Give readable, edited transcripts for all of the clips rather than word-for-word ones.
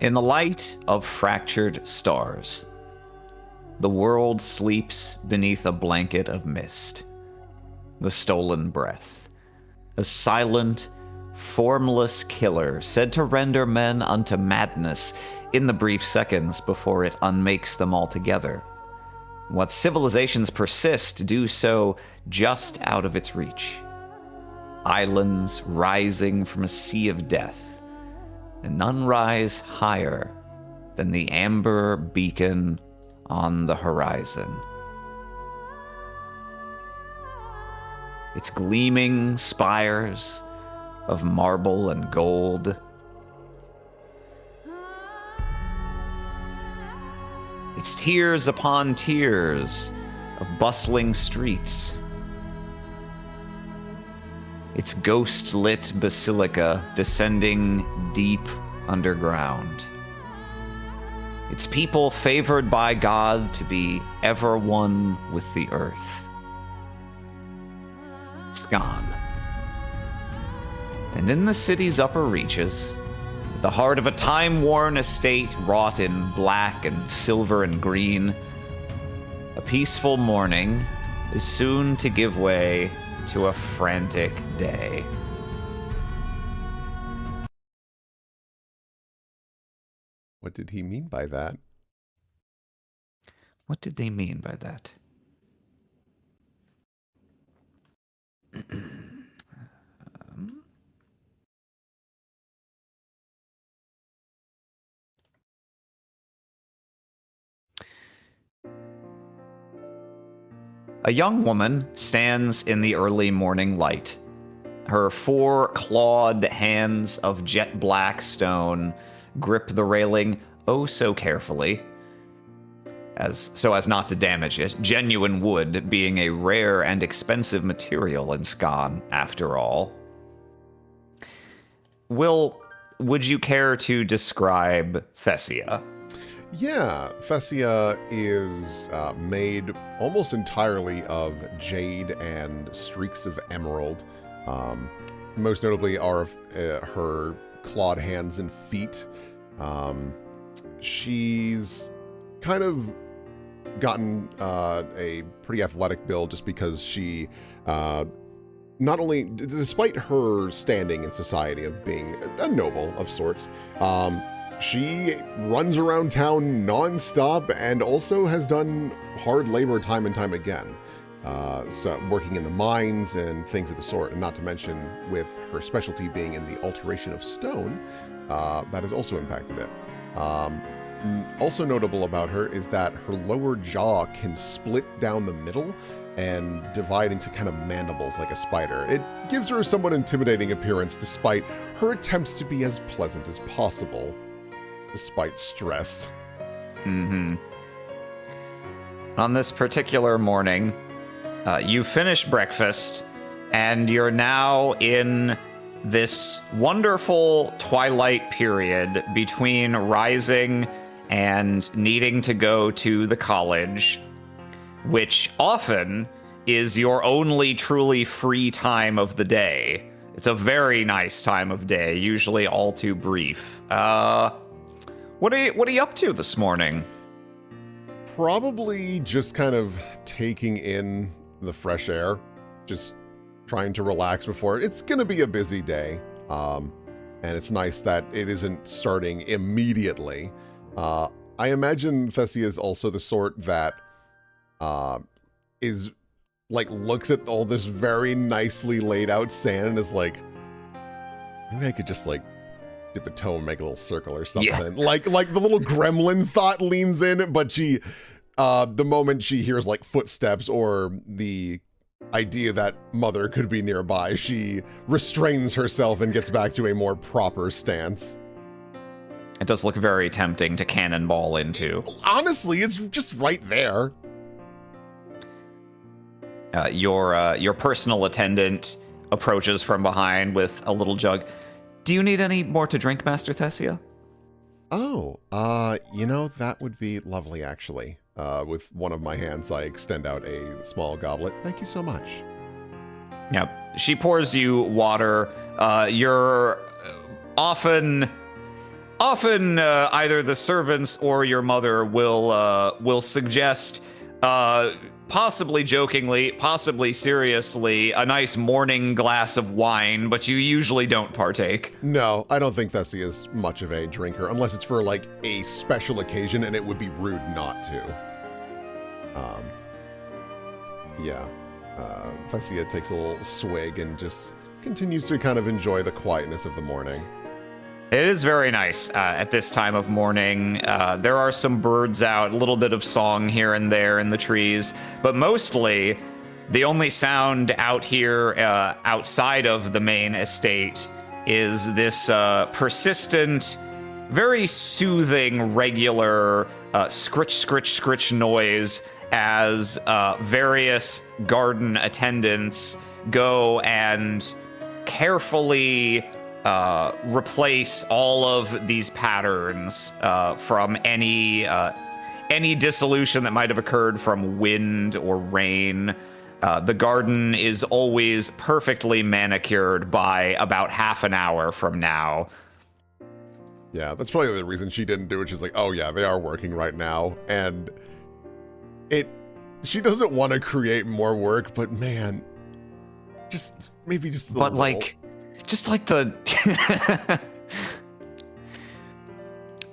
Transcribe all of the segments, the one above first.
In the light of fractured stars, the world sleeps beneath a blanket of mist. The stolen breath. A silent, formless killer said to render men unto madness in the brief seconds before it unmakes them altogether. What civilizations persist do so just out of its reach. Islands rising from a sea of death, and none rise higher than the amber beacon on the horizon. Its gleaming spires of marble and gold, its tiers upon tiers of bustling streets, its ghost-lit basilica descending deep underground, its people favored by God to be ever one with the earth. Skan. And in the city's upper reaches, the heart of a time-worn estate wrought in black and silver and green, a peaceful morning is soon to give way to a frantic day. What did he mean by that? What did they mean by that? A young woman stands in the early morning light. Her 4 clawed hands of jet black stone grip the railing oh so carefully, so as not to damage it, genuine wood being a rare and expensive material in Skan, after all. Would you care to describe Thessia? Yeah, Thessia is made almost entirely of jade and streaks of emerald. Most notably are her clawed hands and feet. She's kind of gotten a pretty athletic build just because she not only, despite her standing in society of being a noble of sorts, she runs around town nonstop and also has done hard labor time and time again. So working in the mines and things of the sort, and not to mention with her specialty being in the alteration of stone, that has also impacted it. Also notable about her is that her lower jaw can split down the middle and divide into kind of mandibles like a spider. It gives her a somewhat intimidating appearance despite her attempts to be as pleasant as possible, despite stress. Mm-hmm. On this particular morning, you finish breakfast, and you're now in this wonderful twilight period between rising and needing to go to the college, which often is your only truly free time of the day. It's a very nice time of day, usually all too brief. What are you up to this morning? Probably just kind of taking in the fresh air, just trying to relax before. It's going to be a busy day, and it's nice that it isn't starting immediately. I imagine Thessia is also the sort that is like looks at all this very nicely laid out sand and is like, maybe I could just like dip a toe and make a little circle or something. Yeah. Like the little gremlin thought leans in, but she, the moment she hears like footsteps or the idea that mother could be nearby, she restrains herself and gets back to a more proper stance. It does look very tempting to cannonball into. Honestly, it's just right there. Your personal attendant approaches from behind with a little jug. Do you need any more to drink, Master Thessia? Oh, that would be lovely, actually. With one of my hands, I extend out a small goblet. Thank you so much. Yep. She pours you water. You're often often either the servants or your mother will suggest, possibly jokingly, possibly seriously, a nice morning glass of wine, but you usually don't partake. No, I don't think Thessia is much of a drinker, unless it's for like a special occasion, and it would be rude not to. Yeah. Thessia takes a little swig and just continues to kind of enjoy the quietness of the morning. It is very nice at this time of morning. There are some birds out, a little bit of song here and there in the trees, but mostly the only sound out here outside of the main estate is this persistent, very soothing, regular scritch, scritch, scritch noise as various garden attendants go and carefully replace all of these patterns from any dissolution that might have occurred from wind or rain. The garden is always perfectly manicured by about half an hour from now. Yeah, that's probably the reason she didn't do it. She's like, oh yeah, they are working right now. And she doesn't want to create more work, but man, maybe just But like, just like the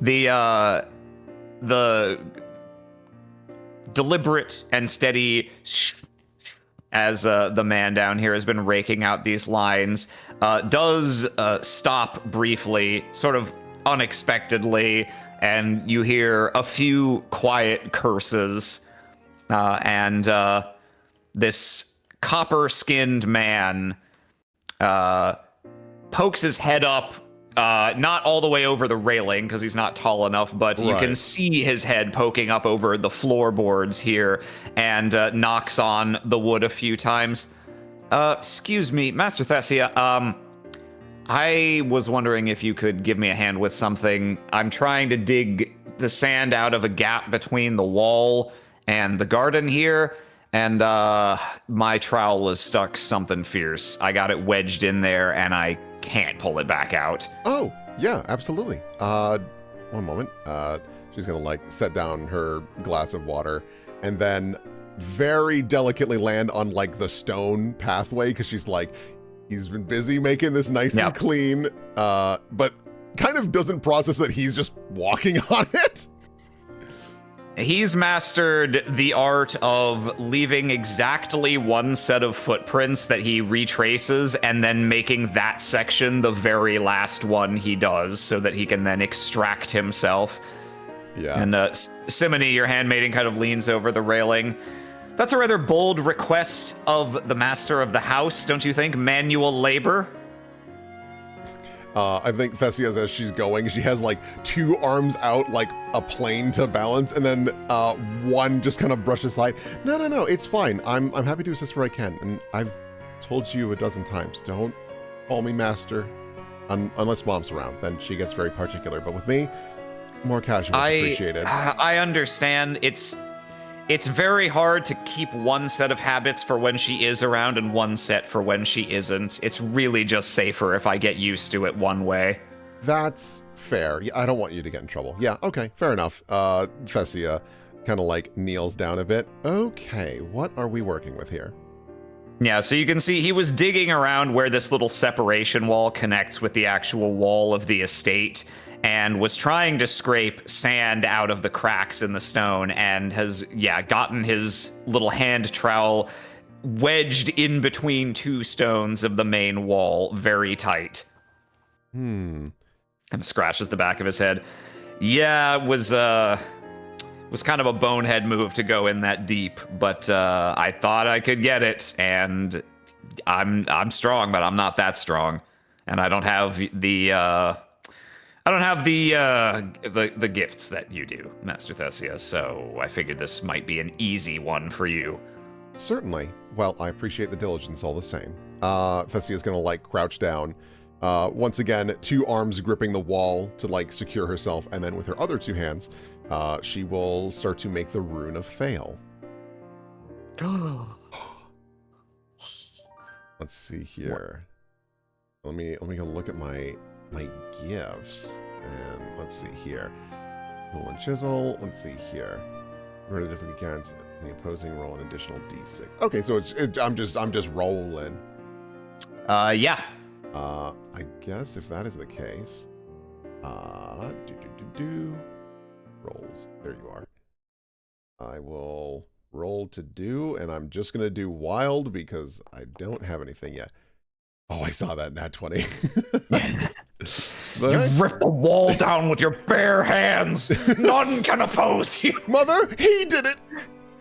the deliberate and steady as the man down here has been raking out these lines does stop briefly, sort of unexpectedly, and you hear a few quiet curses, and this copper-skinned man pokes his head up, not all the way over the railing because he's not tall enough, but you can see his head poking up over the floorboards here, and knocks on the wood a few times. Excuse me, Master Thessia, I was wondering if you could give me a hand with something. I'm trying to dig the sand out of a gap between the wall and the garden here, and my trowel is stuck something fierce. I got it wedged in there, and I can't pull it back out. Oh, yeah, absolutely. One moment. She's gonna like set down her glass of water and then very delicately land on like the stone pathway, because she's like, he's been busy making this nice and clean, but kind of doesn't process that he's just walking on it. He's mastered the art of leaving exactly one set of footprints that he retraces and then making that section the very last one he does so that he can then extract himself. Yeah. And Simony, your handmaiden, kind of leans over the railing. That's a rather bold request of the master of the house, don't you think? Manual labor? I think Thessia, as she's going, she has like two arms out like a plane to balance, and then one just kind of brushes aside. No, it's fine. I'm happy to assist where I can, and I've told you a dozen times, don't call me master unless mom's around. Then she gets very particular. But with me, more casual is appreciated. I understand. It's very hard to keep one set of habits for when she is around and one set for when she isn't. It's really just safer if I get used to it one way. That's fair. Yeah, I don't want you to get in trouble. Yeah, okay, fair enough. Thessia kind of like kneels down a bit. Okay, what are we working with here? Yeah, so you can see he was digging around where this little separation wall connects with the actual wall of the estate, and was trying to scrape sand out of the cracks in the stone, and has, gotten his little hand trowel wedged in between two stones of the main wall very tight. Hmm. Kind of scratches the back of his head. Yeah, it was kind of a bonehead move to go in that deep, but I thought I could get it, and I'm strong, but I'm not that strong, and I don't have the gifts that you do, Master Thessia, so I figured this might be an easy one for you. Certainly. Well, I appreciate the diligence all the same. Thessia's gonna like crouch down. Once again, two arms gripping the wall to like secure herself, and then with her other two hands, she will start to make the rune of fail. Let's see here. Let me go look at my gifts, And let's see here. Tool and chisel. Let's see here. Run a different cards. The opposing roll an additional d6. Okay, so I'm just rolling. Yeah. I guess if that is the case, rolls. There you are. I will roll to do, and I'm just gonna do wild because I don't have anything yet. Oh, I saw that nat 20. You ripped the wall down with your bare hands. None can oppose you. Mother, he did it.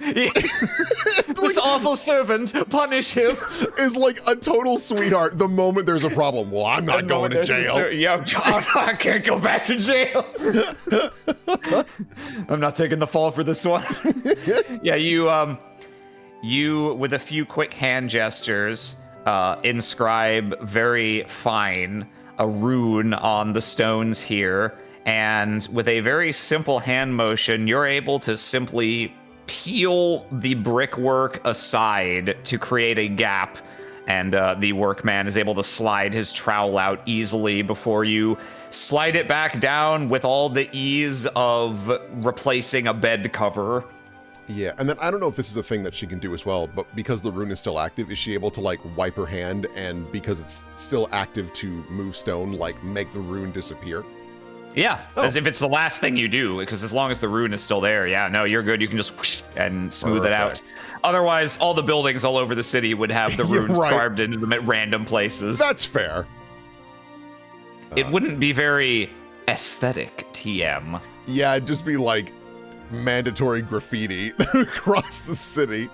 This awful servant, punish him. Is like a total sweetheart the moment there's a problem. Well, I'm not going to jail. Yeah, I can't go back to jail. I'm not taking the fall for this one. Yeah, you with a few quick hand gestures, inscribe very fine a rune on the stones here, and with a very simple hand motion, you're able to simply peel the brickwork aside to create a gap, and the workman is able to slide his trowel out easily before you slide it back down with all the ease of replacing a bed cover. Yeah, and then I don't know if this is a thing that she can do as well, but because the rune is still active, is she able to like wipe her hand and because it's still active to move stone, like make the rune disappear? Yeah, as if it's the last thing you do, because as long as the rune is still there, yeah, no, you're good. You can just whoosh and smooth it out. Otherwise, all the buildings all over the city would have the runes carved into them at random places. That's fair. It wouldn't be very aesthetic, TM. Yeah, it'd just be like mandatory graffiti across the city.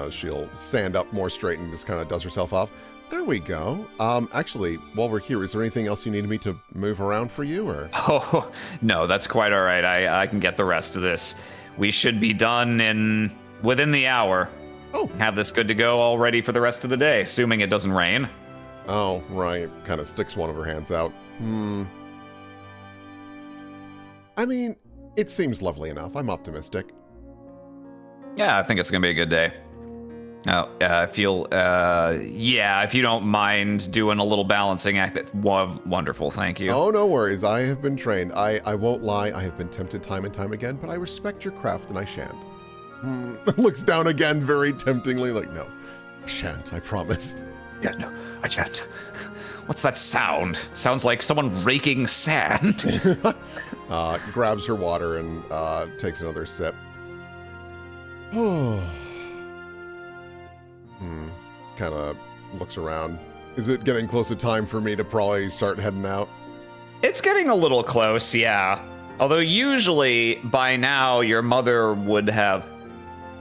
She'll stand up more straight and just kind of dust herself off. There we go. Actually, while we're here, is there anything else you needed me to move around for you, or? Oh, no, that's quite all right. I can get the rest of this. We should be done within the hour. Oh. Have this good to go all ready for the rest of the day, assuming it doesn't rain. Oh, right. Kind of sticks one of her hands out. I mean, it seems lovely enough. I'm optimistic. Yeah, I think it's going to be a good day. Oh, if you don't mind doing a little balancing act, wonderful, thank you. Oh, no worries. I have been trained. I won't lie. I have been tempted time and time again, but I respect your craft and I shan't. Looks down again very temptingly, like, no, I shan't, I promised. Yeah, no, I shan't. What's that sound? Sounds like someone raking sand. Grabs her water and takes another sip. Oh. Kind of looks around. Is it getting close to time for me to probably start heading out? It's getting a little close, yeah. Although usually by now your mother would have...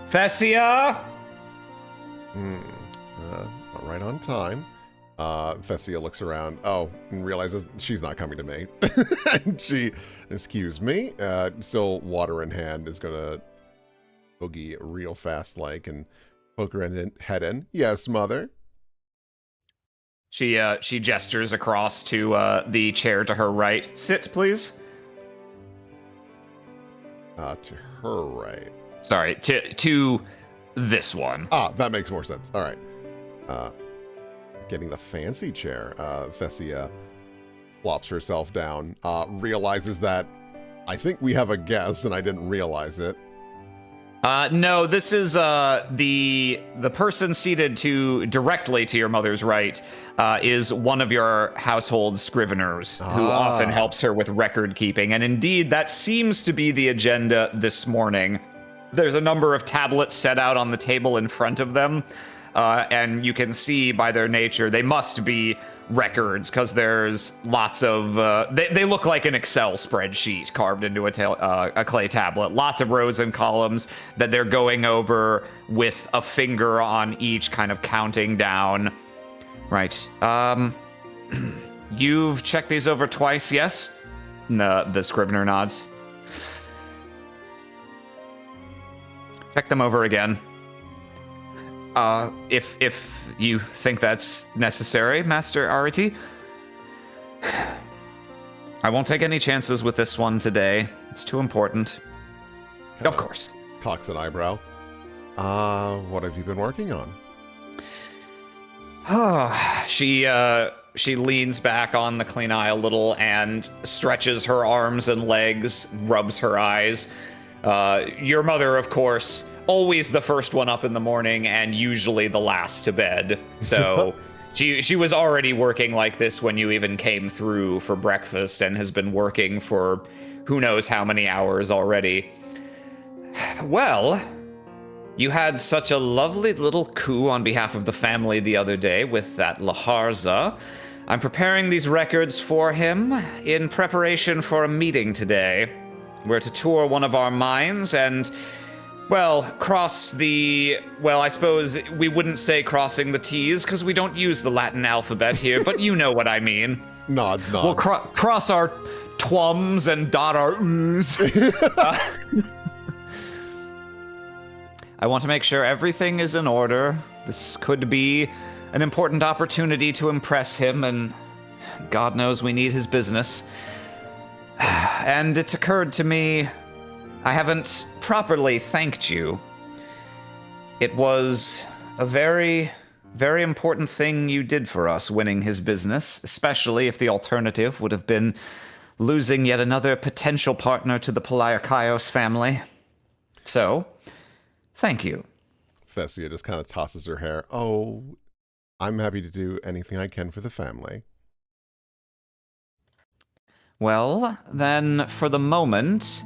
Fessia? Not right on time. Fessia looks around. Oh, and realizes she's not coming to me. And she, excuse me, still water in hand, is gonna boogie real fast like and poke her head in. Yes, mother. She gestures across to the chair to her right. Sit, please. To her right. Sorry, to this one. That makes more sense. All right. Getting the fancy chair. Fessia flops herself down. Realizes that I think we have a guest, and I didn't realize it. No, this is the person seated directly to your mother's right is one of your household scriveners who often helps her with record keeping. And indeed, that seems to be the agenda this morning. There's a number of tablets set out on the table in front of them. And you can see by their nature, they must be records because there's lots of, they look like an Excel spreadsheet carved into a clay tablet. Lots of rows and columns that they're going over with a finger on each, kind of counting down. Right. You've checked these over twice, yes? The scrivener nods. Check them over again. If you think that's necessary, Master Arity. I won't take any chances with this one today. It's too important. Of course. Cocks an eyebrow. What have you been working on? She she leans back on the clean eye a little and stretches her arms and legs, rubs her eyes. Your mother, of course, always the first one up in the morning and usually the last to bed. So she was already working like this when you even came through for breakfast and has been working for who knows how many hours already. Well, you had such a lovely little coup on behalf of the family the other day with that Laharza. I'm preparing these records for him in preparation for a meeting today. We're to tour one of our mines and, well, cross the... Well, I suppose we wouldn't say crossing the T's because we don't use the Latin alphabet here, but you know what I mean. Nods. We'll cross our twums and dot our oohs. I want to make sure everything is in order. This could be an important opportunity to impress him, and God knows we need his business. And it occurred to me, I haven't properly thanked you. It was a very, very important thing you did for us, winning his business, especially if the alternative would have been losing yet another potential partner to the Peliakaios family. So, thank you. Thessia just kind of tosses her hair. Oh, I'm happy to do anything I can for the family. Well, then, for the moment,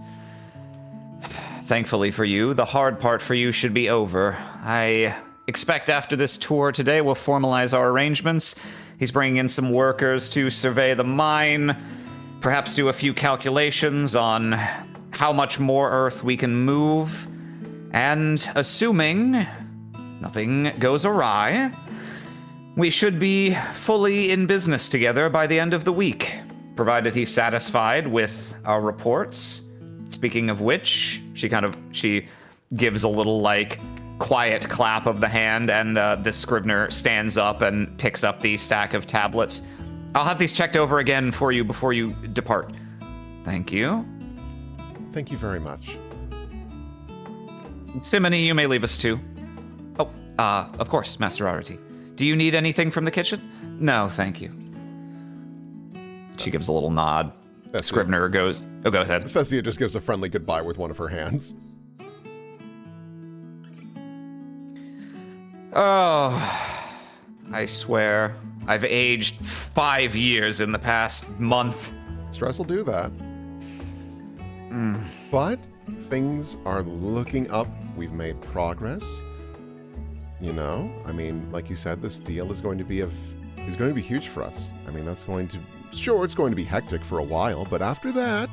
thankfully for you, the hard part for you should be over. I expect after this tour today, we'll formalize our arrangements. He's bringing in some workers to survey the mine, perhaps do a few calculations on how much more earth we can move, and assuming nothing goes awry, we should be fully in business together by the end of the week, provided he's satisfied with our reports. Speaking of which, she gives a little, like, quiet clap of the hand, and the Scrivener stands up and picks up the stack of tablets. I'll have these checked over again for you before you depart. Thank you. Thank you very much. Simony, you may leave us too. Oh, of course, Master Arity. Do you need anything from the kitchen? No, thank you. She gives a little nod. Scrivener goes... Oh, go ahead. Thessia just gives a friendly goodbye with one of her hands. Oh, I swear. I've aged 5 years in the past month. Stress will do that. But things are looking up. We've made progress. You know, I mean, like you said, this deal is going to be huge for us. I mean, that's going to... Sure, it's going to be hectic for a while, but after that,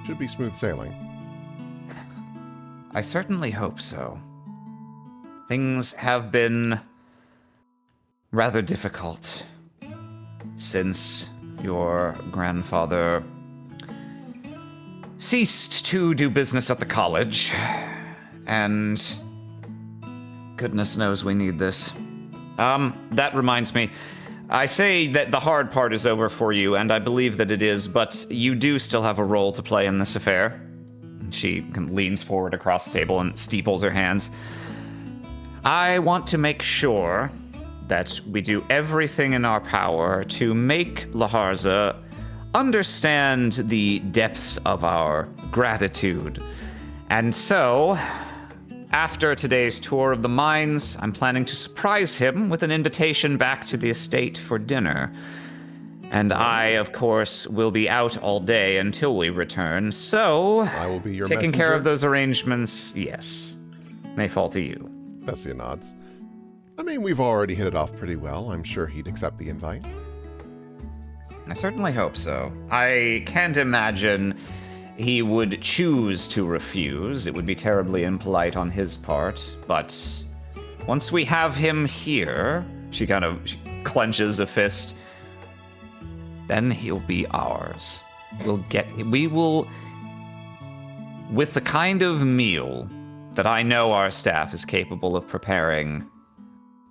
should be smooth sailing. I certainly hope so. Things have been rather difficult since your grandfather ceased to do business at the college, and goodness knows we need this. That reminds me, I say that the hard part is over for you, and I believe that it is, but you do still have a role to play in this affair. She leans forward across the table and steeples her hands. I want to make sure that we do everything in our power to make Laharza understand the depths of our gratitude. And so, after today's tour of the mines, I'm planning to surprise him with an invitation back to the estate for dinner. And I, of course, will be out all day until we return, so... I will be your taking messenger. care of those arrangements, yes, may fall to you. Thessia nods. I mean, we've already hit it off pretty well. I'm sure he'd accept the invite. I certainly hope so. I can't imagine he would choose to refuse. It would be terribly impolite on his part, but once we have him here, she clenches a fist, then he'll be ours. We will, with the kind of meal that I know our staff is capable of preparing,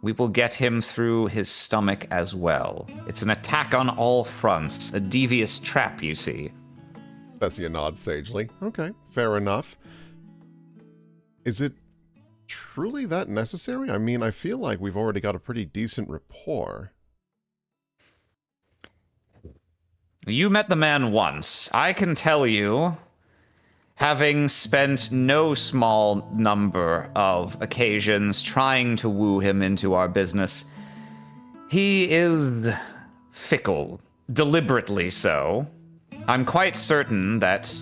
we will get him through his stomach as well. It's an attack on all fronts, a devious trap, you see. Thessia nods sagely. Okay, fair enough. Is it truly that necessary? I mean, I feel like we've already got a pretty decent rapport. You met the man once. I can tell you, having spent no small number of occasions trying to woo him into our business, he is fickle, deliberately so. I'm quite certain that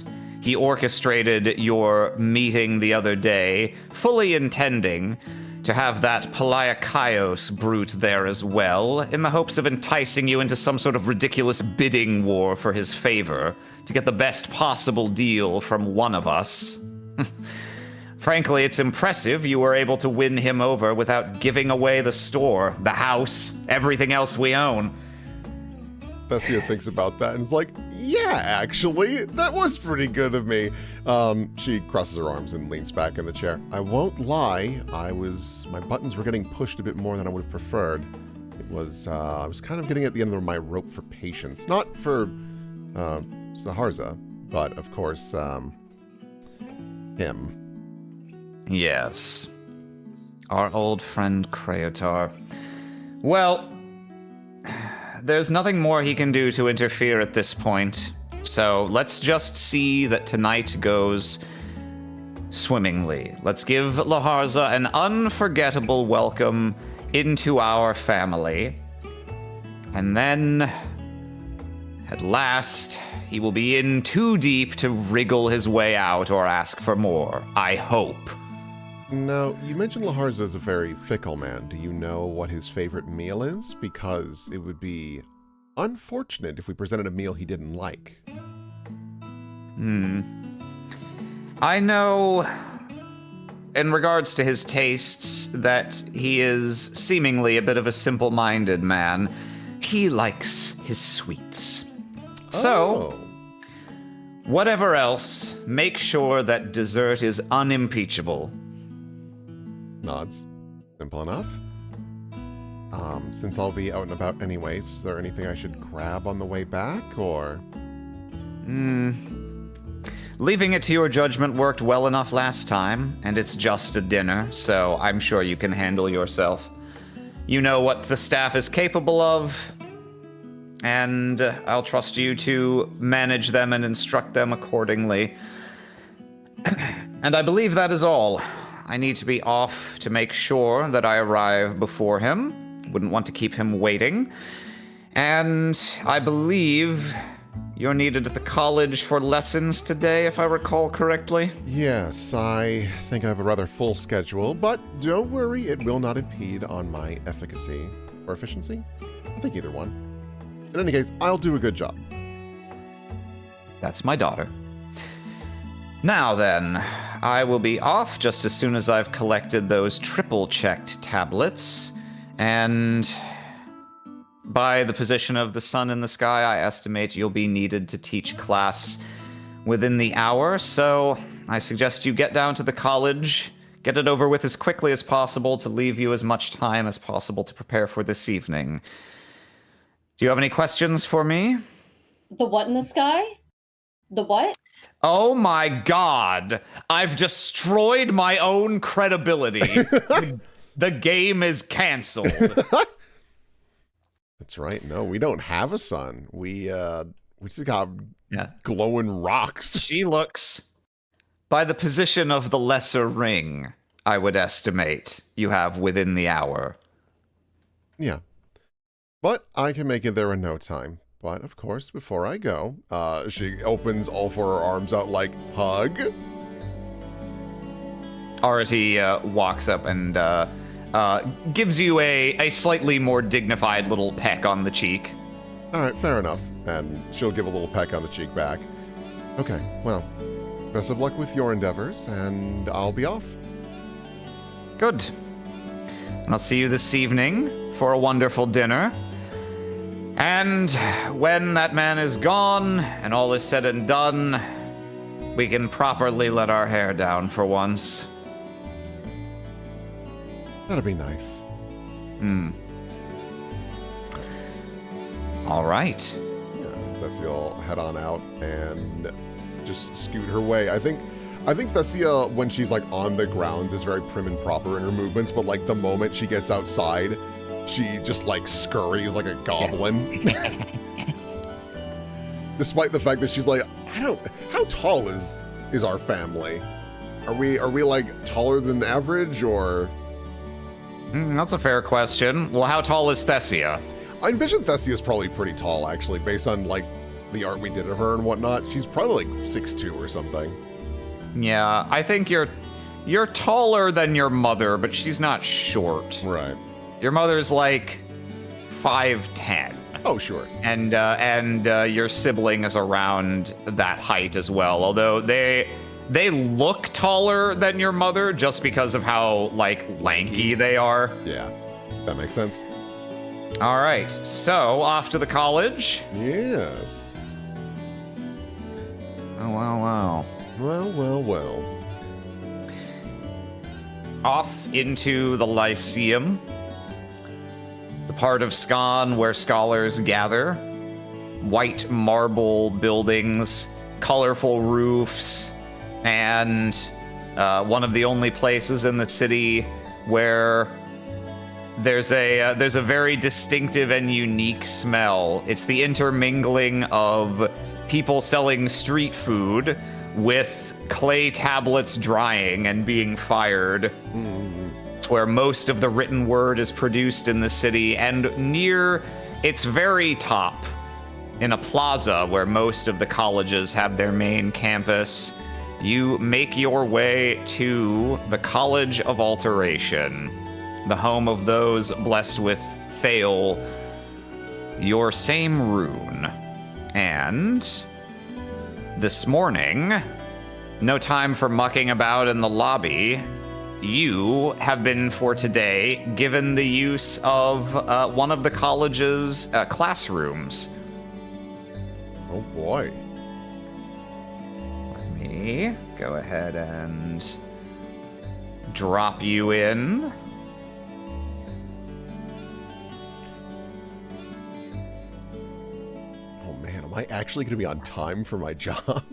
he orchestrated your meeting the other day, fully intending to have that Palaiakaios brute there as well, in the hopes of enticing you into some sort of ridiculous bidding war for his favor, to get the best possible deal from one of us. Frankly, it's impressive you were able to win him over without giving away the store, the house, everything else we own. Thessia thinks about that and is like, yeah, actually, that was pretty good of me. She crosses her arms and leans back in the chair. I won't lie, my buttons were getting pushed a bit more than I would have preferred. I was kind of getting at the end of my rope for patience. Not for, Saharza, but of course, him. Yes. Our old friend Kraotar. Well, there's nothing more he can do to interfere at this point. So let's just see that tonight goes swimmingly. Let's give Laharza an unforgettable welcome into our family. And then, at last, he will be in too deep to wriggle his way out or ask for more. I hope. Now, you mentioned Laharza is a very fickle man. Do you know what his favorite meal is? Because it would be unfortunate if we presented a meal he didn't like. I know, in regards to his tastes, that he is seemingly a bit of a simple-minded man. He likes his sweets. So, whatever else, make sure that dessert is unimpeachable. Nods. Simple enough. Since I'll be out and about anyways, is there anything I should grab on the way back, or? Leaving it to your judgment worked well enough last time, and it's just a dinner, so I'm sure you can handle yourself. You know what the staff is capable of, and I'll trust you to manage them and instruct them accordingly. And I believe that is all. I need to be off to make sure that I arrive before him. Wouldn't want to keep him waiting. And I believe you're needed at the college for lessons today, if I recall correctly. Yes, I think I have a rather full schedule, but don't worry, it will not impede on my efficacy. Or efficiency? I think either one. In any case, I'll do a good job. That's my daughter. Now then, I will be off just as soon as I've collected those triple-checked tablets, and by the position of the sun in the sky, I estimate you'll be needed to teach class within the hour, so I suggest you get down to the college, get it over with as quickly as possible to leave you as much time as possible to prepare for this evening. Do you have any questions for me? The what in the sky? The what? Oh my god! I've destroyed my own credibility. The game is canceled. That's right. No, we don't have a sun. We just got glowing rocks. She looks, by the position of the lesser ring, I would estimate you have within the hour. Yeah. But I can make it there in no time. But, of course, before I go, she opens all four arms out like, hug. Arati walks up and gives you a slightly more dignified little peck on the cheek. All right, fair enough. And she'll give a little peck on the cheek back. Okay, well, best of luck with your endeavors, and I'll be off. Good. And I'll see you this evening for a wonderful dinner. And when that man is gone and all is said and done, we can properly let our hair down for once. That'd be nice. All right. Yeah, Thessia will head on out and just scoot her way. I think Thessia, when she's like on the grounds, is very prim and proper in her movements, but like the moment she gets outside, she just like scurries like a goblin. Despite the fact that she's like, how tall is our family? Are we like taller than average, or? That's a fair question. Well, how tall is Thessia? I envision Thessia's probably pretty tall, actually, based on like the art we did of her and whatnot. She's probably like 6'2" or something. Yeah, I think you're taller than your mother, but she's not short. Right. Your mother's like 5'10". Oh, sure. And your sibling is around that height as well. Although they look taller than your mother just because of how like lanky they are. Yeah, that makes sense. All right, so off to the college. Yes. Oh wow. Well. Off into the Lyceum, the part of Scon where scholars gather. White marble buildings, colorful roofs, and one of the only places in the city where there's a very distinctive and unique smell. It's the intermingling of people selling street food with clay tablets drying and being fired. It's where most of the written word is produced in the city, and near its very top, in a plaza where most of the colleges have their main campus, you make your way to the College of Alteration, the home of those blessed with Thale, your same rune. And this morning, no time for mucking about in the lobby, you have been, for today, given the use of one of the college's classrooms. Oh boy. Let me go ahead and drop you in. Oh man, am I actually going to be on time for my job?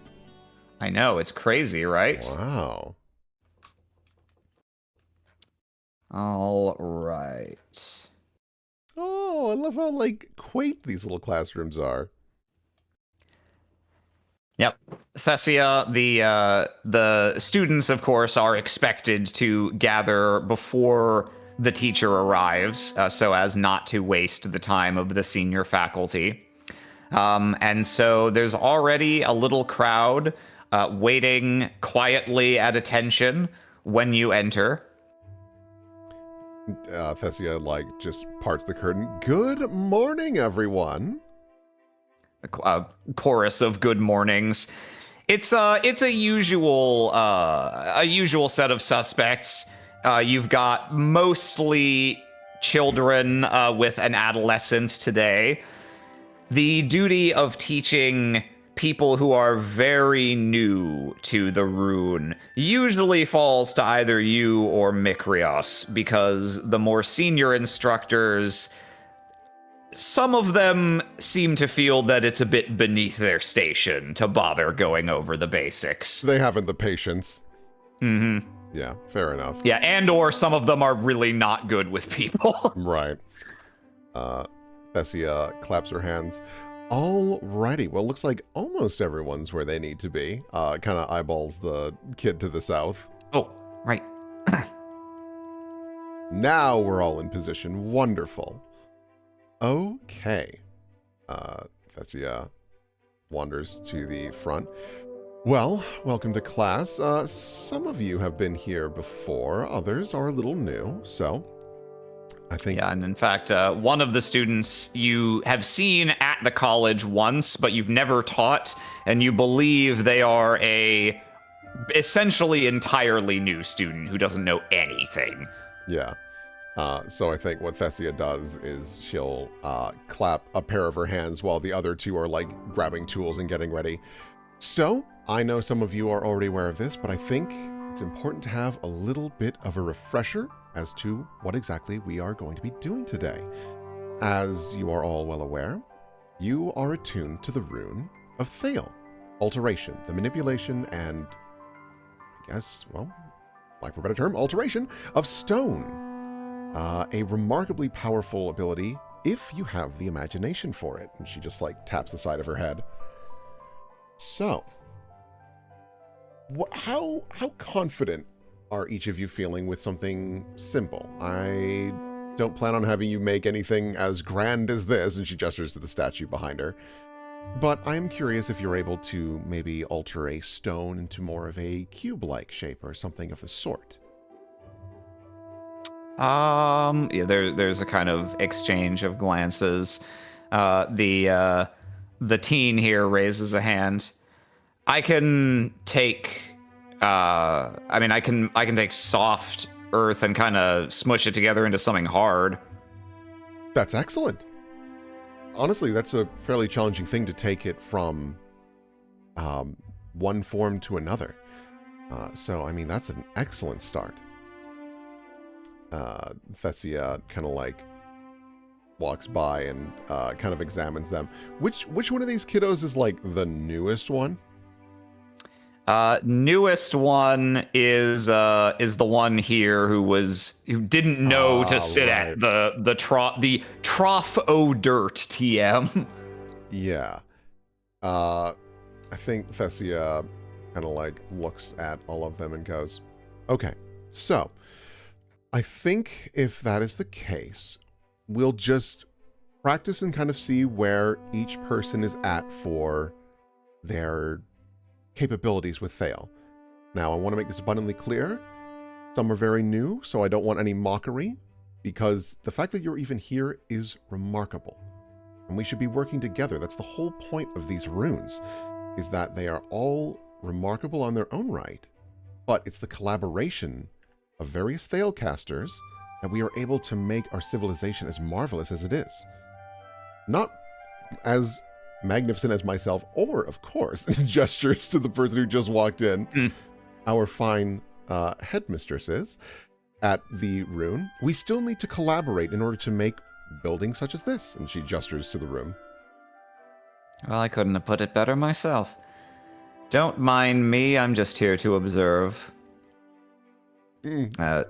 I know, it's crazy, right? Wow. All right. Oh, I love how like quaint these little classrooms are. Yep. Thessia, the students, of course, are expected to gather before the teacher arrives, so as not to waste the time of the senior faculty. And so there's already a little crowd waiting quietly at attention when you enter. Thessia like just parts the curtain. Good morning, everyone. A chorus of good mornings. It's a usual set of suspects. You've got mostly children with an adolescent today. The duty of teaching people who are very new to the rune usually falls to either you or Mikrios, because the more senior instructors, some of them seem to feel that it's a bit beneath their station to bother going over the basics. They haven't the patience. Mm-hmm. Yeah, fair enough. Yeah, and or some of them are really not good with people. Right. Thessia claps her hands. Alrighty, well, looks like almost everyone's where they need to be. Kind of eyeballs the kid to the south. Oh, right. Now we're all in position. Wonderful. Okay. Thessia wanders to the front. Well, welcome to class. Some of you have been here before. Others are a little new, so I think... Yeah, and in fact, one of the students you have seen at the college once, but you've never taught, and you believe they are a essentially entirely new student who doesn't know anything. Yeah. So I think what Thessia does is she'll clap a pair of her hands while the other two are like grabbing tools and getting ready. So I know some of you are already aware of this, but I think it's important to have a little bit of a refresher as to what exactly we are going to be doing today. As you are all well aware, you are attuned to the rune of Thale, alteration, the manipulation and, I guess, well, lack of a better term, alteration of stone. A remarkably powerful ability if you have the imagination for it. And she just like taps the side of her head. So, how confident are each of you feeling with something simple? I don't plan on having you make anything as grand as this, and she gestures to the statue behind her. But I am curious if you're able to maybe alter a stone into more of a cube-like shape or something of the sort. Yeah, there's a kind of exchange of glances. The teen here raises a hand. I can take I can take soft earth and kind of smush it together into something hard. That's excellent. Honestly, that's a fairly challenging thing to take it from one form to another. So, I mean, that's an excellent start. Thessia kind of like walks by and kind of examines them. Which one of these kiddos is like the newest one? Newest one is the one here who didn't know to sit right. at the trough o dirt TM. Yeah. I think Thessia kind of like looks at all of them and goes, okay, so I think if that is the case, we'll just practice and kind of see where each person is at for their capabilities with Thale. Now, I want to make this abundantly clear. Some are very new, so I don't want any mockery, because the fact that you're even here is remarkable. And we should be working together. That's the whole point of these runes, is that they are all remarkable on their own right, but it's the collaboration of various Thale casters that we are able to make our civilization as marvelous as it is. Not as magnificent as myself, or, of course, gestures to the person who just walked in, our fine headmistress is, at the rune. We still need to collaborate in order to make buildings such as this, and she gestures to the room. Well, I couldn't have put it better myself. Don't mind me, I'm just here to observe. The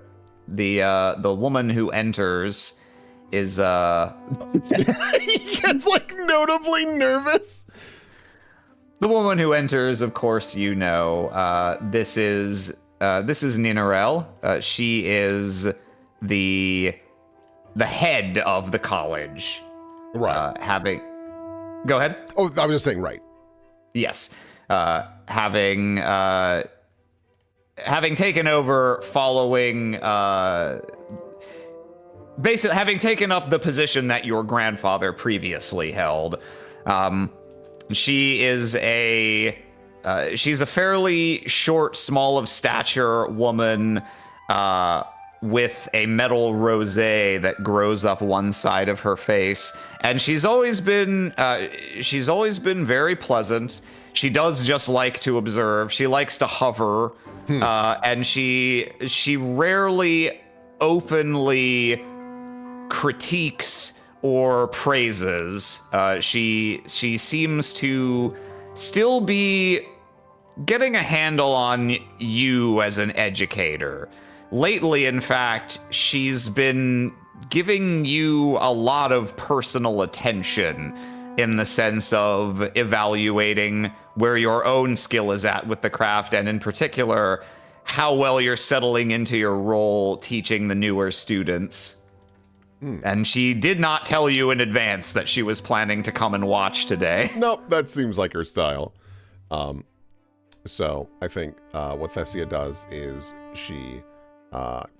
woman who enters is He gets like notably nervous. The woman who enters, of course, you know. This is Ninarel. She is the head of the college. Right. Go ahead. Oh, I was just saying, right. Yes. Having taken over following basically having taken up the position that your grandfather previously held. She's a fairly short, small of stature woman with a metal rosé that grows up one side of her face, and she's always been very pleasant. She does just like to observe. She likes to hover, and she rarely openly critiques or praises. She seems to still be getting a handle on you as an educator. Lately, in fact, she's been giving you a lot of personal attention in the sense of evaluating where your own skill is at with the craft, and in particular, how well you're settling into your role teaching the newer students. And she did not tell you in advance that she was planning to come and watch today. Nope, that seems like her style. So I think what Thessia does is she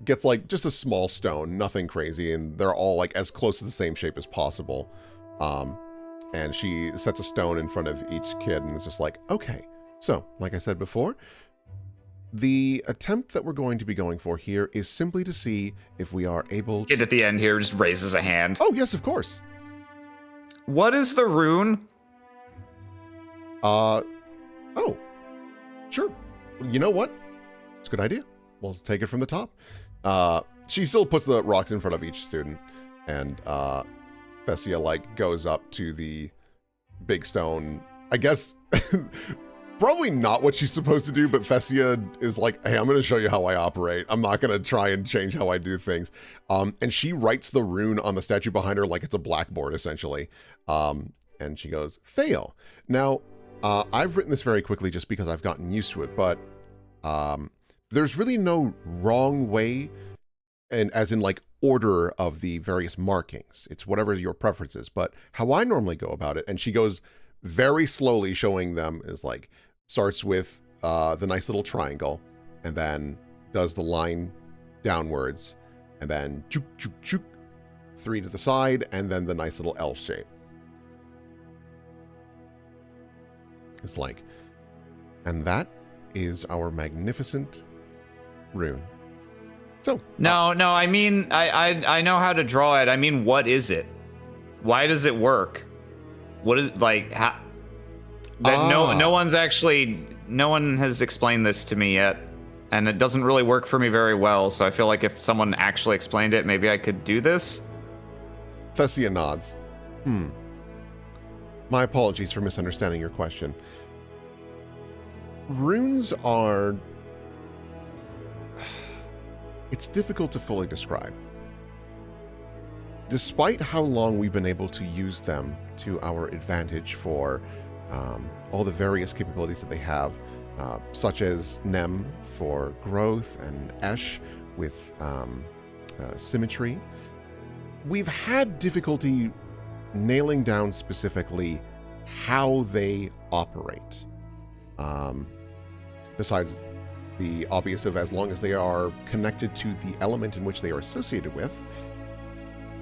gets like just a small stone, nothing crazy, and they're all like as close to the same shape as possible. And she sets a stone in front of each kid and is just like, okay, so like I said before, the attempt that we're going to be going for here is simply to see if we are able to... Kid at the end here just raises a hand. Oh, yes, of course. What is the rune? Oh, sure. You know what? It's a good idea. We'll take it from the top. She still puts the rocks in front of each student, and Thessia, like, goes up to the big stone. I guess... Probably not what she's supposed to do, but Thessia is like, hey, I'm going to show you how I operate. I'm not going to try and change how I do things. And she writes the rune on the statue behind her like it's a blackboard, essentially. And she goes, Thale. Now, I've written this very quickly just because I've gotten used to it, but there's really no wrong way, and as in like order of the various markings. It's whatever your preference is. But how I normally go about it, and she goes very slowly showing them, is like starts with the nice little triangle, and then does the line downwards, and then chook, chook, chook, 3 to the side, and then the nice little L shape. It's like, and that is our magnificent rune. So No, I mean, I know how to draw it. I mean, what is it? Why does it work? What is like? How, that no one has explained this to me yet, and it doesn't really work for me very well. So I feel like if someone actually explained it, maybe I could do this. Thessia nods. My apologies for misunderstanding your question. Runes are... It's difficult to fully describe. Despite how long we've been able to use them to our advantage for all the various capabilities that they have, such as Nem for growth and Esh with symmetry, we've had difficulty nailing down specifically how they operate. Besides the obvious of as long as they are connected to the element in which they are associated with,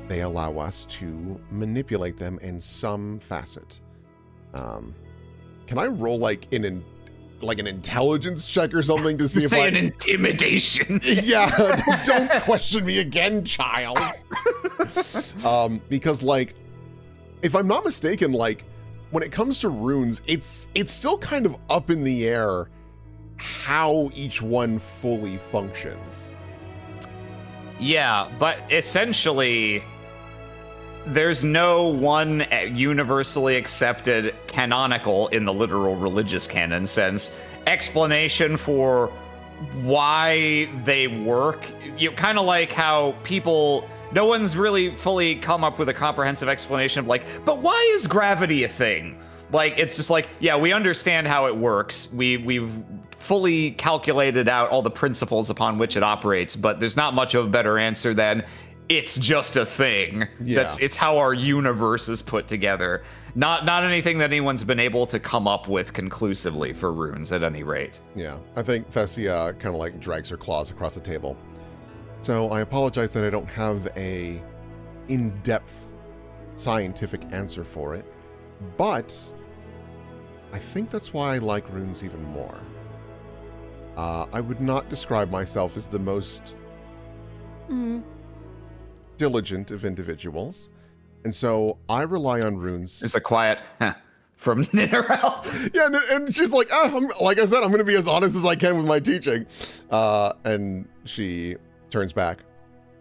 they allow us to manipulate them in some facet. Can I roll like an intelligence check or something to see if an intimidation? Yeah, don't question me again, child. Because like, if I'm not mistaken, like when it comes to runes, it's still kind of up in the air how each one fully functions. Yeah, but essentially, there's no one universally accepted canonical, in the literal religious canon sense, explanation for why they work. You kind of like how no one's really fully come up with a comprehensive explanation of like, but why is gravity a thing? Like, it's just like, yeah, we understand how it works. We've fully calculated out all the principles upon which it operates, but there's not much of a better answer than it's just a thing. Yeah. It's how our universe is put together. Not anything that anyone's been able to come up with conclusively for runes at any rate. Yeah, I think Thessia kind of like drags her claws across the table. So I apologize that I don't have a in-depth scientific answer for it, but I think that's why I like runes even more. I would not describe myself as the most diligent of individuals, and so I rely on runes. It's a quiet from Ninarel. Yeah, and she's like, like I said, I'm going to be as honest as I can with my teaching. And she turns back.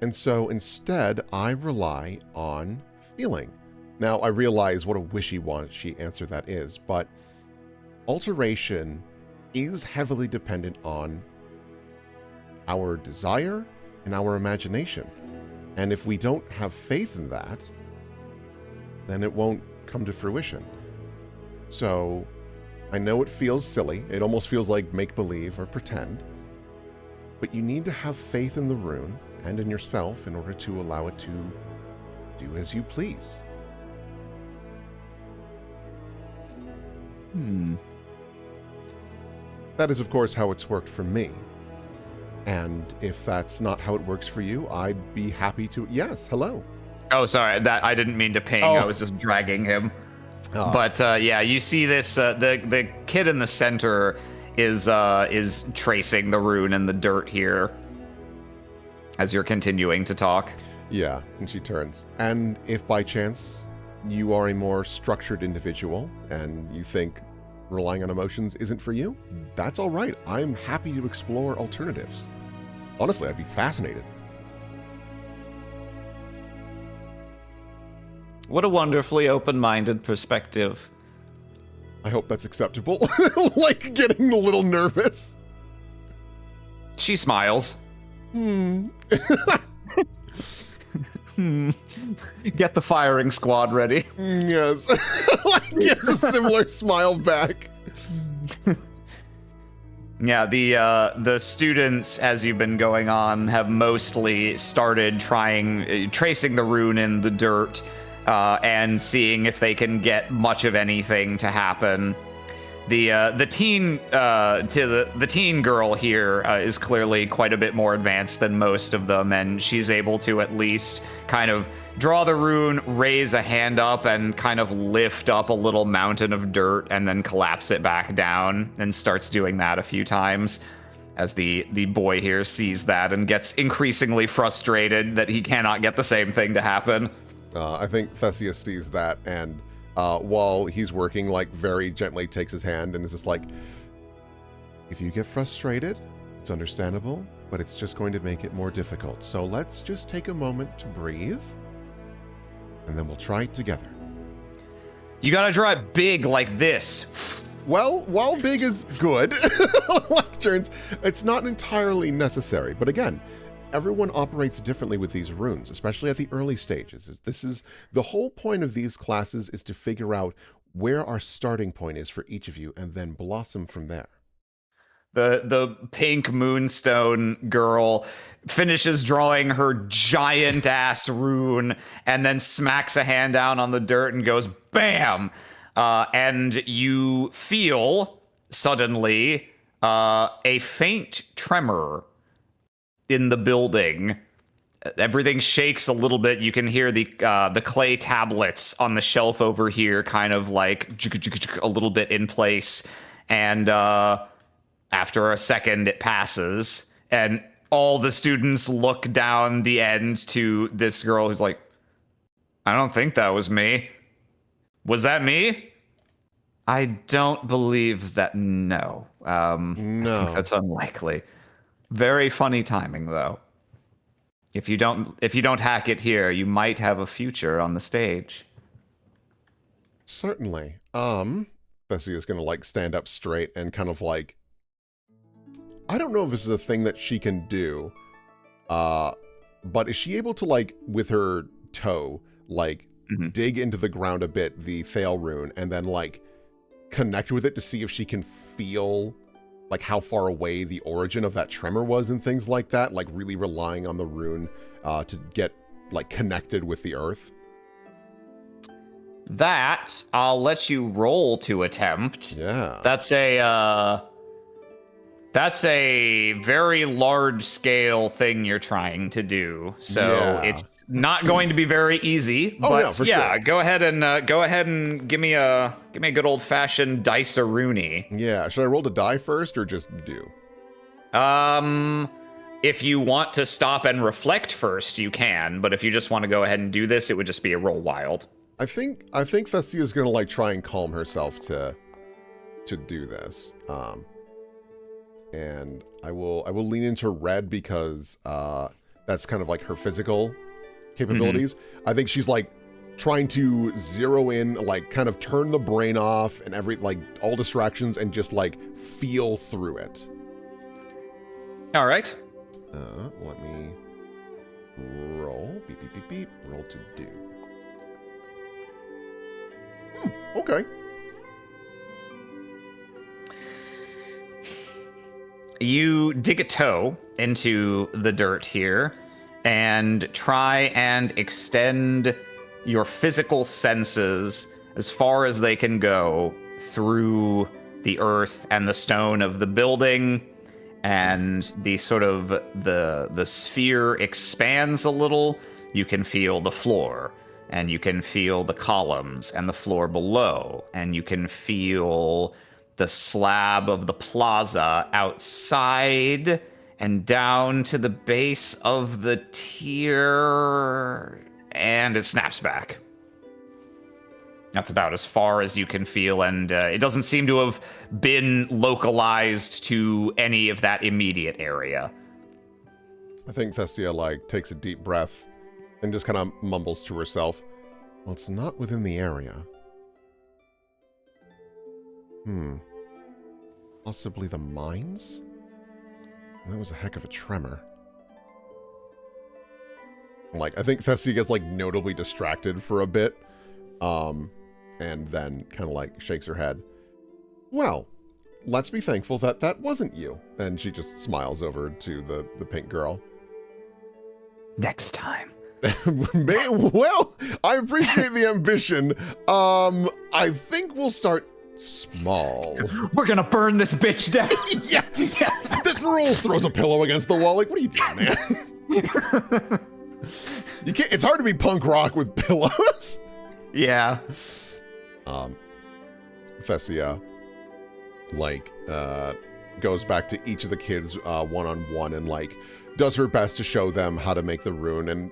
And so instead, I rely on feeling. Now, I realize what a wishy-washy answer that is, but alteration is heavily dependent on our desire and our imagination. And if we don't have faith in that, then it won't come to fruition. So I know it feels silly. It almost feels like make-believe or pretend. But you need to have faith in the rune and in yourself in order to allow it to do as you please. That is, of course, how it's worked for me. And if that's not how it works for you, I'd be happy to... Yes, hello. Oh, sorry. That I didn't mean to ping. Oh. I was just dragging him. But yeah, you see this. The kid in the center is tracing the rune in the dirt here as you're continuing to talk. Yeah, and she turns. And if by chance you are a more structured individual and you think relying on emotions isn't for you, that's all right. I'm happy to explore alternatives. Honestly, I'd be fascinated. What a wonderfully open-minded perspective. I hope that's acceptable. Like getting a little nervous. She smiles. Get the firing squad ready. Yes. Like, gives a similar smile back. Yeah, the students, as you've been going on, have mostly started tracing the rune in the dirt, and seeing if they can get much of anything to happen. The teen girl here is clearly quite a bit more advanced than most of them, and she's able to at least kind of draw the rune, raise a hand up, and kind of lift up a little mountain of dirt, and then collapse it back down, and starts doing that a few times. As the boy here sees that and gets increasingly frustrated that he cannot get the same thing to happen. I think Theseus sees that, and while he's working, like, very gently takes his hand and is just like, if you get frustrated, it's understandable, but it's just going to make it more difficult. So let's just take a moment to breathe, and then we'll try it together. You gotta draw it big like this. Well, while big is good, like turns, it's not entirely necessary. But again, everyone operates differently with these runes, especially at the early stages. This is the whole point of these classes, is to figure out where our starting point is for each of you and then blossom from there. The pink moonstone girl finishes drawing her giant ass rune and then smacks a hand down on the dirt and goes bam, and you feel suddenly a faint tremor in the building. Everything shakes a little bit. You can hear the clay tablets on the shelf over here kind of like a little bit in place, and after a second, it passes, and all the students look down the end to this girl who's like, I don't think that was me. Was that me? I don't believe that, no. No. I think that's unlikely. Very funny timing, though. If you don't hack it here, you might have a future on the stage. Certainly. Bessie is gonna, like, stand up straight and kind of like, I don't know if this is a thing that she can do, but is she able to, like, with her toe, like, dig into the ground a bit, the Thale rune, and then, like, connect with it to see if she can feel, like, how far away the origin of that tremor was and things like that, like, really relying on the rune to get, like, connected with the earth? That, I'll let you roll to attempt. Yeah. That's a very large scale thing you're trying to do. So Yeah. it's not going to be very easy. Oh, but no, for yeah, sure. go ahead and give me a good old fashioned dice-a-rooney. Yeah. Should I roll to die first or just do? If you want to stop and reflect first, you can. But if you just want to go ahead and do this, it would just be a roll wild. I think Thessia's gonna, like, try and calm herself to do this. And I will lean into red because that's kind of like her physical capabilities. I think she's, like, trying to zero in, like, kind of turn the brain off and all distractions and just, like, feel through it. All right. Let me roll. Beep, beep, beep, beep. Roll to do. Okay. You dig a toe into the dirt here and try and extend your physical senses as far as they can go through the earth and the stone of the building, and the sort of the sphere expands a little. You can feel the floor, and you can feel the columns and the floor below, and you can feel the slab of the plaza outside and down to the base of the tier, and it snaps back. That's about as far as you can feel, and it doesn't seem to have been localized to any of that immediate area. I think Thessia, like, takes a deep breath and just kind of mumbles to herself, well, it's not within the area. Possibly the mines? That was a heck of a tremor. Like, I think Thessia gets, like, notably distracted for a bit, and then kind of, like, shakes her head. Well, let's be thankful that that wasn't you. And she just smiles over to the pink girl. Next time. Well, I appreciate the ambition. I think we'll start small. We're gonna burn this bitch down. Yeah. This rule throws a pillow against the wall. Like, what are you doing, man? You can't. It's hard to be punk rock with pillows. Yeah. Thessia, like, goes back to each of the kids one-on-one and, like, does her best to show them how to make the rune and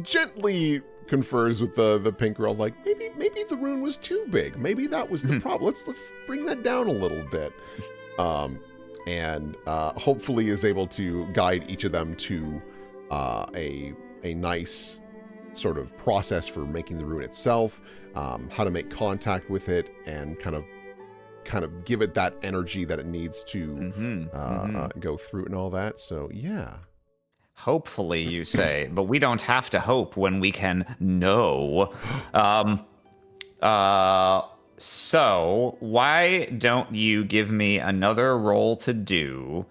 gently confers with the pink girl, like, maybe the rune was too big. Maybe that was the problem. Let's bring that down a little bit. And hopefully is able to guide each of them to a nice sort of process for making the rune itself, how to make contact with it, and kind of give it that energy that it needs to go through and all that. So yeah. Hopefully, you say, but we don't have to hope when we can know. So why don't you give me another roll to do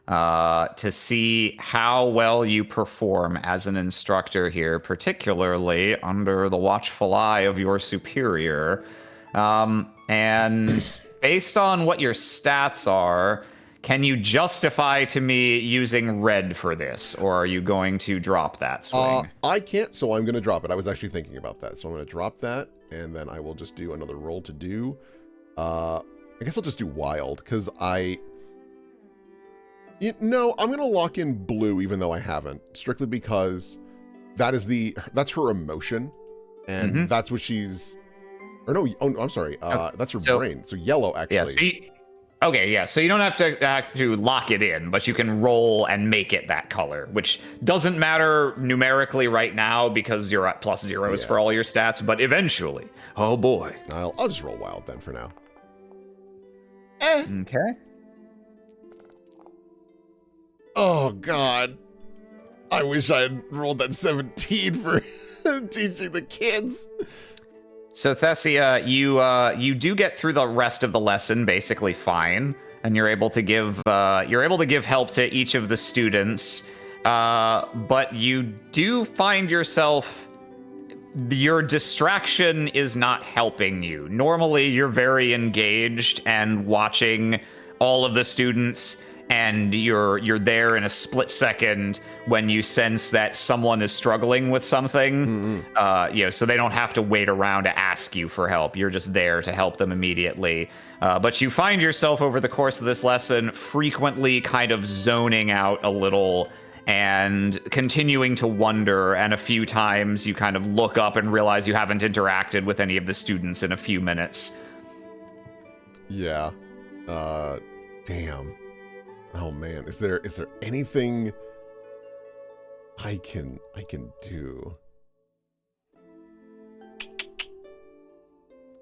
to see how well you perform as an instructor here, particularly under the watchful eye of your superior. And based on what your stats are, can you justify to me using red for this, or are you going to drop that swing? I can't, so I'm going to drop it. I was actually thinking about that, so I'm going to drop that, and then I will just do another roll to do. I guess I'll just do wild, because I'm going to lock in blue, even though I haven't, strictly because that's her emotion, and that's what she's... Or no, I'm sorry, that's her brain. So yellow, actually. Yeah, so you don't have to lock it in, but you can roll and make it that color, which doesn't matter numerically right now because you're at plus zeros for all your stats, but eventually, oh boy. I'll just roll wild then for now. Okay. Oh, God. I wish I had rolled that 17 for teaching the kids. So Thessia, you do get through the rest of the lesson basically fine, and you're able to give help to each of the students, but you do find yourself, your distraction is not helping you. Normally, you're very engaged and watching all of the students, and you're there in a split second when you sense that someone is struggling with something, so they don't have to wait around to ask you for help. You're just there to help them immediately. But you find yourself over the course of this lesson frequently kind of zoning out a little and continuing to wonder, and a few times you kind of look up and realize you haven't interacted with any of the students in a few minutes. Yeah. Damn. Oh man, is there anything I can do?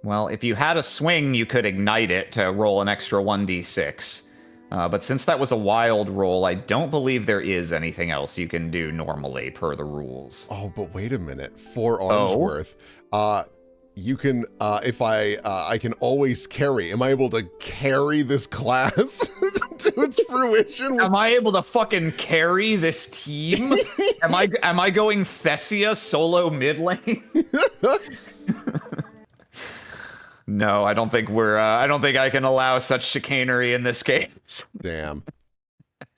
Well, if you had a swing, you could ignite it to roll an extra 1d6. But since that was a wild roll, I don't believe there is anything else you can do normally per the rules. Oh, but wait a minute. 4 arms worth. You can, if I can always carry. Am I able to carry this class to its fruition? Am I able to fucking carry this team? am I going Thessia solo mid lane? No, I don't think I can allow such chicanery in this game. Damn.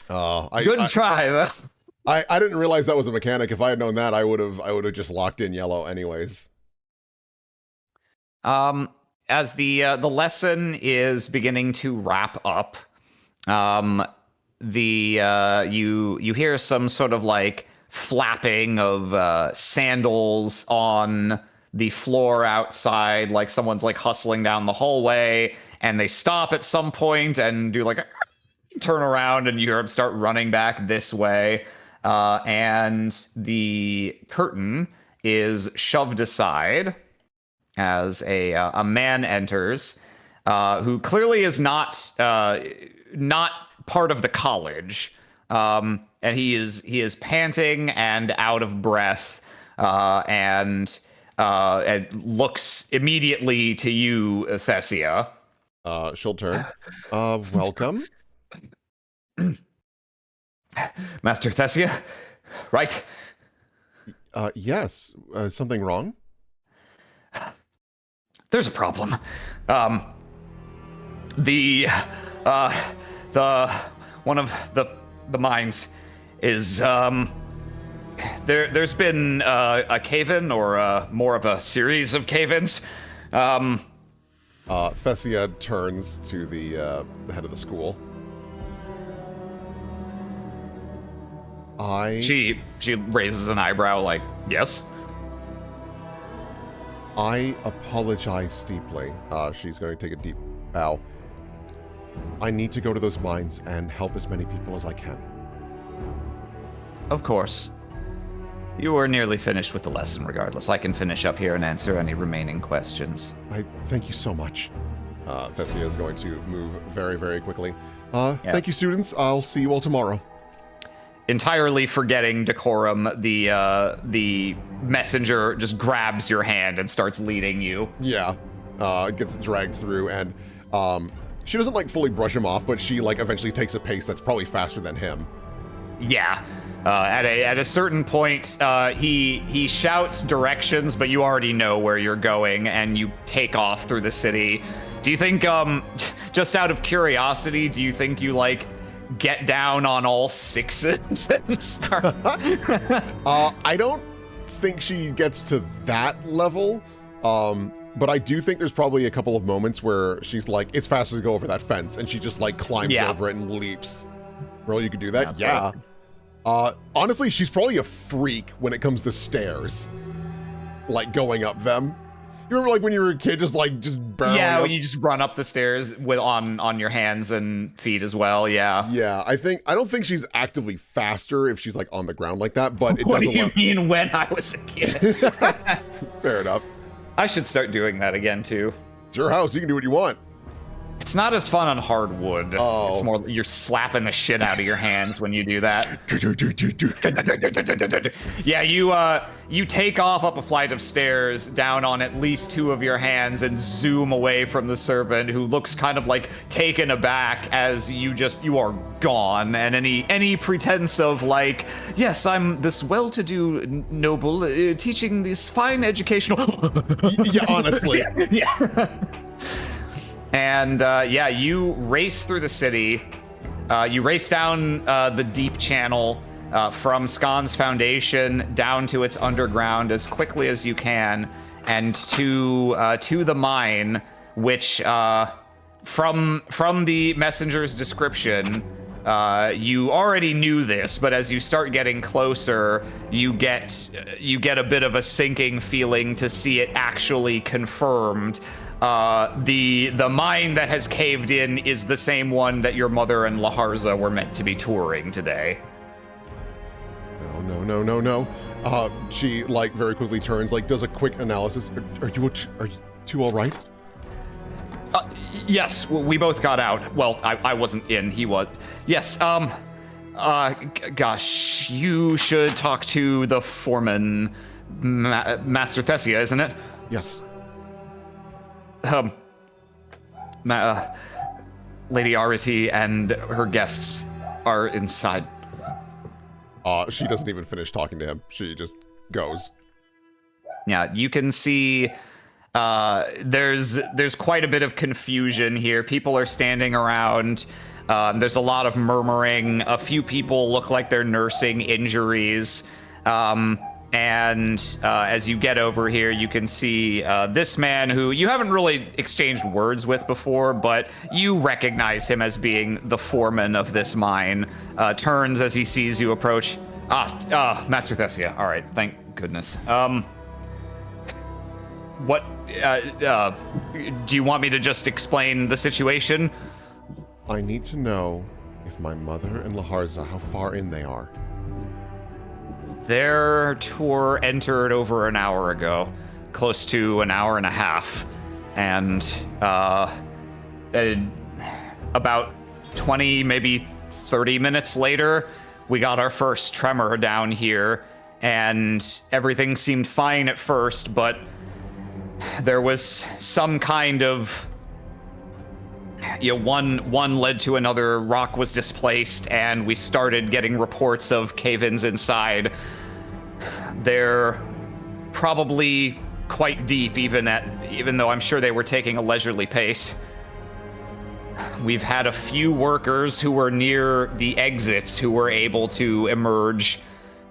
Good try, though. I didn't realize that was a mechanic. If I had known that, I would have just locked in yellow anyways. As the lesson is beginning to wrap up, you hear some sort of like flapping of sandals on the floor outside, like someone's like hustling down the hallway, and they stop at some point and do like a turn around, and you hear them start running back this way, and the curtain is shoved aside as a man enters, who clearly is not part of the college. And he is panting and out of breath, and looks immediately to you, Thessia. She'll turn. Welcome. Master Thessia, right? Yes. Something wrong? There's a problem. The one of the mines is there's been a cave-in, or more of a series of cave-ins. Fessia turns to the head of the school. She raises an eyebrow, like, yes. I apologize deeply. She's going to take a deep bow. I need to go to those mines and help as many people as I can. Of course. You were nearly finished with the lesson regardless. I can finish up here and answer any remaining questions. I thank you so much. Fessia is going to move very, very quickly. Thank you, students. I'll see you all tomorrow. Entirely forgetting decorum, the messenger just grabs your hand and starts leading you. Yeah. Gets dragged through, and she doesn't like fully brush him off, but she like eventually takes a pace that's probably faster than him. Yeah. At a certain point, he shouts directions, but you already know where you're going, and you take off through the city. Do you think, just out of curiosity, do you think you like get down on all sixes and start? I don't think she gets to that level, but I do think there's probably a couple of moments where she's like, it's faster to go over that fence, and she just like climbs over it and leaps. Bro, you could do that? Yeah. Honestly, she's probably a freak when it comes to stairs, like going up them. You remember like when you were a kid, just barreling up? When you just run up the stairs with on your hands and feet as well. Yeah, I don't think she's actively faster if she's like on the ground like that, but it What doesn't. do you mean when I was a kid? Fair enough. I should start doing that again too. It's your house. You can do what you want. It's not as fun on hardwood. Oh. It's more you're slapping the shit out of your hands when you do that. Yeah, you take off up a flight of stairs, down on at least two of your hands, and zoom away from the servant, who looks kind of like taken aback as you are gone, and any pretense of like, yes, I'm this well-to-do noble teaching this fine educational. Yeah, honestly. Yeah. And you race through the city. You race down the deep channel from Scon's Foundation down to its underground as quickly as you can, and to the mine, which from the messenger's description, you already knew this, but as you start getting closer, you get a bit of a sinking feeling to see it actually confirmed. The mine that has caved in is the same one that your mother and Laharza were meant to be touring today. No. She like very quickly turns, like does a quick analysis. Are you two all right? Yes, we both got out. Well, I wasn't in, he was. Yes, gosh, you should talk to the foreman, Master Thessia, isn't it? Yes. Lady Arity and her guests are inside. She doesn't even finish talking to him. She just goes. Yeah, you can see there's quite a bit of confusion here. People are standing around. There's a lot of murmuring. A few people look like they're nursing injuries. And as you get over here, you can see this man who you haven't really exchanged words with before, but you recognize him as being the foreman of this mine. Turns as he sees you approach. Master Thessia. All right, thank goodness. What do you want me to just explain the situation? I need to know if my mother and Laharza, how far in they are. Their tour entered over an hour ago, close to an hour and a half, and about 20, maybe 30 minutes later, we got our first tremor down here, and everything seemed fine at first, but there was some kind of, one led to another, rock was displaced, and we started getting reports of cave-ins inside. They're probably quite deep, even though I'm sure they were taking a leisurely pace. We've had a few workers who were near the exits who were able to emerge,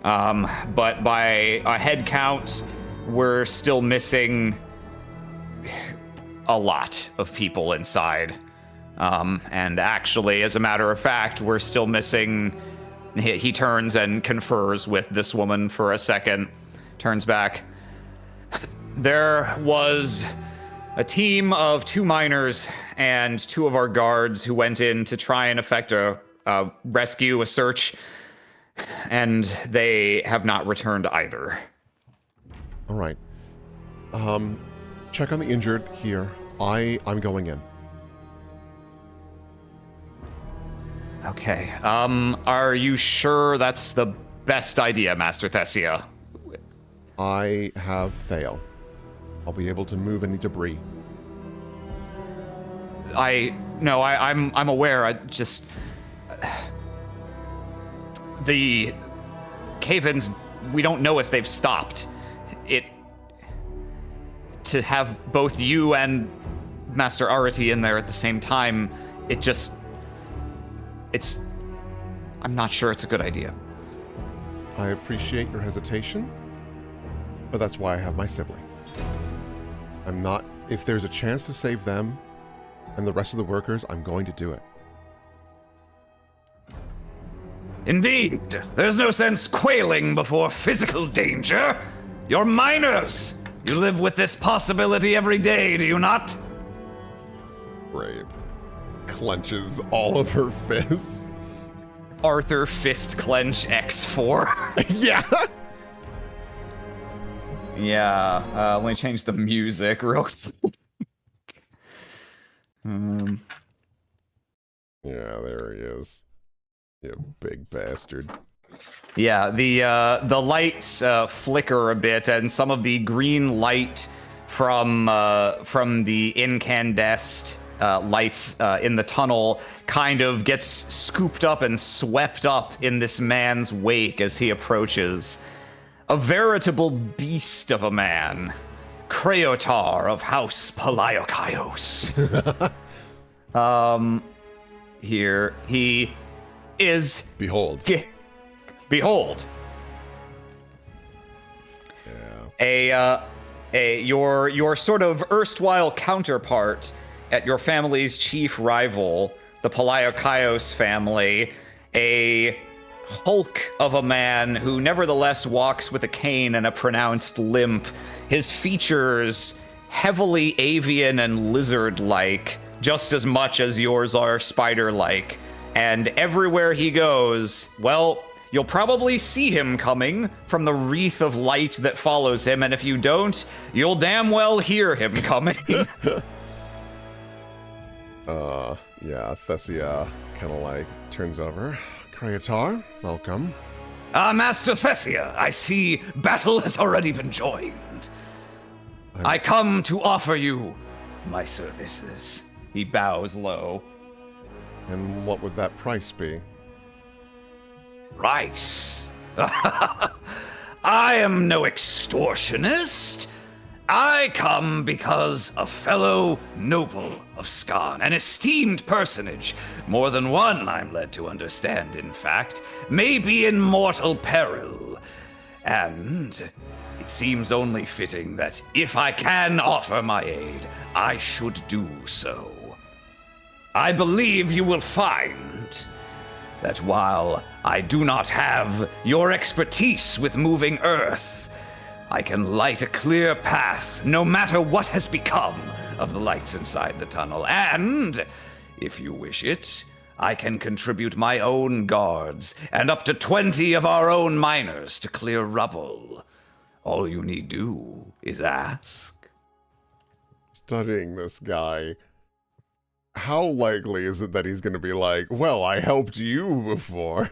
but by a head count, we're still missing a lot of people inside. And actually, as a matter of fact, we're still missing... He turns and confers with this woman for a second, turns back. There was a team of 2 miners and 2 of our guards who went in to try and effect a rescue, a search, and they have not returned either. All right. Check on the injured here. I'm going in. Okay. Are you sure that's the best idea, Master Thessia? I have Thale. I'll be able to move any debris. I'm aware. I just... The cave-ins, we don't know if they've stopped. To have both you and Master Arati in there at the same time, I'm not sure it's a good idea. I appreciate your hesitation, but that's why I have my sibling. If there's a chance to save them and the rest of the workers, I'm going to do it. Indeed. There's no sense quailing before physical danger. You're miners. You live with this possibility every day, do you not? Brave clenches all of her fists. Arthur fist clench X4. Yeah. Yeah. Let me change the music real quick. Yeah, there he is. You big bastard. Yeah, the lights flicker a bit, and some of the green light from the incandescent lights in the tunnel kind of gets scooped up and swept up in this man's wake as he approaches. A veritable beast of a man, Creotar of House Palaiokaios. Here he is. Behold. Behold. Yeah. Your sort of erstwhile counterpart at your family's chief rival, the Palaiokaios family, a hulk of a man who nevertheless walks with a cane and a pronounced limp, his features heavily avian and lizard-like, just as much as yours are spider-like. And everywhere he goes, well, you'll probably see him coming from the wreath of light that follows him, and if you don't, you'll damn well hear him coming. Yeah, Thessia kind of like turns over. Creotar, welcome. Master Thessia, I see battle has already been joined. I come to offer you my services. He bows low. And what would that price be? Price? I am no extortionist. I come because a fellow noble of Skan, an esteemed personage, more than one I'm led to understand, in fact, may be in mortal peril. And it seems only fitting that if I can offer my aid, I should do so. I believe you will find that while I do not have your expertise with moving earth, I can light a clear path no matter what has become of the lights inside the tunnel. And, if you wish it, I can contribute my own guards and up to 20 of our own miners to clear rubble. All you need do is ask. Studying this guy. how likely is it that he's going to be like, well, I helped you before?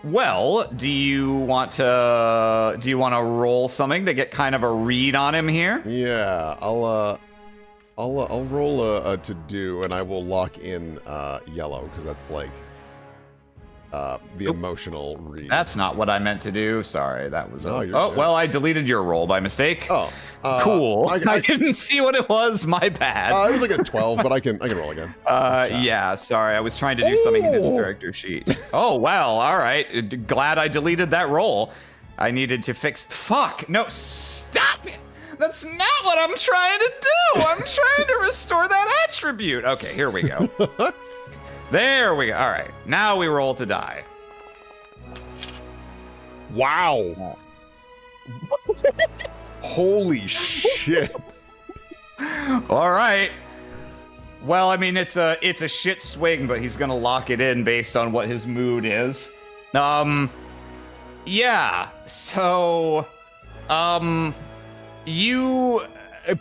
Well, do you want to roll something to get kind of a read on him here? Yeah, I'll roll a to do, and I will lock in yellow because that's like the emotional read. That's not what I meant to do. Sorry, that was. No, Oh, good. well, I deleted your roll by mistake. Oh, cool. I didn't see what it was. My bad. It was like a 12, but I can roll again. Yeah, sorry. I was trying to do something in his character sheet. Oh, well, all right. Glad I deleted that roll. I needed to fix. Fuck! No, stop it! That's not what I'm trying to do. I'm trying to restore that attribute. Okay, here we go. There we go. All right, now we roll to die. Wow. Holy shit. All right. Well, I mean, it's a shit swing, but he's gonna lock it in based on what his mood is. Yeah. So, you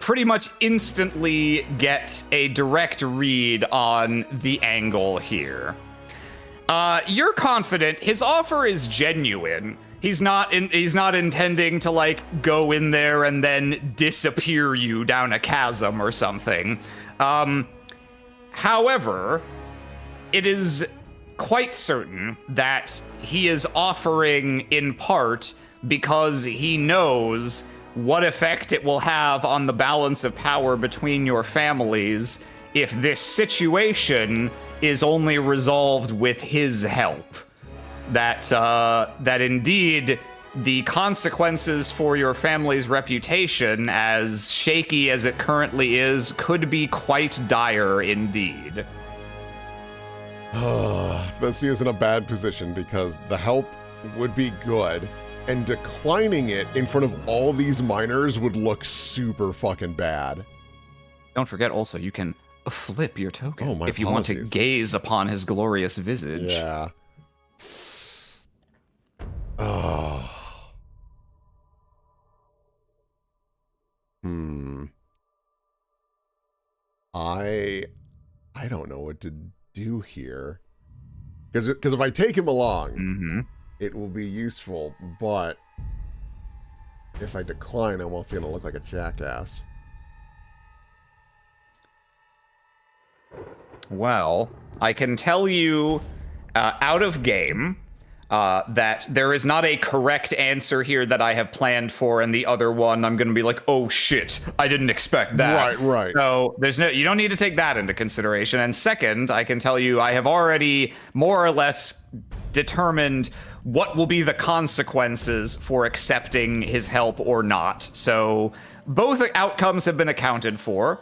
pretty much instantly get a direct read on the angle here. You're confident his offer is genuine. He's not intending to like go in there and then disappear you down a chasm or something. However, it is quite certain that he is offering in part because he knows what effect it will have on the balance of power between your families if this situation is only resolved with his help. That indeed the consequences for your family's reputation, as shaky as it currently is, could be quite dire indeed. Vessi is in a bad position because the help would be good, and declining it in front of all these miners would look super fucking bad. Don't forget also, you can flip your token if you apologies. want to gaze upon his glorious visage. Yeah. Oh. I don't know what to do here. Because if I take him along, it will be useful, but if I decline, I'm also going to look like a jackass. Well, I can tell you out of game that there is not a correct answer here that I have planned for, and the other one I'm going to be like, oh shit, I didn't expect that. Right. So you don't need to take that into consideration. And second, I can tell you I have already more or less determined what will be the consequences for accepting his help or not. So both outcomes have been accounted for.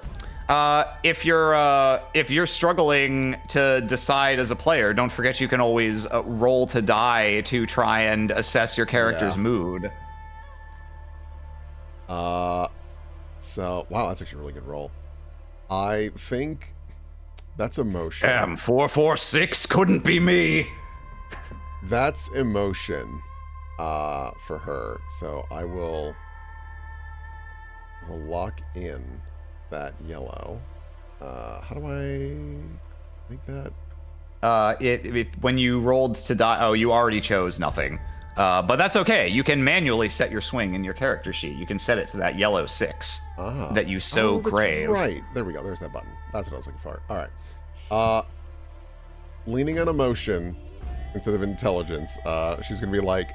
If you're struggling to decide as a player, don't forget you can always roll to die to try and assess your character's mood. So wow, that's actually a really good roll. I think that's emotion. 446 couldn't be me. That's emotion for her. So I will lock in that yellow. How do I make that? When you rolled to die, oh, you already chose nothing. But that's okay. You can manually set your swing in your character sheet. You can set it to that yellow 6 that you so crave. Right. There we go. There's that button. That's what I was looking for. All right. Leaning on emotion instead of intelligence, she's going to be like,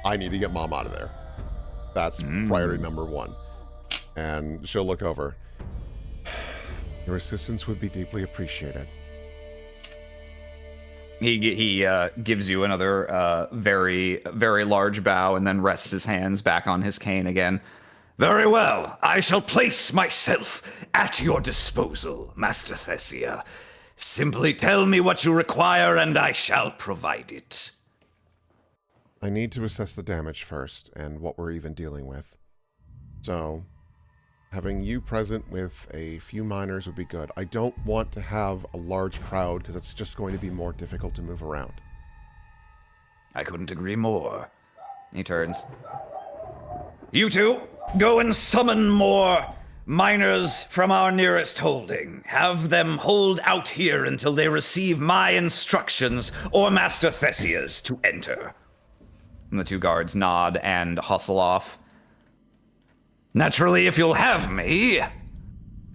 I need to get mom out of there. That's priority number 1. And she'll look over. Your assistance would be deeply appreciated. He gives you another very, very large bow and then rests his hands back on his cane again. Very well. I shall place myself at your disposal, Master Thessia. Simply tell me what you require and I shall provide it. I need to assess the damage first and what we're even dealing with. So, having you present with a few miners would be good. I don't want to have a large crowd because it's just going to be more difficult to move around. I couldn't agree more. He turns. You two, go and summon more miners from our nearest holding. Have them hold out here until they receive my instructions or Master Thessia's to enter. And the two guards nod and hustle off. Naturally, if you'll have me,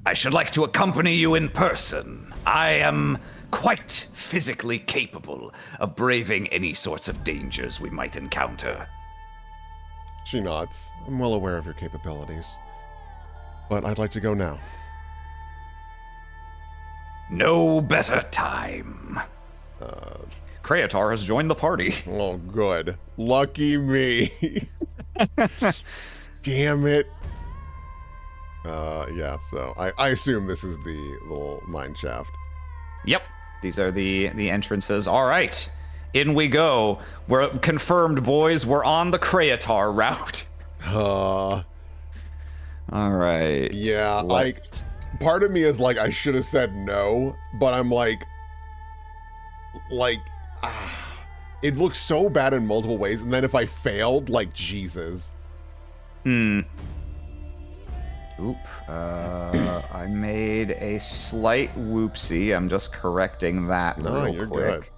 I should like to accompany you in person. I am quite physically capable of braving any sorts of dangers we might encounter. She nods. I'm well aware of your capabilities. But I'd like to go now. No better time. Kreatar has joined the party. Oh, good. Lucky me. Damn it. Yeah, so I assume this is the little mine shaft. Yep, these are the entrances. All right, in we go. We're confirmed, boys. We're on the Kreatar route. All right. Yeah, part of me is like, I should have said no, but I'm like, it looks so bad in multiple ways, and then if I failed, like, Jesus. Oop. I made a slight whoopsie. I'm just correcting that No, real you're quick.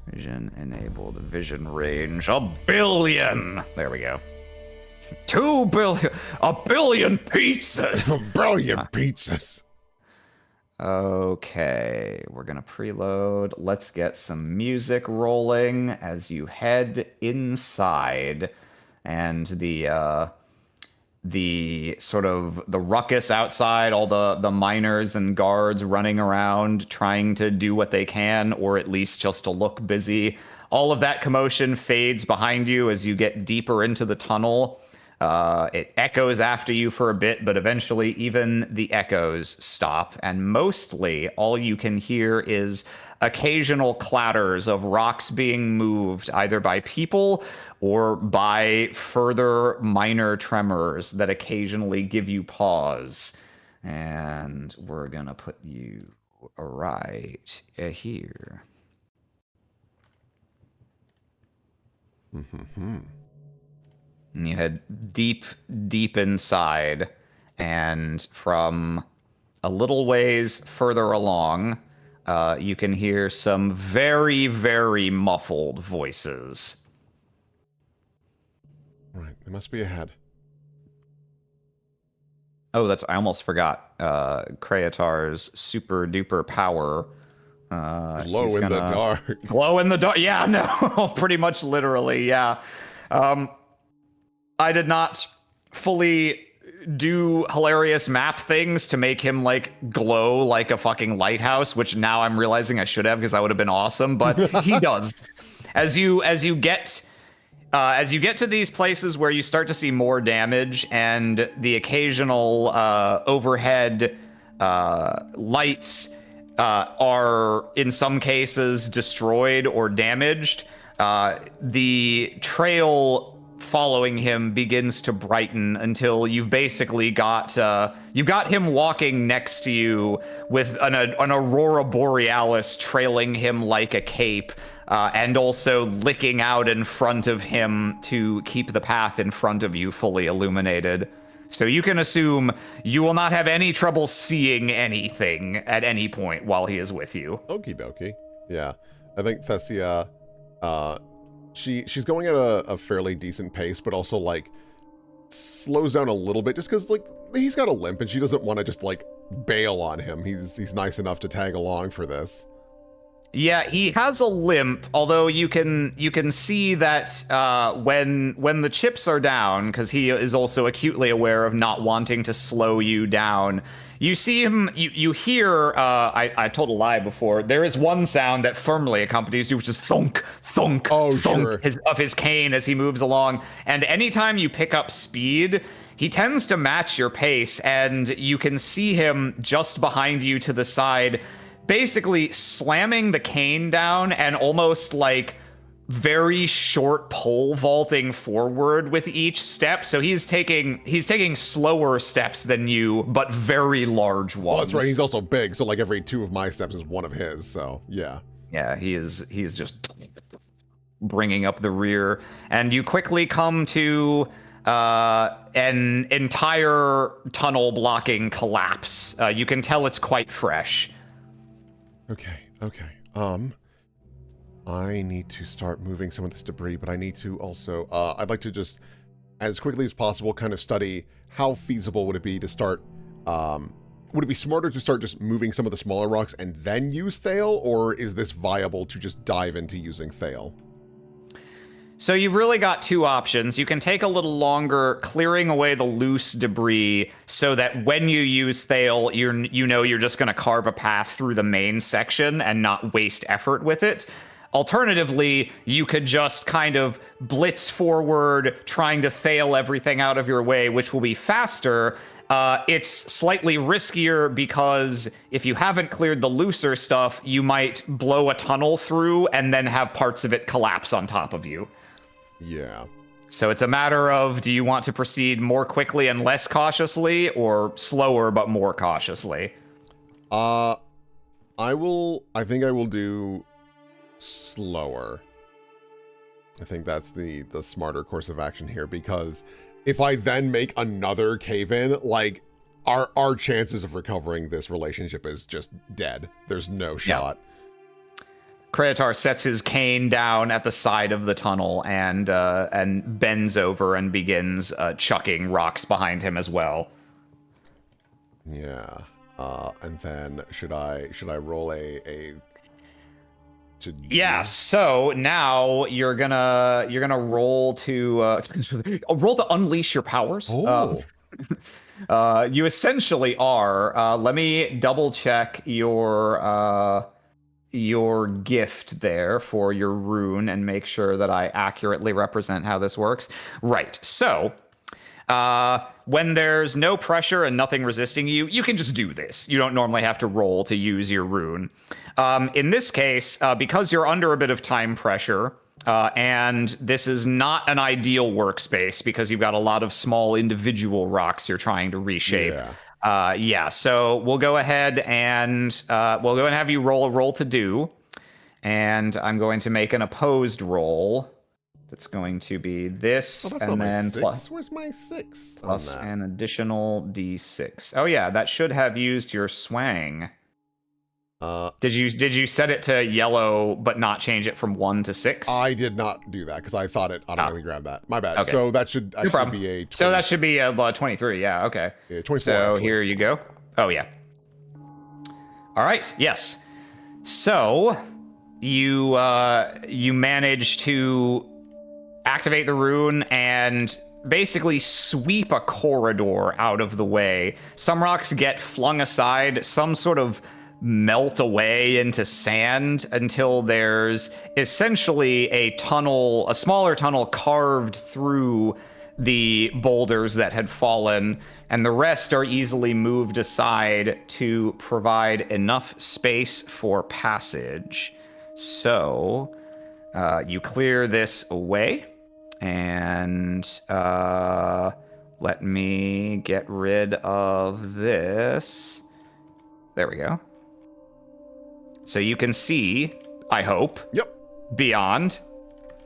good. Vision enabled. Vision range. 1 billion. There we go. 2 billion. 1 billion pizzas. Brilliant pizzas. Okay, we're gonna preload. Let's get some music rolling as you head inside, and the sort of the ruckus outside, all the miners and guards running around trying to do what they can, or at least just to look busy. All of that commotion fades behind you as you get deeper into the tunnel. It echoes after you for a bit, but eventually even the echoes stop, and mostly all you can hear is occasional clatters of rocks being moved, either by people or by further minor tremors that occasionally give you pause. And we're gonna put you right here. And you head deep, deep inside, and from a little ways further along, you can hear some very, very muffled voices. All right, they must be ahead. Oh, I almost forgot. Kreatar's super duper power. Glow in the dark. Glow in the dark. Yeah, no, pretty much literally, yeah. I did not fully do hilarious map things to make him like glow like a fucking lighthouse, which now I'm realizing I should have, because that would have been awesome. But he does. As you get to these places where you start to see more damage and the occasional overhead lights are in some cases destroyed or damaged, the trail following him begins to brighten until you've basically got him walking next to you with an aurora borealis trailing him like a cape, and also licking out in front of him to keep the path in front of you fully illuminated. So you can assume you will not have any trouble seeing anything at any point while he is with you. Okie dokie. Yeah. I think Thessia, she's going at a fairly decent pace, but also, like, slows down a little bit just because, like, he's got a limp and she doesn't want to just, like, bail on him. He's nice enough to tag along for this. Yeah, he has a limp, although you can see that when the chips are down, because he is also acutely aware of not wanting to slow you down. You see him, you hear, I told a lie before, there is one sound that firmly accompanies you, which is thunk, thunk, thunk of his cane as he moves along. And anytime you pick up speed, he tends to match your pace, and you can see him just behind you to the side, basically slamming the cane down and almost like very short pole vaulting forward with each step. So he's taking slower steps than you, but very large ones. Well, that's right. He's also big, so like every 2 of my steps is 1 of his. So yeah. Yeah, he's just bringing up the rear, and you quickly come to an entire tunnel blocking collapse. You can tell it's quite fresh. Okay. I need to start moving some of this debris, but I need to also, I'd like to just, as quickly as possible, kind of study how feasible would it be to start, would it be smarter to start just moving some of the smaller rocks and then use Thale, or is this viable to just dive into using Thale? So you've really got two options. You can take a little longer clearing away the loose debris so that when you use Thale, you're just going to carve a path through the main section and not waste effort with it. Alternatively, you could just kind of blitz forward, trying to Thale everything out of your way, which will be faster. It's slightly riskier because if you haven't cleared the looser stuff, you might blow a tunnel through and then have parts of it collapse on top of you. Yeah. So it's a matter of, do you want to proceed more quickly and less cautiously, or slower but more cautiously? I think I will do slower. I think that's the smarter course of action here, because if I then make another cave-in, like, our chances of recovering this relationship is just dead. There's no shot. Kreatar sets his cane down at the side of the tunnel and bends over and begins chucking rocks behind him as well. Yeah. And then should I roll Yeah, so now you're gonna roll to roll to unleash your powers. Oh. You essentially are. Let me double check your gift there for your rune and make sure that I accurately represent how this works. Right. So, when there's no pressure and nothing resisting you, you can just do this. You don't normally have to roll to use your rune. In this case, because you're under a bit of time pressure, and this is not an ideal workspace because you've got a lot of small individual rocks you're trying to reshape. So we'll go ahead and have you roll a roll to do, and I'm going to make an opposed roll. That's going to be this, and then plus. Where's my 6? Plus an additional d6. Oh yeah, that should have used your swang. Did you set it to yellow but not change it from 1 to 6? I did not do that because I thought it automatically grabbed that. My bad. Okay. So that should actually be a 20. So that should be a 23. Yeah. Okay. Yeah, 24. So actually. Here you go. Oh yeah. All right. Yes. So you manage to activate the rune and basically sweep a corridor out of the way. Some rocks get flung aside, some sort of melt away into sand until there's essentially a smaller tunnel carved through the boulders that had fallen, and the rest are easily moved aside to provide enough space for passage. So you clear this away, and let me get rid of this. There we go. So you can see, I hope, beyond.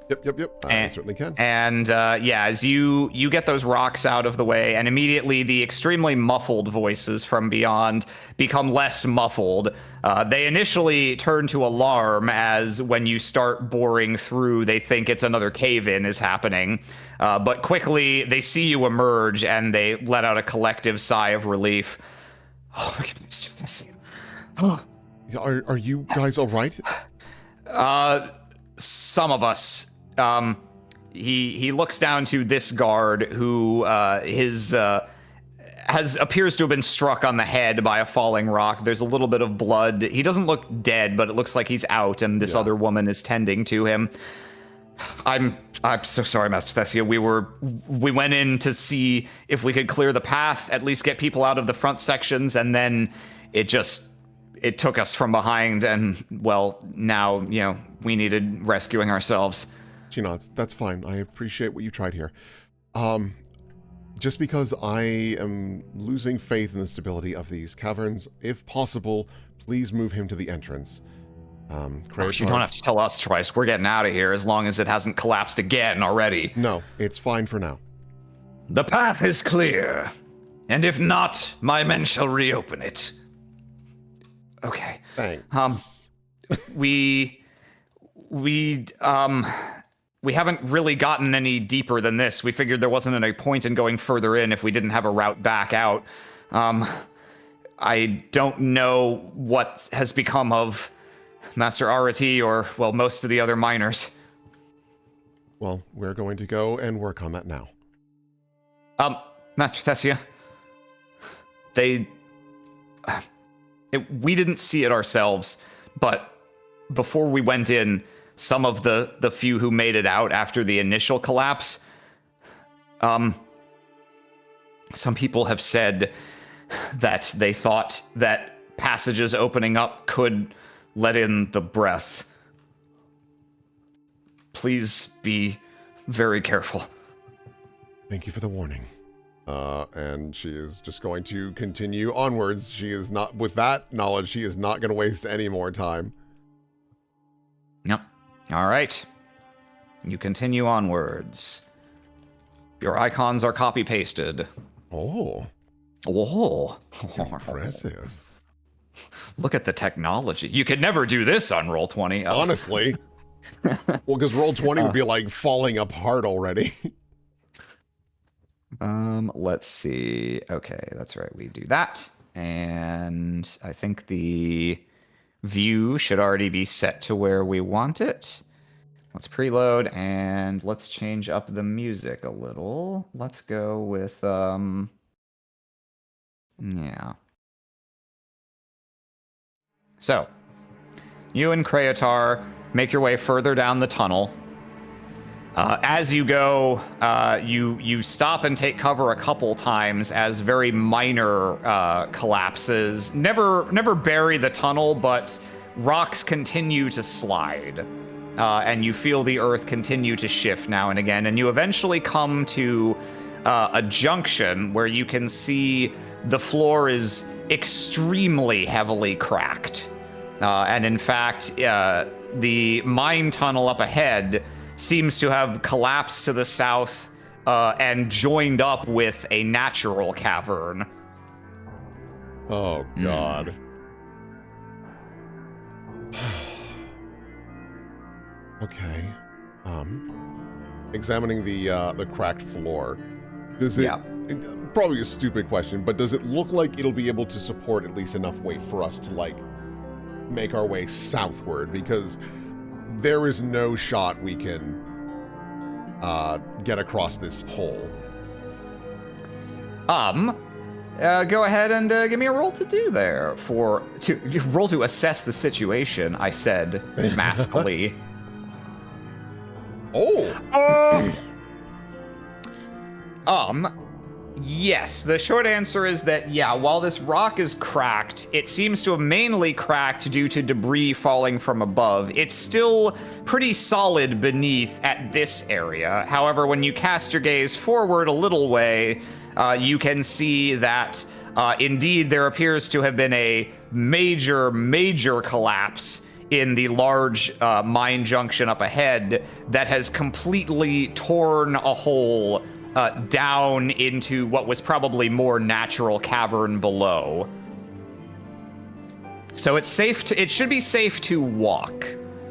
Yep. I certainly can. And as you get those rocks out of the way, and immediately the extremely muffled voices from beyond become less muffled. They initially turn to alarm as when you start boring through, they think it's another cave-in is happening. But quickly they see you emerge and they let out a collective sigh of relief. Oh my goodness. Are you guys all right? Some of us. He looks down to this guard who appears to have been struck on the head by a falling rock. There's a little bit of blood. He doesn't look dead, but it looks like he's out, and this other woman is tending to him. I'm so sorry, Master Thessia. We went in to see if we could clear the path, at least get people out of the front sections, and then it took us from behind, and well, now, we needed rescuing ourselves. She nods. That's fine. I appreciate what you tried here. Just because I am losing faith in the stability of these caverns, if possible, please move him to the entrance. You don't have to tell us twice. We're getting out of here as long as it hasn't collapsed again already. No, it's fine for now. The path is clear, and if not, my men shall reopen it. Okay. Thanks. We haven't really gotten any deeper than this. We figured there wasn't any point in going further in if we didn't have a route back out. I don't know what has become of Master Arati or, well, most of the other miners. Well, we're going to go and work on that now. Master Thessia, we didn't see it ourselves, but before we went in, some of the few who made it out after the initial collapse, some people have said that they thought that passages opening up could let in the breath. Please be very careful. Thank you for the warning. And she is just going to continue onwards. She is not, with that knowledge, she is not going to waste any more time. Yep. All right. You continue onwards. Your icons are copy-pasted. Oh. Whoa. Impressive. Look at the technology. You could never do this on Roll20. Honestly. Well, because Roll20 would be like falling apart already. Let's see. Okay, that's right. We do that. And I think the view should already be set to where we want it. Let's preload and let's change up the music a little. Let's go with, yeah. So, you and Kreatar make your way further down the tunnel. As you go, you stop and take cover a couple times as very minor collapses never bury the tunnel, but rocks continue to slide, and you feel the earth continue to shift now and again, and you eventually come to a junction where you can see the floor is extremely heavily cracked, and in fact, the mine tunnel up ahead seems to have collapsed to the south and joined up with a natural cavern. Oh, God. Okay. Examining the cracked floor. Does it... Yeah. Probably a stupid question, but does it look like it'll be able to support at least enough weight for us to, like, make our way southward? Because there is no shot we can get across this hole. Go ahead and give me a roll to do there to roll to assess the situation. I said maskily. Oh. Yes, the short answer is that, yeah, while this rock is cracked, it seems to have mainly cracked due to debris falling from above. It's still pretty solid beneath at this area. However, when you cast your gaze forward a little way, you can see that indeed there appears to have been a major collapse in the large mine junction up ahead that has completely torn a hole down into what was probably more natural cavern below. So it's safe to, it should be safe to walk.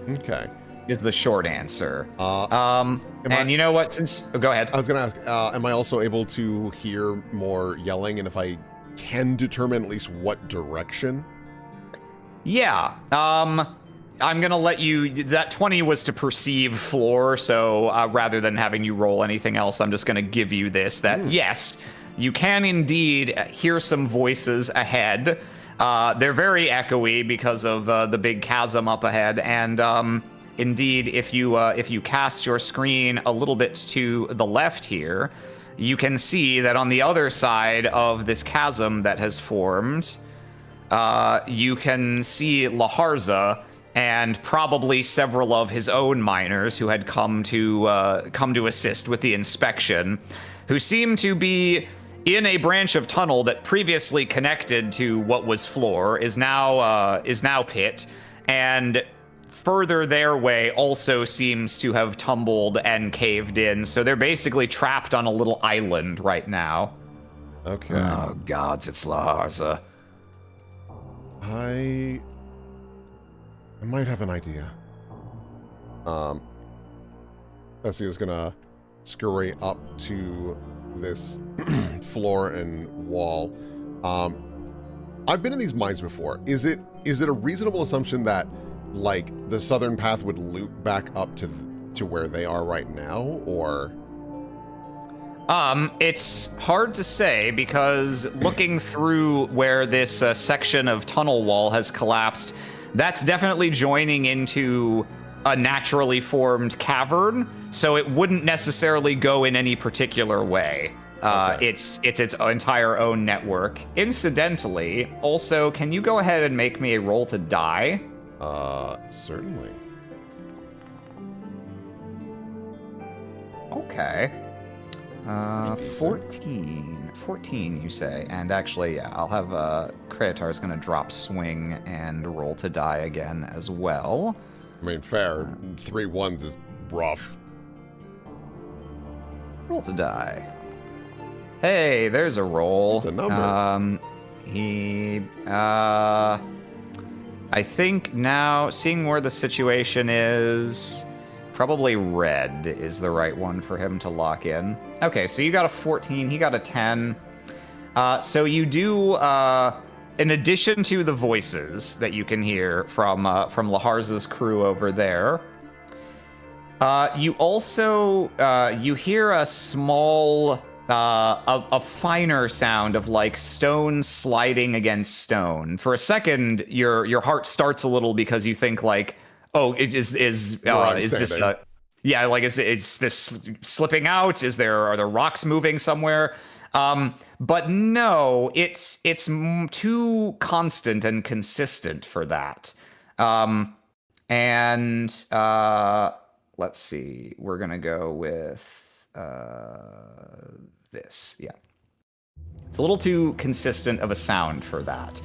Okay. Is the short answer. And you know what? Since go ahead. I was going to ask, am I also able to hear more yelling, and if I can determine at least what direction? Yeah. I'm gonna let you. That 20 was to perceive floor, so rather than having you roll anything else, I'm just gonna give you this. That yes, you can indeed hear some voices ahead. They're very echoey because of the big chasm up ahead, and indeed, if you cast your screen a little bit to the left here, you can see that on the other side of this chasm that has formed, you can see Laharza and probably several of his own miners who had come to assist with the inspection, who seem to be in a branch of tunnel that previously connected to what was floor, is now pit, and further their way also seems to have tumbled and caved in, so they're basically trapped on a little island right now. Okay. Oh, gods, it's Laharza. I might have an idea. Bessie is gonna scurry up to this floor and wall. I've been in these mines before. Is it a reasonable assumption that, like, the southern path would loop back up to where they are right now, or? It's hard to say because looking through where this section of tunnel wall has collapsed, that's definitely joining into a naturally formed cavern, so it wouldn't necessarily go in any particular way. Okay. It's its entire own network. Incidentally, also, can you go ahead and make me a roll to die? Certainly. Okay. 14. 14, you say. And actually, yeah, I'll have Kreatar's gonna drop swing and roll to die again as well. I mean, fair. 3 1s is rough. Roll to die. Hey, there's a roll. That's a number. I think now, seeing where the situation is, probably red is the right one for him to lock in. Okay, so you got a 14, he got a 10. So you do, in addition to the voices that you can hear from Laharza's crew over there, you also, you hear a small, a finer sound of like stone sliding against stone. For a second, your heart starts a little because you think like, oh, is this yeah, like is this slipping out? Are there rocks moving somewhere? But no, it's too constant and consistent for that. And let's see, we're gonna go with this. Yeah, it's a little too consistent of a sound for that.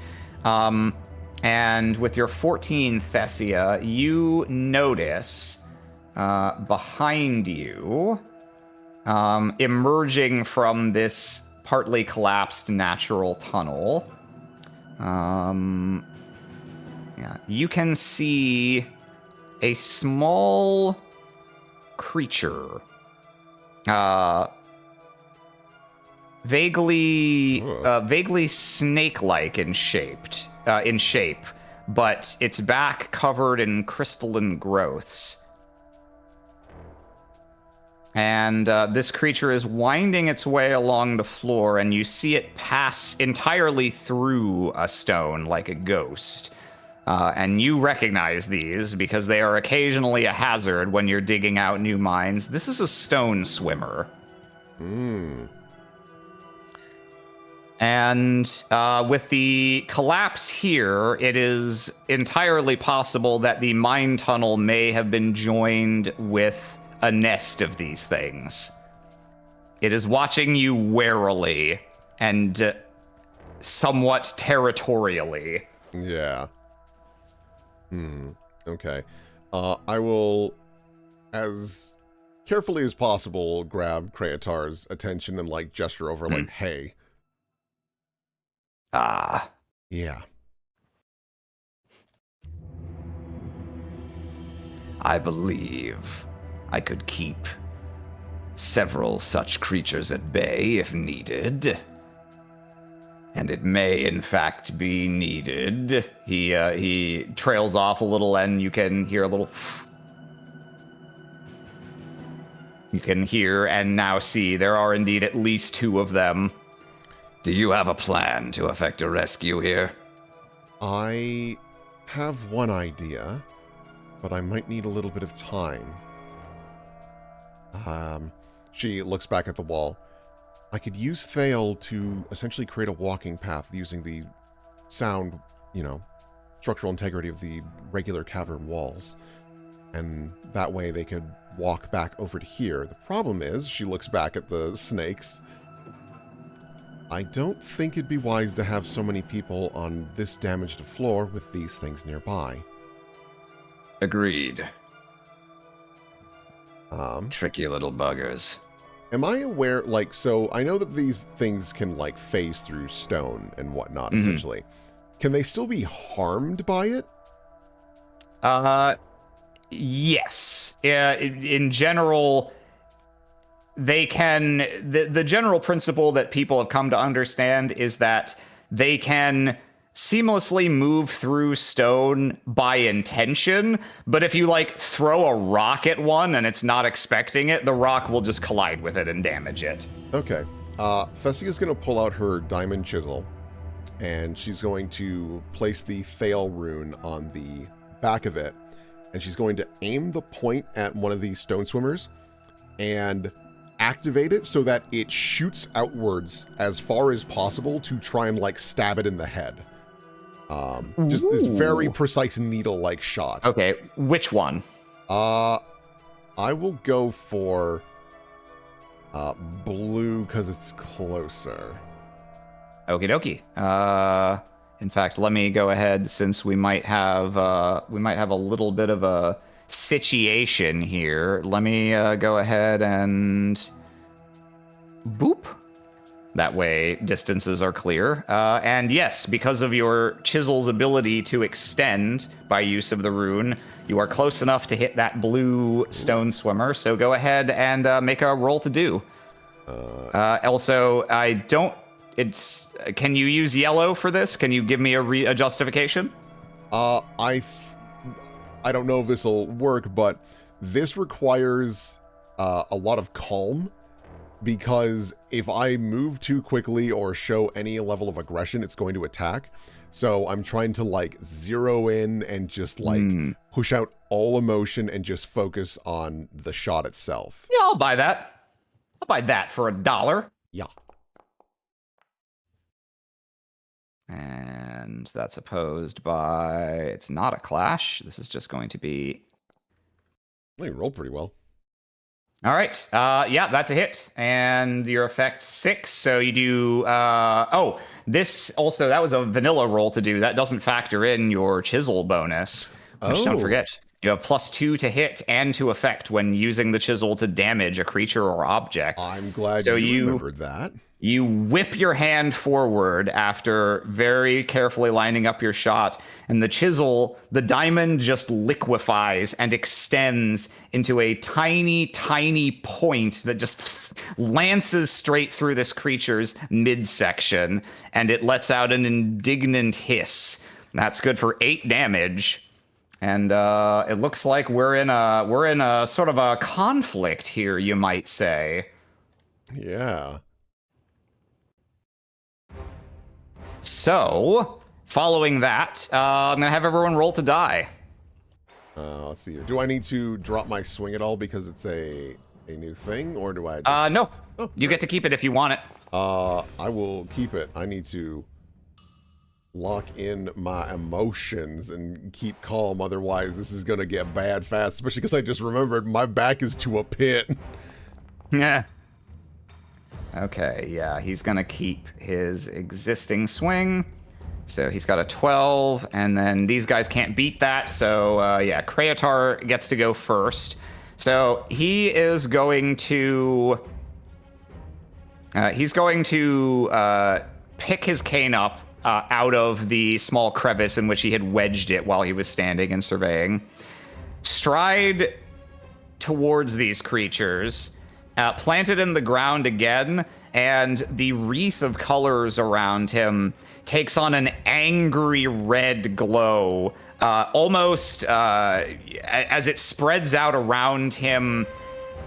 And with your 14, Thessia, you notice behind you, emerging from this partly collapsed natural tunnel, yeah, you can see a small creature, vaguely snake-like in shape, but its back covered in crystalline growths. And this creature is winding its way along the floor, and you see it pass entirely through a stone like a ghost. And you recognize these because they are occasionally a hazard when you're digging out new mines. This is a stone swimmer. And with the collapse here, it is entirely possible that the mine tunnel may have been joined with a nest of these things. It is watching you warily and somewhat territorially. Yeah. Okay. I will, as carefully as possible, grab Kreatar's attention and, like, gesture over, like, hey. Ah. Yeah. I believe I could keep several such creatures at bay if needed. And it may, in fact, be needed. He trails off a little, and you can hear a little... You can hear and now see there are indeed at least 2 of them. Do you have a plan to effect a rescue here? I have one idea, but I might need a little bit of time. She looks back at the wall. I could use Thale to essentially create a walking path using the sound, structural integrity of the regular cavern walls. And that way they could walk back over to here. The problem is, she looks back at the snakes. I don't think it'd be wise to have so many people on this damaged floor with these things nearby. Agreed. Um, Tricky little buggers. am I aware, like, so I know that these things can, like, phase through stone and whatnot, Mm-hmm. essentially. Can they still be harmed by it? Yes. In general, they can. The general principle that people have come to understand is that they can seamlessly move through stone by intention, but if you like throw a rock at one and it's not expecting it, the rock will just collide with it and damage it. Okay. Thessia's going to pull out her diamond chisel, and she's going to place the Thale rune on the back of it, and she's going to aim the point at one of these stone swimmers and activate it so that it shoots outwards as far as possible to try and, like, stab it in the head. Just this very precise needle-like shot. Okay, which one? I will go for blue because it's closer. Okie dokie. In fact, let me go ahead since we might have a little bit of a situation here. Let me go ahead and boop. That way, distances are clear. And yes, because of your chisel's ability to extend by use of the rune, you are close enough to hit that blue stone swimmer. So go ahead and make a roll to do. Also, I don't. Can you use yellow for this? Can you give me a justification? I don't know if this will work, but this requires a lot of calm, because if I move too quickly or show any level of aggression, it's going to attack. So I'm trying to, like, zero in and just, like, push out all emotion and just focus on the shot itself. Yeah, I'll buy that. I'll buy that for $1. Yeah. And that's opposed by, it's not a clash. This is just going to be, Well, you rolled pretty well. all right. Yeah, that's a hit. And your effect 6. So you do, this also, that was a vanilla roll to do. That doesn't factor in your chisel bonus, which don't forget. You have +2 to hit and to effect when using the chisel to damage a creature or object. I'm glad So you remembered that. You whip your hand forward after very carefully lining up your shot, and the chisel, the diamond just liquefies and extends into a tiny, tiny point that just lances straight through this creature's midsection, and it lets out an indignant hiss. That's good for 8 damage. And it looks like we're in a sort of a conflict here, you might say. Yeah. So, following that, I'm going to have everyone roll to die. Let's see here. Do I need to drop my swing at all because it's a new thing, or do I just... No. You get to keep it if you want it. I will keep it. I need to lock in my emotions and keep calm, otherwise this is going to get bad fast, especially because I just remembered my back is to a pit. Yeah. Okay, yeah, he's going to keep his existing swing. So he's got a 12, and then these guys can't beat that. So, yeah, Kreatar gets to go first. So he is going to... pick his cane up out of the small crevice in which he had wedged it while he was standing and surveying. Stride towards these creatures, plant it in the ground again, and the wreath of colors around him takes on an angry red glow, almost as it spreads out around him.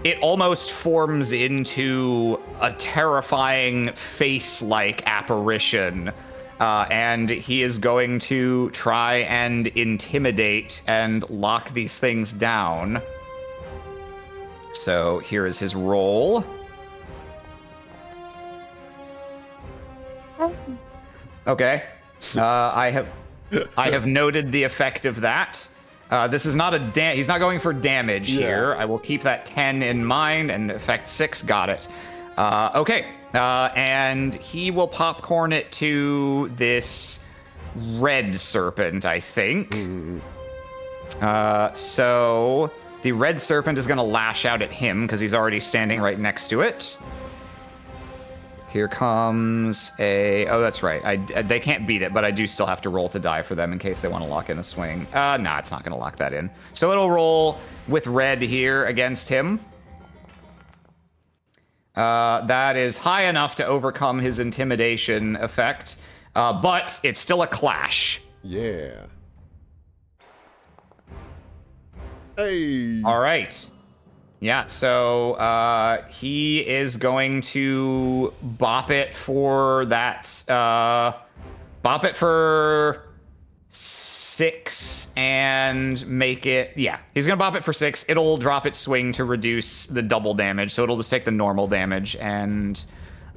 It almost forms into a terrifying face-like apparition, and he is going to try and intimidate and lock these things down. So here is his roll. Okay. I have noted the effect of that. This is not he's not going for damage here. I will keep that 10 in mind, and effect 6, got it. Okay. And he will popcorn it to this red serpent, I think. So the red serpent is going to lash out at him because he's already standing right next to it. Here comes a... Oh, that's right. They can't beat it, but I do still have to roll to die for them in case they want to lock in a swing. Nah, it's not going to lock that in. So it'll roll with red here against him. That is high enough to overcome his intimidation effect, but it's still a clash. Yeah. Hey. All right. Yeah, so he is going to bop it for that. Bop it for 6 and make it. Yeah, he's going to bop it for 6. It'll drop its swing to reduce the double damage, so it'll just take the normal damage. And.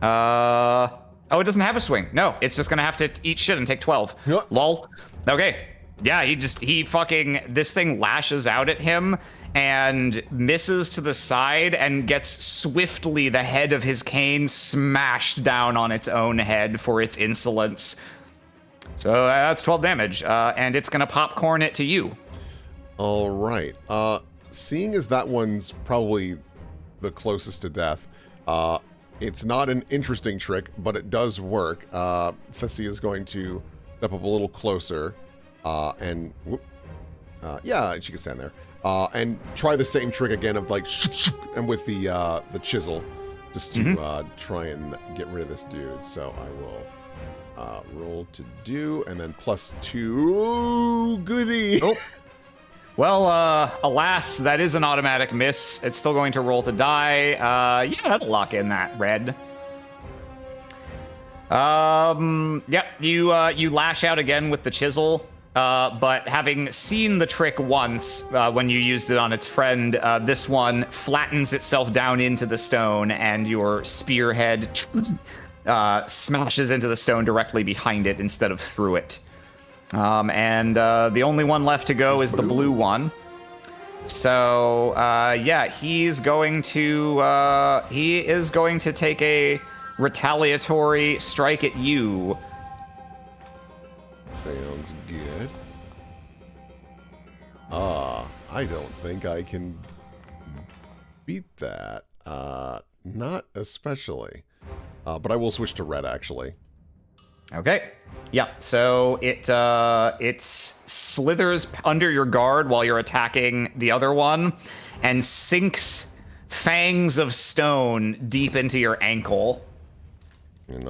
Oh, it doesn't have a swing. No, it's just going to have to eat shit and take 12. Yep. Lol. Okay. Yeah, this thing lashes out at him and misses to the side and gets swiftly the head of his cane smashed down on its own head for its insolence. So that's 12 damage, and it's gonna popcorn it to you. All right. Seeing as that one's probably the closest to death, it's not an interesting trick, but it does work. Fessy is going to step up a little closer. And yeah, she can stand there. And try the same trick again of like, and with the chisel, just to try and get rid of this dude. So I will roll to do, and then +2. Goody. Oh. Well, alas, that is an automatic miss. It's still going to roll to die. Yeah, that'll lock in that red. Yep. You lash out again with the chisel. But having seen the trick once when you used it on its friend, this one flattens itself down into the stone, and your spearhead smashes into the stone directly behind it instead of through it. And the only one left to go is the blue one. So yeah, he is going to take a retaliatory strike at you. Sounds good. I don't think I can beat that. Not especially. But I will switch to red, actually. Okay. Yeah. So it slithers under your guard while you're attacking the other one, and sinks fangs of stone deep into your ankle.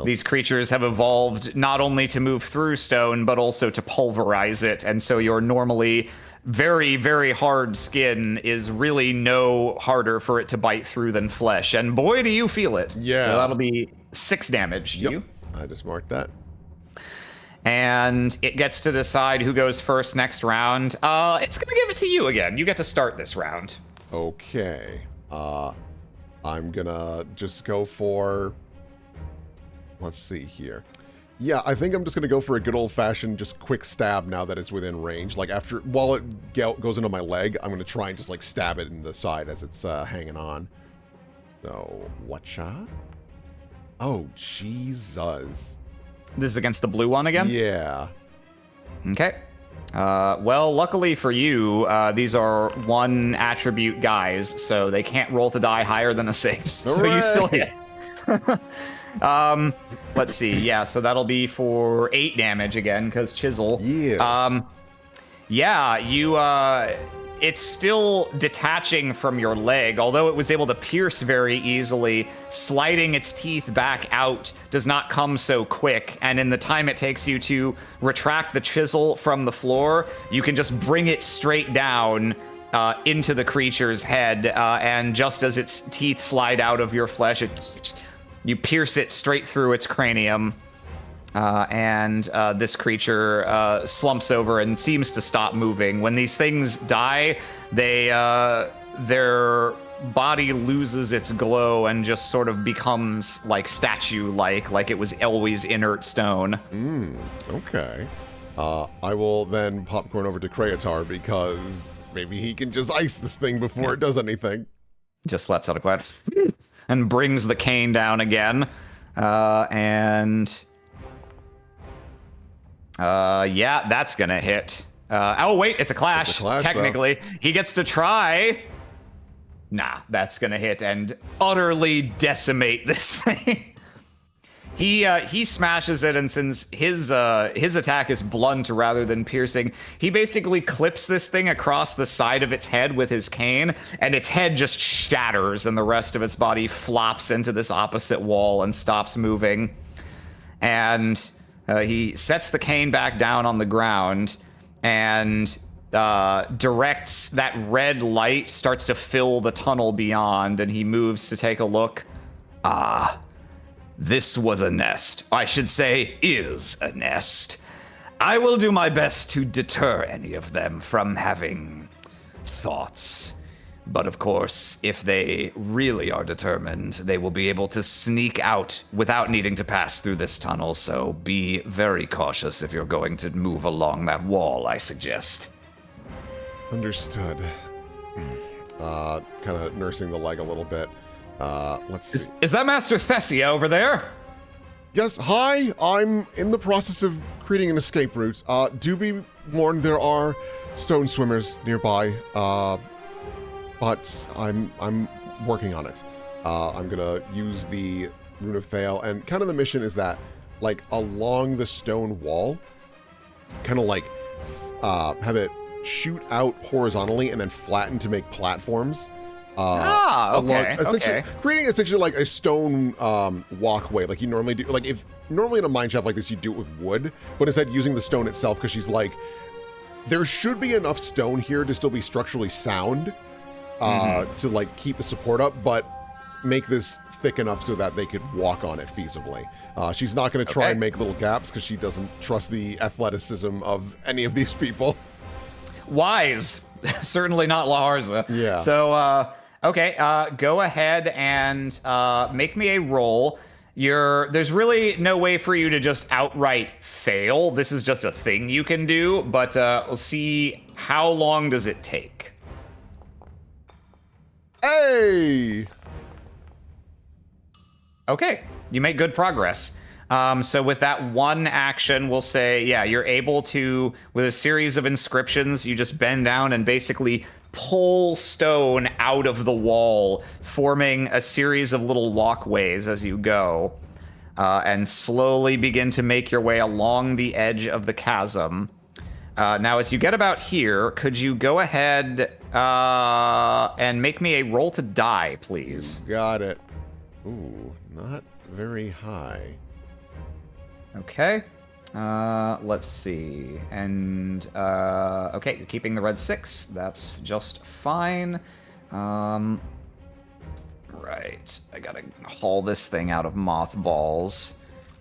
These creatures have evolved not only to move through stone, but also to pulverize it. And so your normally very, very hard skin is really no harder for it to bite through than flesh. And boy, do you feel it. Yeah. So that'll be 6 damage to you. I just marked that. And it gets to decide who goes first next round. It's going to give it to you again. You get to start this round. Okay. I'm gonna just go for... Let's see here. Yeah, I think I'm just going to go for a good old-fashioned just quick stab now that it's within range. Like, while it goes into my leg, I'm going to try and just, like, stab it in the side as it's hanging on. So, whatcha? Oh, Jesus. This is against the blue one again? Yeah. Okay. Well, luckily for you, these are 1 attribute guys, so they can't roll to die higher than a 6. So you still hit. Let's see. Yeah, so that'll be for 8 damage again, because chisel. Yes. Yeah, it's still detaching from your leg, although it was able to pierce very easily. Sliding its teeth back out does not come so quick, and in the time it takes you to retract the chisel from the floor, you can just bring it straight down into the creature's head, and just as its teeth slide out of your flesh, you pierce it straight through its cranium, and this creature slumps over and seems to stop moving. When these things die, their body loses its glow and just sort of becomes like statue-like it was always inert stone. Okay. I will then popcorn over to Kreatar because maybe he can just ice this thing before it does anything. Just lets out a quiet and brings the cane down again. Yeah, that's gonna hit. Oh wait, it's a clash. It's a clash, Technically, he gets to try. Nah, that's gonna hit and utterly decimate this thing. He smashes it, and since his attack is blunt rather than piercing, he basically clips this thing across the side of its head with his cane, and its head just shatters, and the rest of its body flops into this opposite wall and stops moving. And he sets the cane back down on the ground, and directs that red light starts to fill the tunnel beyond, and he moves to take a look. Ah. This was a nest. I should say, is a nest. I will do my best to deter any of them from having thoughts. But of course, if they really are determined, they will be able to sneak out without needing to pass through this tunnel, so be very cautious if you're going to move along that wall, I suggest. Understood. Kind of nursing the leg a little bit. Let's see. Is that Master Thessia over there? Yes, hi. I'm in the process of creating an escape route. Do be warned, there are stone swimmers nearby. But I'm working on it. I'm gonna use the Rune of Thale, and kind of the mission is that, like, along the stone wall, kind of like have it shoot out horizontally and then flatten to make platforms. Okay. Creating essentially like a stone walkway, like you normally do. Like if normally in a mine shaft like this, you do it with wood, but instead using the stone itself, because she's like, there should be enough stone here to still be structurally sound, to like keep the support up, but make this thick enough so that they could walk on it feasibly. She's not going to try and make little gaps because she doesn't trust the athleticism of any of these people. Wise. Certainly not Laharza. Yeah. So, okay, go ahead and make me a roll. There's really no way for you to just outright fail. This is just a thing you can do, but we'll see how long does it take. Hey! Okay, you make good progress. So with that one action, we'll say, yeah, you're able to, with a series of inscriptions, you just bend down and basically pull stone out of the wall, forming a series of little walkways as you go, and slowly begin to make your way along the edge of the chasm. Now, as you get about here, could you go ahead and make me a roll to die, please? Got it. Ooh, not very high. Okay. Let's see. And, okay, you're keeping the red 6. That's just fine. Right. I gotta haul this thing out of mothballs.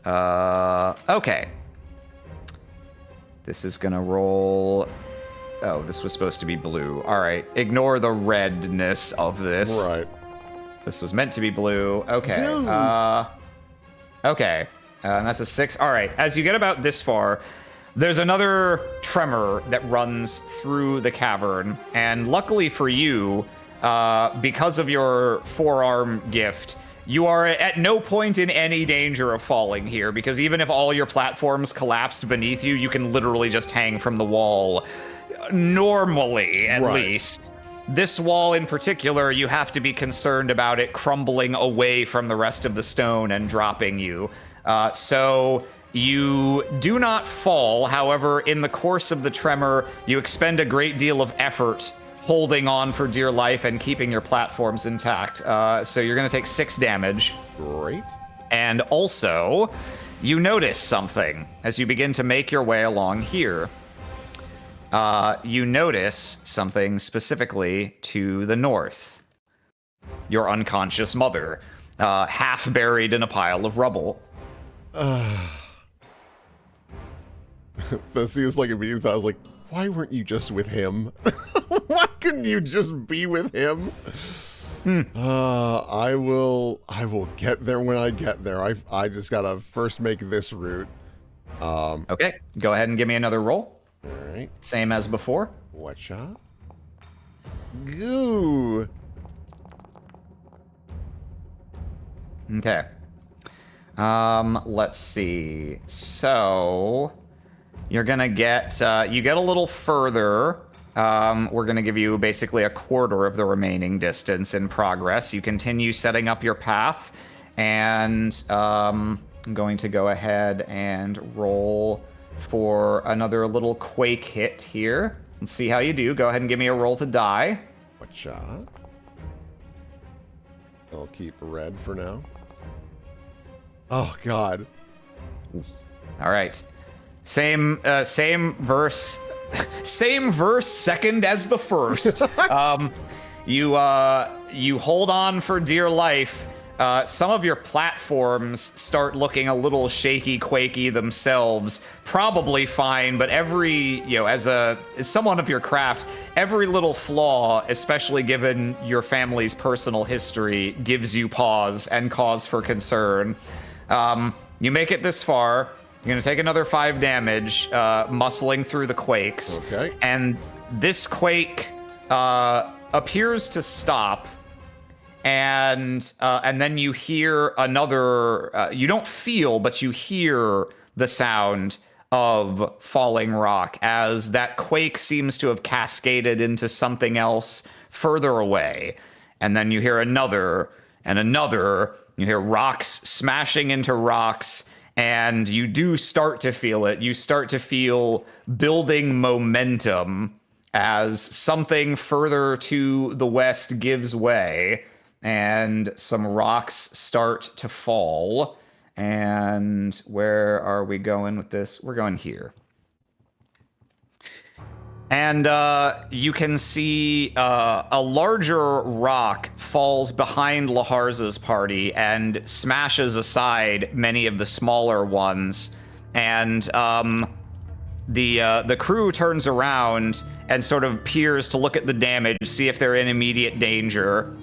Okay. This is gonna roll... Oh, this was supposed to be blue. All right. Ignore the redness of this. Right. This was meant to be blue. Okay. Blue. Okay. And that's a 6. All right. As you get about this far, there's another tremor that runs through the cavern. And luckily for you, because of your forearm gift, you are at no point in any danger of falling here, because even if all your platforms collapsed beneath you, you can literally just hang from the wall. Normally, at least. This wall in particular, you have to be concerned about it crumbling away from the rest of the stone and dropping you. So you do not fall. However, in the course of the tremor, you expend a great deal of effort holding on for dear life and keeping your platforms intact. So you're going to take 6 damage. Great. And also, you notice something as you begin to make your way along here. You notice something specifically to the north. Your unconscious mother, half buried in a pile of rubble. Thessia's like immediately I was like, why weren't you just with him? Why couldn't you just be with him? I will get there when I get there. I just gotta first make this route. Okay, go ahead and give me another roll. All right. Same as before. What shot? Goo. Okay. Let's see. So, you're gonna get you get a little further. We're gonna give you basically a quarter of the remaining distance in progress. You continue setting up your path, and I'm going to go ahead and roll for another little quake hit here. Let's see how you do. Go ahead and give me a roll to die. Whatcha? I'll keep red for now. Oh God. All right. Same verse. Same verse, second as the first. You hold on for dear life. Some of your platforms start looking a little shaky, quaky themselves. Probably fine, but as someone of your craft, every little flaw, especially given your family's personal history, gives you pause and cause for concern. You make it this far. You're going to take another 5 damage, muscling through the quakes. Okay. And this quake appears to stop. And then you hear another, you don't feel, but you hear the sound of falling rock as that quake seems to have cascaded into something else further away. And then you hear another and another. You hear rocks smashing into rocks, and you do start to feel it. You start to feel building momentum as something further to the west gives way, and some rocks start to fall. And where are we going with this? We're going here. And you can see a larger rock falls behind Laharza's party and smashes aside many of the smaller ones. And the crew turns around and sort of peers to look at the damage, see if they're in immediate danger.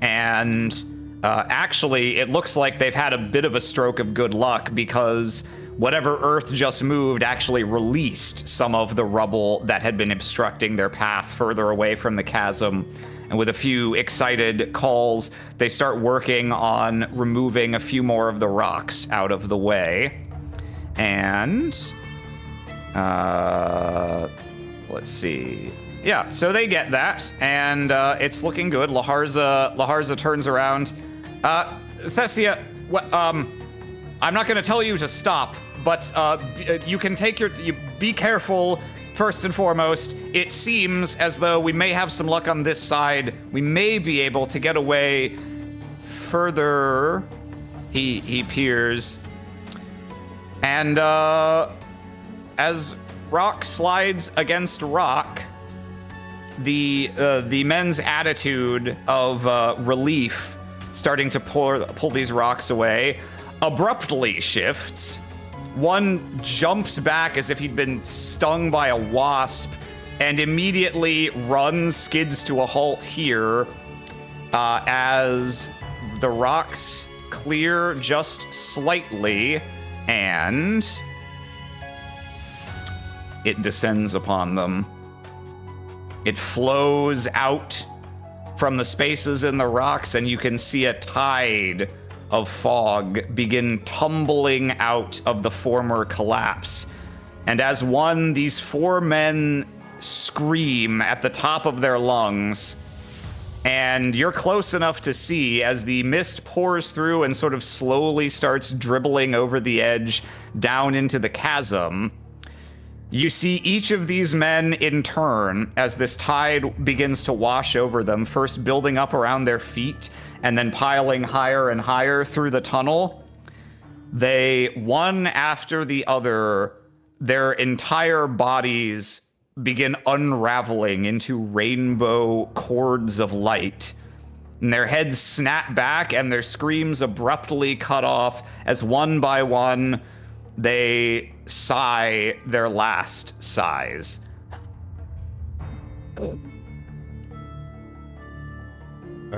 And actually, it looks like they've had a bit of a stroke of good luck, because whatever Earth just moved actually released some of the rubble that had been obstructing their path further away from the chasm. And with a few excited calls, they start working on removing a few more of the rocks out of the way. And let's see. Yeah, so they get that, and it's looking good. Laharza turns around. Thessia, I'm not going to tell you to stop, but you can take you be careful. First and foremost, it seems as though we may have some luck on this side. We may be able to get away further. He peers, and as rock slides against rock, the men's attitude of relief, starting to pull these rocks away, abruptly shifts. One jumps back as if he'd been stung by a wasp, and immediately runs, skids to a halt here, as the rocks clear just slightly, and it descends upon them. It flows out from the spaces in the rocks, and you can see a tide of fog begin tumbling out of the former collapse. And as these 4 men scream at the top of their lungs, and you're close enough to see as the mist pours through and sort of slowly starts dribbling over the edge down into the chasm. You see each of these men in turn as this tide begins to wash over them, first building up around their feet and then piling higher and higher through the tunnel. They, one after the other, their entire bodies begin unraveling into rainbow cords of light. And their heads snap back and their screams abruptly cut off as one by one they sigh their last sighs. I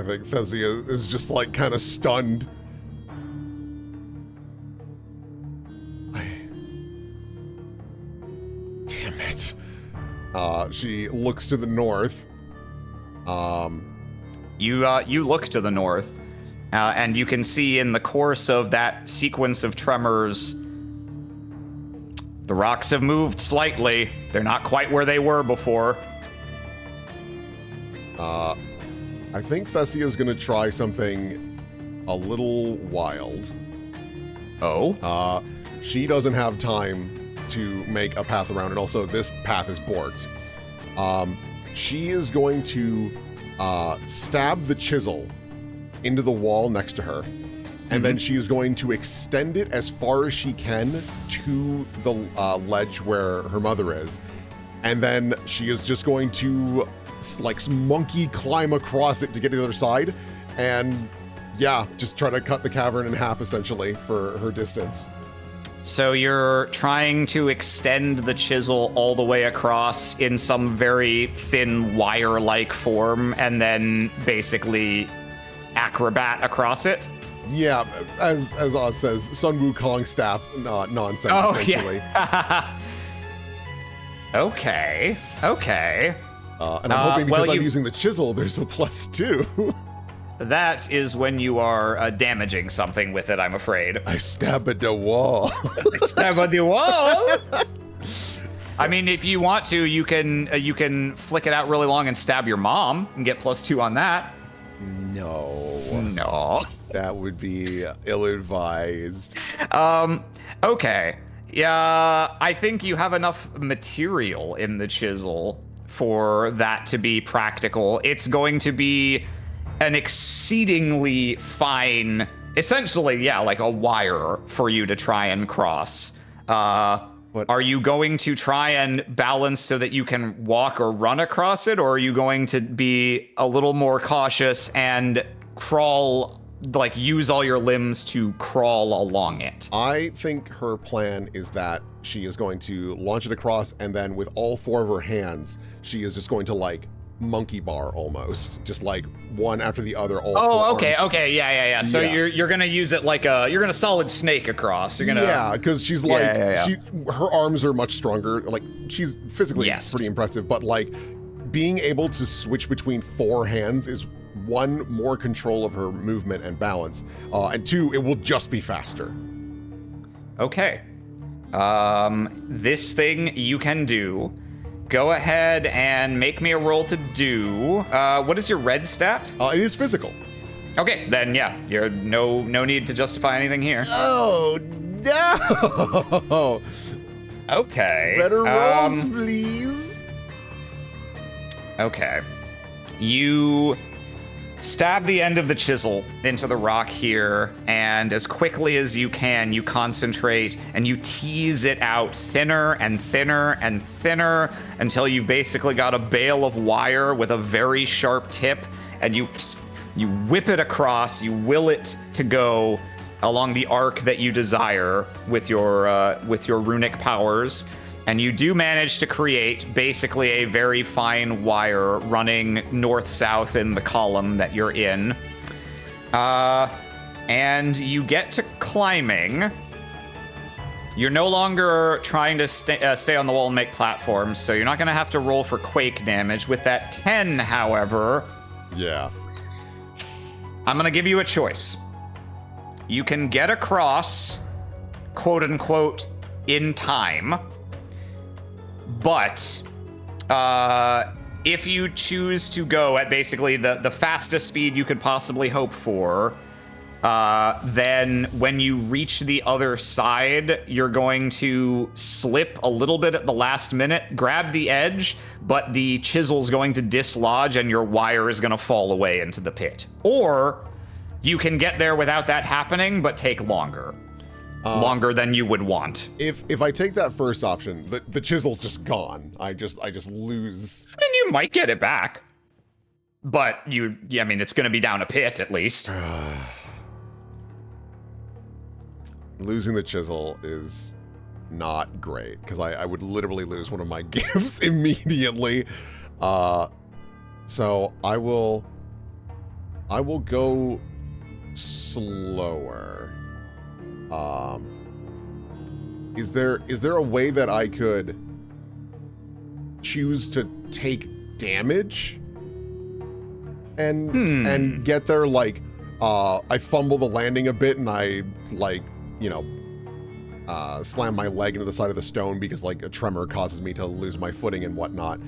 think Thessia is just like kind of stunned. Damn it. She looks to the north. You look to the north, and you can see in the course of that sequence of tremors, The rocks have moved slightly. They're not quite where they were before. I think Thessia's gonna try something a little wild. Oh? She doesn't have time to make a path around, and also this path is borked. She is going to stab the chisel into the wall next to her, and then she is going to extend it as far as she can to the ledge where her mother is, and then she is just going to like monkey climb across it to get to the other side, and yeah, just try to cut the cavern in half essentially for her distance. So you're trying to extend the chisel all the way across in some very thin wire-like form, and then basically acrobat across it? Yeah, as Oz says, Sun Wukong staff nonsense, essentially. Yeah. Okay. And I'm hoping because I'm you- using the chisel, there's a +2. That is when you are damaging something with it, I'm afraid. I stab at the wall. Stab at the wall. I mean, if you want to, you can flick it out really long and stab your mom and get +2 on that. No. That would be ill-advised. Okay. Yeah, I think you have enough material in the chisel for that to be practical. It's going to be an exceedingly fine, essentially, yeah, like a wire for you to try and cross. Are you going to try and balance so that you can walk or run across it, or are you going to be a little more cautious and crawl, like use all your limbs to crawl along it? I think her plan is that she is going to launch it across, and then with all 4 of her hands, she is just going to like monkey bar almost, just like one after the other. All Oh, 4 okay, arms. okay, yeah. So Yeah. you're gonna use it like you're gonna solid snake across. You're gonna Yeah, because she's like, Yeah. her arms are much stronger. Like she's physically Yes. pretty impressive, but like being able to switch between 4 hands is 1, more control of her movement and balance, and 2, it will just be faster. Okay. This thing you can do. Go ahead and make me a roll to do. What is your red stat? It is physical. Okay, then yeah, you're no need to justify anything here. Oh no! Okay. Better rolls, please. Okay. You stab the end of the chisel into the rock here, and as quickly as you can, you concentrate and you tease it out thinner and thinner and thinner until you've basically got a bale of wire with a very sharp tip, and you whip it across, you will it to go along the arc that you desire with your runic powers. And you do manage to create basically a very fine wire running north-south in the column that you're in. And you get to climbing. You're no longer trying to stay on the wall and make platforms, so you're not going to have to roll for quake damage. With that 10, however, Yeah. I'm going to give you a choice. You can get across, quote-unquote, in time. But if you choose to go at basically the fastest speed you could possibly hope for, then when you reach the other side, you're going to slip a little bit at the last minute, grab the edge, but the chisel's going to dislodge and your wire is going to fall away into the pit. Or you can get there without that happening, but take longer. Longer than you would want. If I take that first option, the chisel's just gone. I just lose. And you might get it back. But I mean, it's going to be down a pit at least. Losing the chisel is not great because I would literally lose one of my gifts immediately. So I will go slower. Is there a way that I could choose to take damage and get there? Like, I fumble the landing a bit and I, like, slam my leg into the side of the stone because like a tremor causes me to lose my footing and whatnot.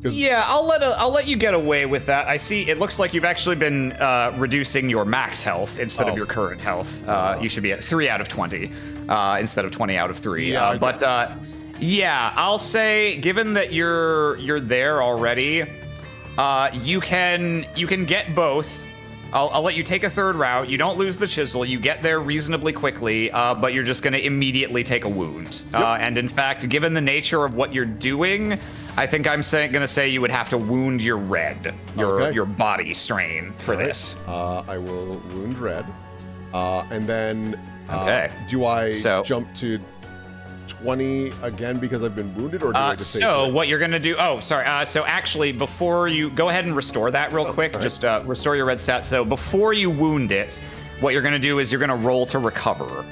Yeah, I'll let you get away with that. I see. It looks like you've actually been reducing your max health instead of your current health. You should be at 3 out of 20 instead of 20 out of 3. Yeah, yeah, I'll say, given that you're there already, you can get both. I'll let you take a third route. You don't lose the chisel. You get there reasonably quickly, but you're just going to immediately take a wound. Yep. And in fact, given the nature of what you're doing, I think I'm going to say you would have to wound your red, your body strain for this. I will wound red. And then do I jump to 20 again because I've been wounded, or do I just so what you're gonna do? Oh, sorry. So actually, before you go ahead and restore that real quick, just restore your red stat. So before you wound it, what you're gonna do is you're gonna roll to recover.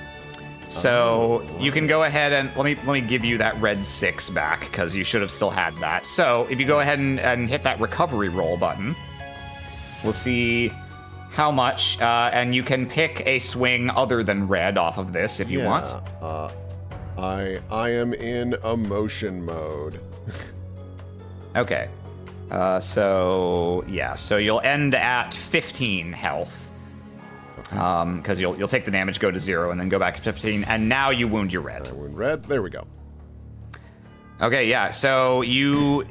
So you can go ahead and let me give you that red 6 back because you should have still had that. So if you go ahead and hit that recovery roll button, we'll see how much, and you can pick a swing other than red off of this if you want. I am in emotion mode. Okay. So you'll end at 15 health. Because you'll take the damage, go to 0, and then go back to 15, and now you wound your red. I wound red. There we go. Okay, yeah. So you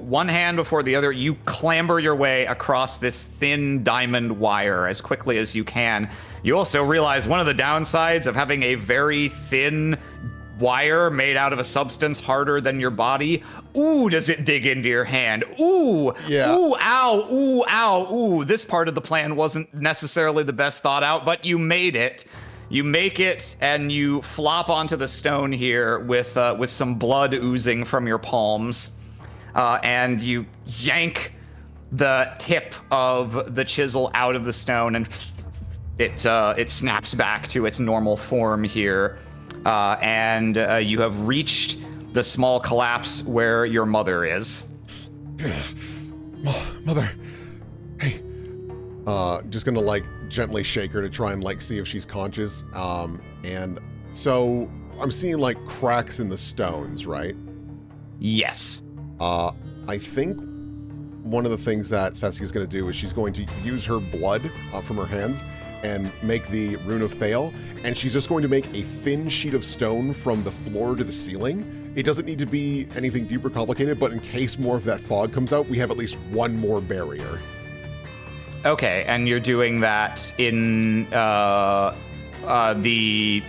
one hand before the other, you clamber your way across this thin diamond wire as quickly as you can. You also realize one of the downsides of having a very thin wire made out of a substance harder than your body. Ooh, does it dig into your hand? Ooh, yeah. Ooh, ow, ooh, ow, ooh. This part of the plan wasn't necessarily the best thought out, but you made it. You make it, and you flop onto the stone here with some blood oozing from your palms. And you yank the tip of the chisel out of the stone, and it snaps back to its normal form here. And you have reached the small collapse where your mother is. Mother, hey. Just gonna like gently shake her to try and like see if she's conscious. And so I'm seeing like cracks in the stones, right? Yes. I think one of the things that Thessia's going to do is she's going to use her blood from her hands and make the Rune of Thale, and she's just going to make a thin sheet of stone from the floor to the ceiling. It doesn't need to be anything deeper complicated, but in case more of that fog comes out, we have at least one more barrier. Okay, and you're doing that in to the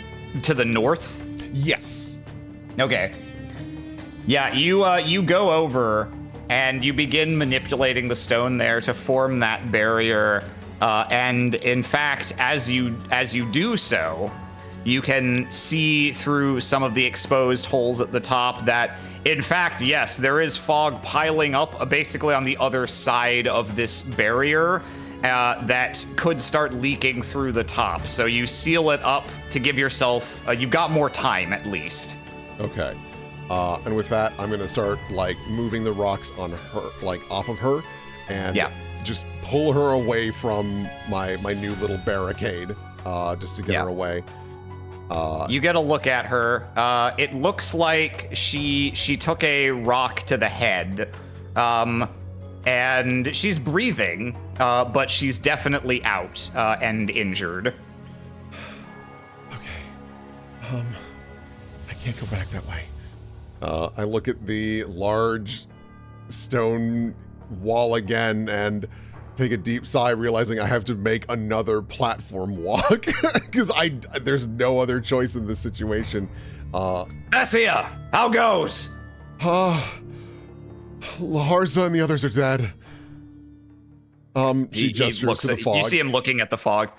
north? Yes. Okay. Yeah, you go over and you begin manipulating the stone there to form that barrier. And in fact, as you do so, you can see through some of the exposed holes at the top that, in fact, yes, there is fog piling up basically on the other side of this barrier that could start leaking through the top. So you seal it up to give yourself, you've got more time at least. Okay. And with that, I'm going to start like moving the rocks on her, like off of her, and just pull her away from my new little barricade, just to get her away. You get a look at her. It looks like she took a rock to the head, and she's breathing, but she's definitely out and injured. Okay. I can't go back that way. I look at the large stone wall again and take a deep sigh, realizing I have to make another platform walk because there's no other choice in this situation. Thessia, how goes? Laharza and the others are dead. She gestures to the fog. You see him looking at the fog.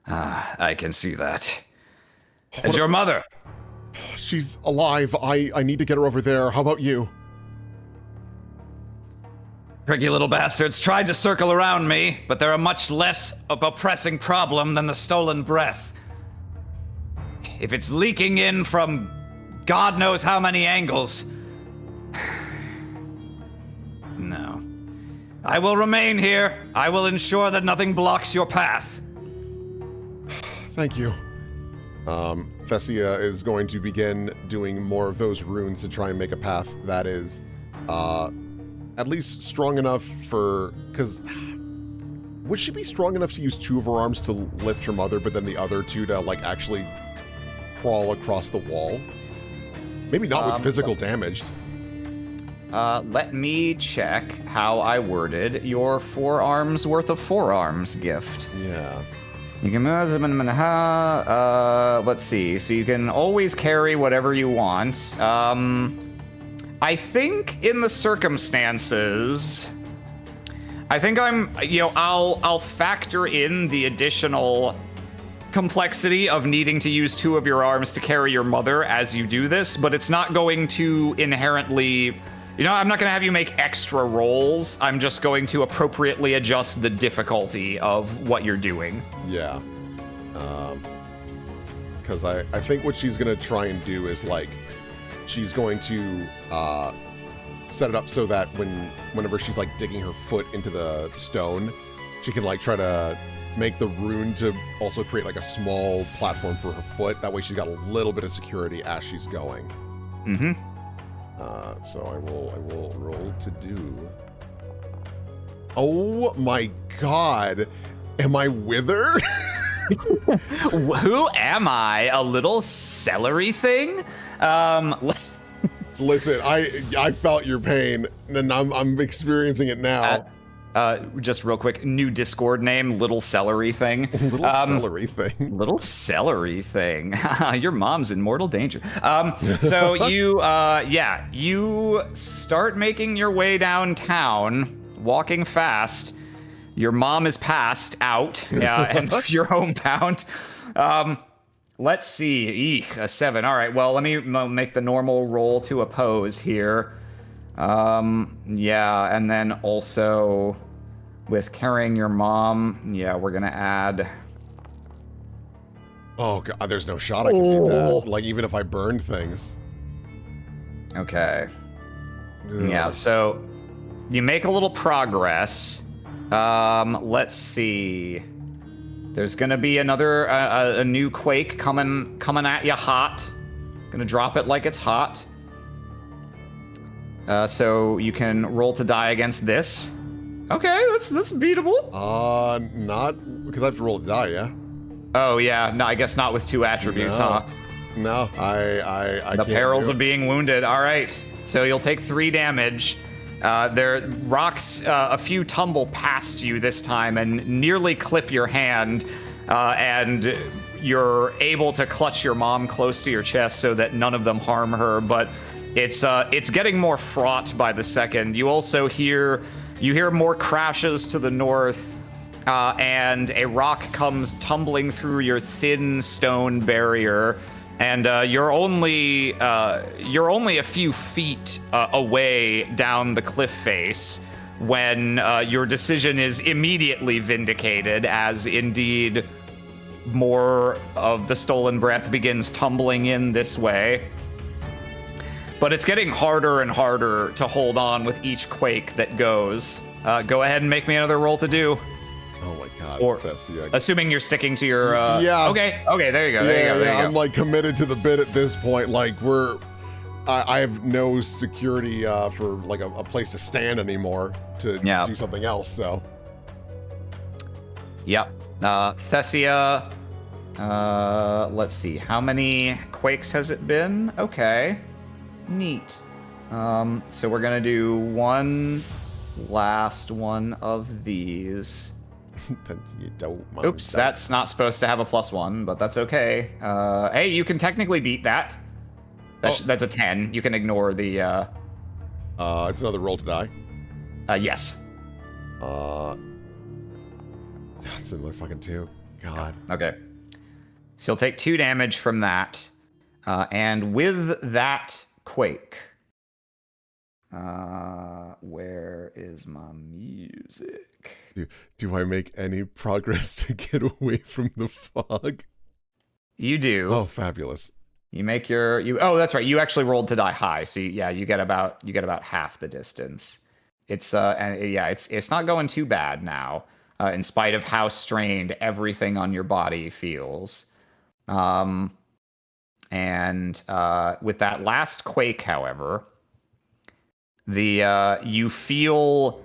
I can see that. And your mother? She's alive. I need to get her over there. How about you? Tricky little bastards tried to circle around me, but they're a much less of a pressing problem than the stolen breath. If it's leaking in from God knows how many angles. No. I will remain here. I will ensure that nothing blocks your path. Thank you. Thessia is going to begin doing more of those runes to try and make a path that is at least strong enough for... Because would she be strong enough to use 2 of her arms to lift her mother, but then the other 2 to, like, actually crawl across the wall? Maybe not with physical damage. Let me check how I worded your 4 arms worth of forearms gift. Yeah. You can let's see. So you can always carry whatever you want. I think in the circumstances, I think I'll factor in the additional complexity of needing to use 2 of your arms to carry your mother as you do this, but it's not going to inherently, I'm not going to have you make extra rolls. I'm just going to appropriately adjust the difficulty of what you're doing. Yeah. Because I think what she's going to try and do is, like, she's going to set it up so that whenever she's, like, digging her foot into the stone, she can, like, try to make the rune to also create, like, a small platform for her foot. That way she's got a little bit of security as she's going. Mm-hmm. So I will roll to do. Oh my god. Am I Wither? Who am I? A little celery thing? Listen, I felt your pain, and I'm experiencing it now. Just real quick, new Discord name, Little Celery Thing. Little celery thing. Little Celery Thing. Your mom's in mortal danger. So you start making your way downtown, walking fast. Your mom is passed out, and you're homebound. Let's see. A 7. All right, well, let me make the normal roll to oppose here. Yeah, and then also with carrying your mom, we're gonna add... Oh god, there's no shot I can beat that. Like, even if I burned things. Okay. Ugh. Yeah, so you make a little progress. Let's see. There's gonna be another a new quake coming at you hot. Gonna drop it like it's hot. So you can roll to die against this. Okay, that's beatable. Not because I have to roll to die, yeah. Oh yeah, no, I guess not with 2 attributes, huh? No, I The can't perils do of it. being wounded. All right, so you'll take 3 damage. There rocks, a few tumble past you this time and nearly clip your hand, and you're able to clutch your mom close to your chest so that none of them harm her. But it's getting more fraught by the second. You also hear more crashes to the north, and a rock comes tumbling through your thin stone barrier. And you're only a few feet away down the cliff face when your decision is immediately vindicated, as indeed more of the stolen breath begins tumbling in this way. But it's getting harder and harder to hold on with each quake that goes. Go ahead and make me another roll to do. Oh my god. Or Thessia. assuming you're sticking to your... Yeah. Okay, there you go. There you go. I'm like committed to the bit at this point. Like I have no security for like a place to stand anymore to do something else. So. Yep. Thessia. Let's see. How many quakes has it been? Okay. Neat. So we're gonna do one last one of these. You don't mind Oops, that's not supposed to have a +1, but that's okay. Hey, you can technically beat that. That's a 10. You can ignore the... it's another roll to die. Yes. That's another fucking 2. God. Okay. So you'll take 2 damage from that. And with that quake... where is my music? Do I make any progress to get away from the fog? You do. Oh, fabulous. You make your oh, that's right. You actually rolled to die high, so you get about half the distance. It's it's not going too bad now, in spite of how strained everything on your body feels. And with that last quake, however, you feel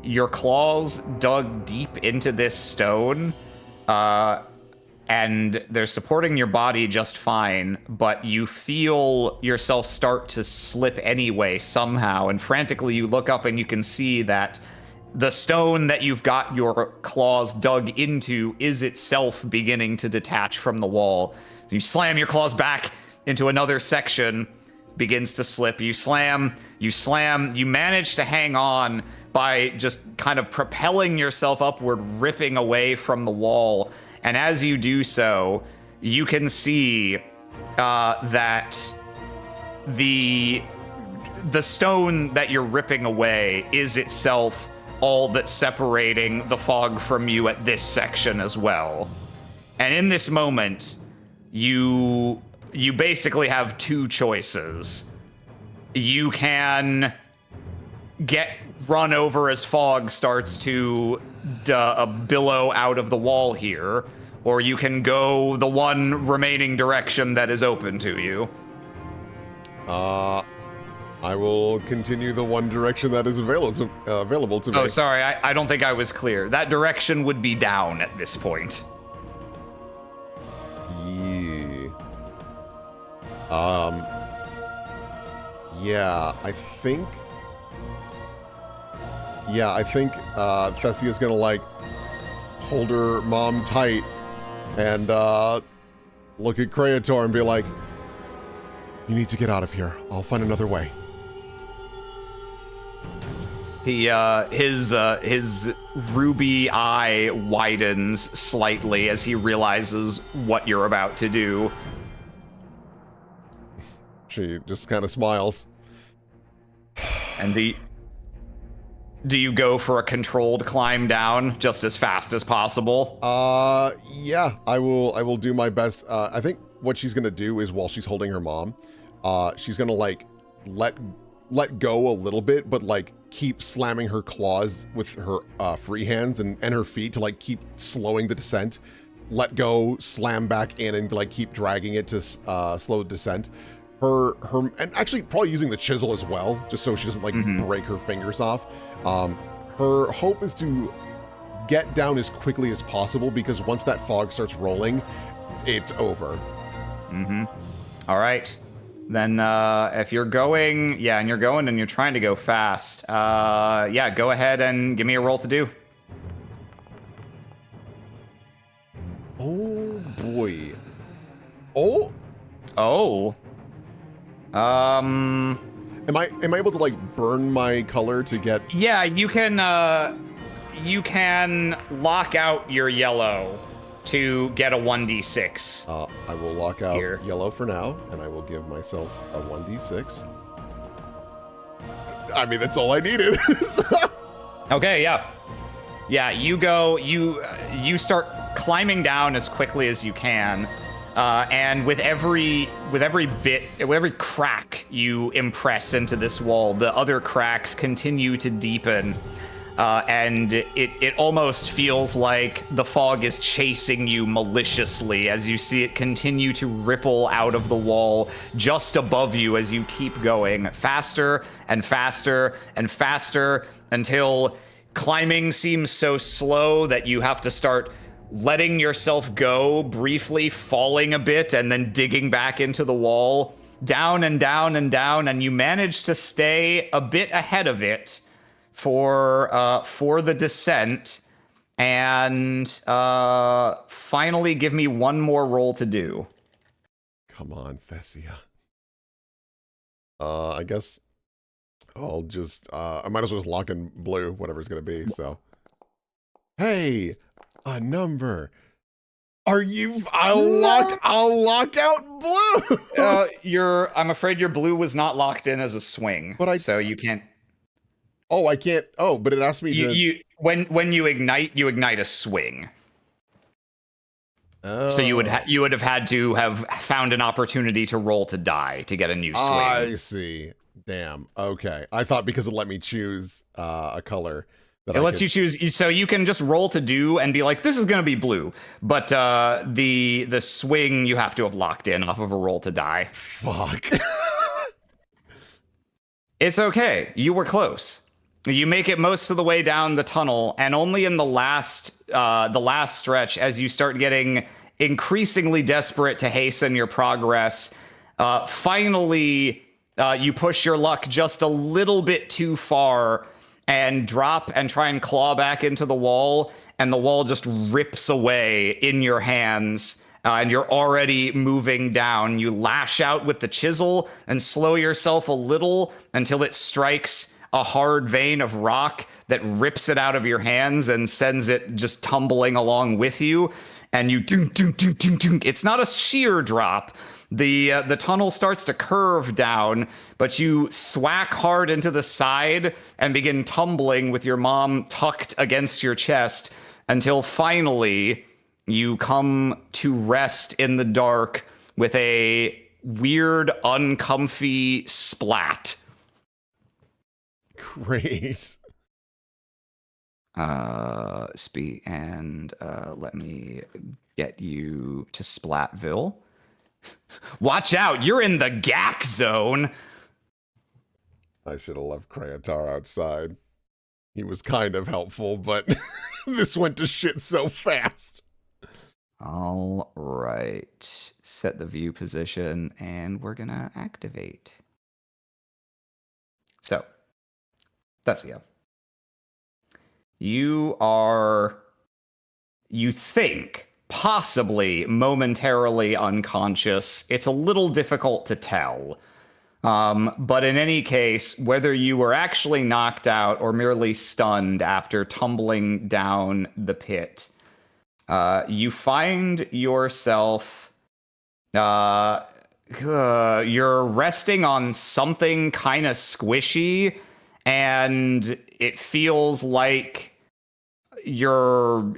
your claws dug deep into this stone, and they're supporting your body just fine, but you feel yourself start to slip anyway somehow, and frantically you look up and you can see that the stone that you've got your claws dug into is itself beginning to detach from the wall. So you slam your claws back into another section, begins to slip. You slam, you manage to hang on by just kind of propelling yourself upward, ripping away from the wall. And as you do so, you can see that the stone that you're ripping away is itself all that's separating the fog from you at this section as well. And in this moment, you basically have two choices. You can get run over as fog starts to billow out of the wall here, or you can go the one remaining direction that is open to you. I will continue the one direction that is available to me. Oh, sorry, I don't think I was clear. That direction would be down at this point. Yeah. Yeah, I think Thessia's gonna, like, hold her mom tight and look at Creator and be like, you need to get out of here. I'll find another way. His ruby eye widens slightly as he realizes what you're about to do. She just kind of smiles. And do you go for a controlled climb down just as fast as possible? Yeah, I will do my best. I think what she's gonna do is, while she's holding her mom, she's gonna, like, let go a little bit, but, like, keep slamming her claws with her free hands and her feet to, like, keep slowing the descent. Let go, slam back in, and, like, keep dragging it to slow the descent. Her and actually probably using the chisel as well, just so she doesn't, like, break her fingers off. Her hope is to get down as quickly as possible, because once that fog starts rolling, it's over. All right. Then if you're going, and you're trying to go fast, go ahead and give me a roll to do. Oh boy. Oh. Am I able to, like, burn my color to get? Yeah, you can lock out your yellow to get a 1d6. I will lock out Here. yellow for now, and I will give myself a 1d6. I mean, that's all I needed. Okay, yeah. Yeah, you start climbing down as quickly as you can. And with every crack you impress into this wall, the other cracks continue to deepen. And it almost feels like the fog is chasing you maliciously as you see it continue to ripple out of the wall just above you as you keep going faster and faster and faster until climbing seems so slow that you have to start letting yourself go briefly, falling a bit, and then digging back into the wall, down and down and down, and you manage to stay a bit ahead of it for the descent. And finally, give me one more roll to do. Come on, Thessia. I guess I'll just I might as well just lock in blue, whatever it's gonna be. So, hey, a number. I'll lock out blue. I'm afraid your blue was not locked in as a swing, so you can't. Oh, I can't. Oh, but it asked me to. When you ignite a swing. Oh. So you would have had to have found an opportunity to roll to die to get a new swing. I see. Damn. Okay. I thought because it let me choose a color. that It I lets could... you choose, so you can just roll to do and be like, this is going to be blue. But the swing you have to have locked in off of a roll to die. Fuck. It's okay. You were close. You make it most of the way down the tunnel, and only in the last stretch, as you start getting increasingly desperate to hasten your progress, finally you push your luck just a little bit too far and drop and try and claw back into the wall, and the wall just rips away in your hands. And you're already moving down. You lash out with the chisel and slow yourself a little until it strikes a hard vein of rock that rips it out of your hands and sends it just tumbling along with you. And you doom, doom, doom, doom, doom. It's not a sheer drop. The tunnel starts to curve down, but you thwack hard into the side and begin tumbling with your mom tucked against your chest until finally you come to rest in the dark with a weird, uncomfy splat. Great. Let me get you to Splatville. Watch out, you're in the GAC zone. I should have left Krayatar outside. He was kind of helpful, but this went to shit so fast. All right, set the view position, and we're gonna activate. So, Thessia, you think, possibly momentarily unconscious. It's a little difficult to tell. But in any case, whether you were actually knocked out or merely stunned after tumbling down the pit, you find yourself, you're resting on something kind of squishy, and it feels like you're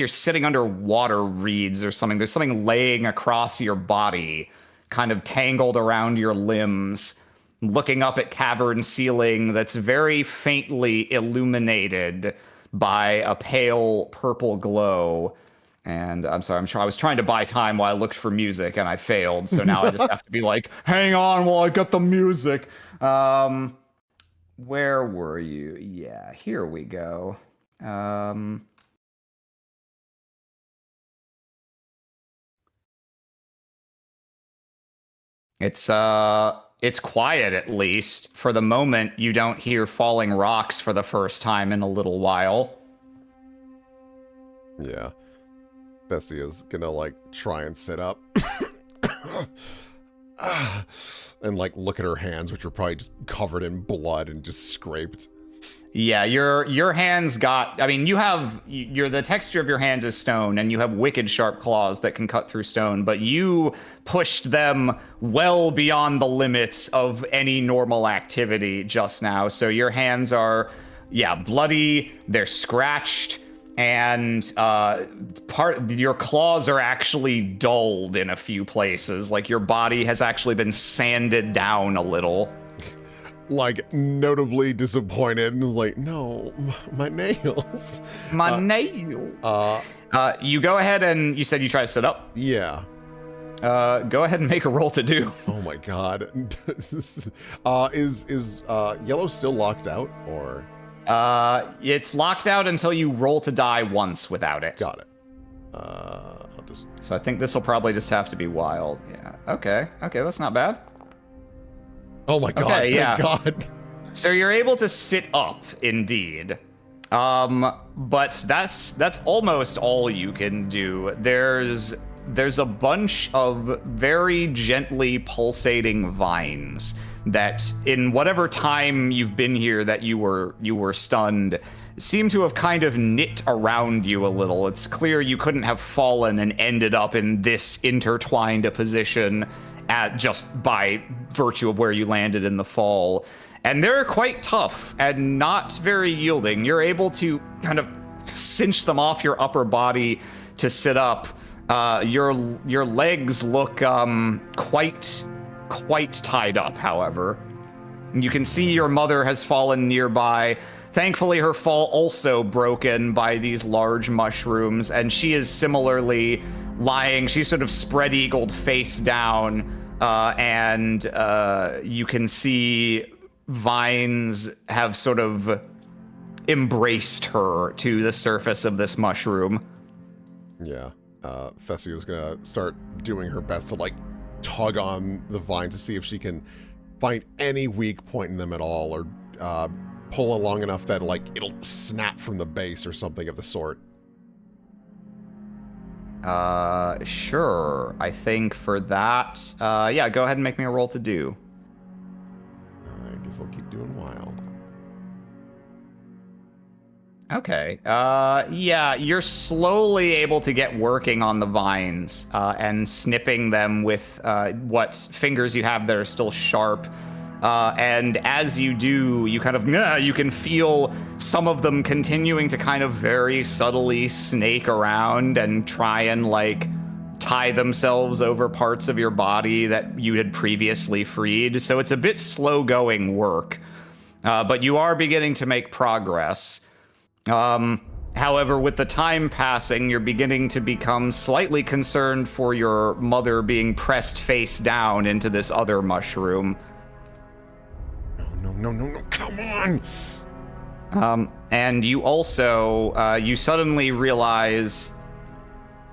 sitting under water reeds or something. There's something laying across your body, kind of tangled around your limbs, looking up at cavern ceiling that's very faintly illuminated by a pale purple glow. And I'm sorry, I was trying to buy time while I looked for music and I failed. So now I just have to be like, hang on while I get the music. Where were you? Yeah, here we go. It's quiet, at least. For the moment, you don't hear falling rocks for the first time in a little while. Yeah. Thessia's gonna, like, try and sit up. And, like, look at her hands, which are probably just covered in blood and just scraped. Yeah, your hands got, I mean, the texture of your hands is stone, and you have wicked sharp claws that can cut through stone, but you pushed them well beyond the limits of any normal activity just now. So your hands are, bloody, they're scratched, and your claws are actually dulled in a few places. Like your body has actually been sanded down a little. Like, notably disappointed, and was like, no, my nails. My nails. You go ahead and you said you try to sit up. Yeah. Go ahead and make a roll to do. Oh my god. Is Yellow still locked out, or? It's locked out until you roll to die once without it. Got it. I'll just... So I think this will probably just have to be wild. Yeah. Okay, that's not bad. Oh my god, okay, thank god. So you're able to sit up, indeed. But that's almost all you can do. There's a bunch of very gently pulsating vines that, in whatever time you've been here that you were stunned, seem to have kind of knit around you a little. It's clear you couldn't have fallen and ended up in this intertwined a position just by virtue of where you landed in the fall. And they're quite tough and not very yielding. You're able to kind of cinch them off your upper body to sit up. Your legs look quite tied up, however. You can see your mother has fallen nearby. Thankfully, her fall also broken by these large mushrooms, and she is similarly lying. She's sort of spread-eagled face down, and you can see vines have sort of embraced her to the surface of this mushroom. Yeah. Thessia's gonna start doing her best to, like, tug on the vine to see if she can find any weak point in them at all, or pull it long enough that, like, it'll snap from the base or something of the sort. Sure. I think for that, yeah, go ahead and make me a roll to do. I guess I'll keep doing wild. Okay. Yeah, you're slowly able to get working on the vines and snipping them with what fingers you have that are still sharp. And as you do, you kind of, you can feel some of them continuing to kind of very subtly snake around and try and like tie themselves over parts of your body that you had previously freed. So it's a bit slow going work, but you are beginning to make progress. However, with the time passing, you're beginning to become slightly concerned for your mother being pressed face down into this other mushroom. No, come on! And you also, you suddenly realize,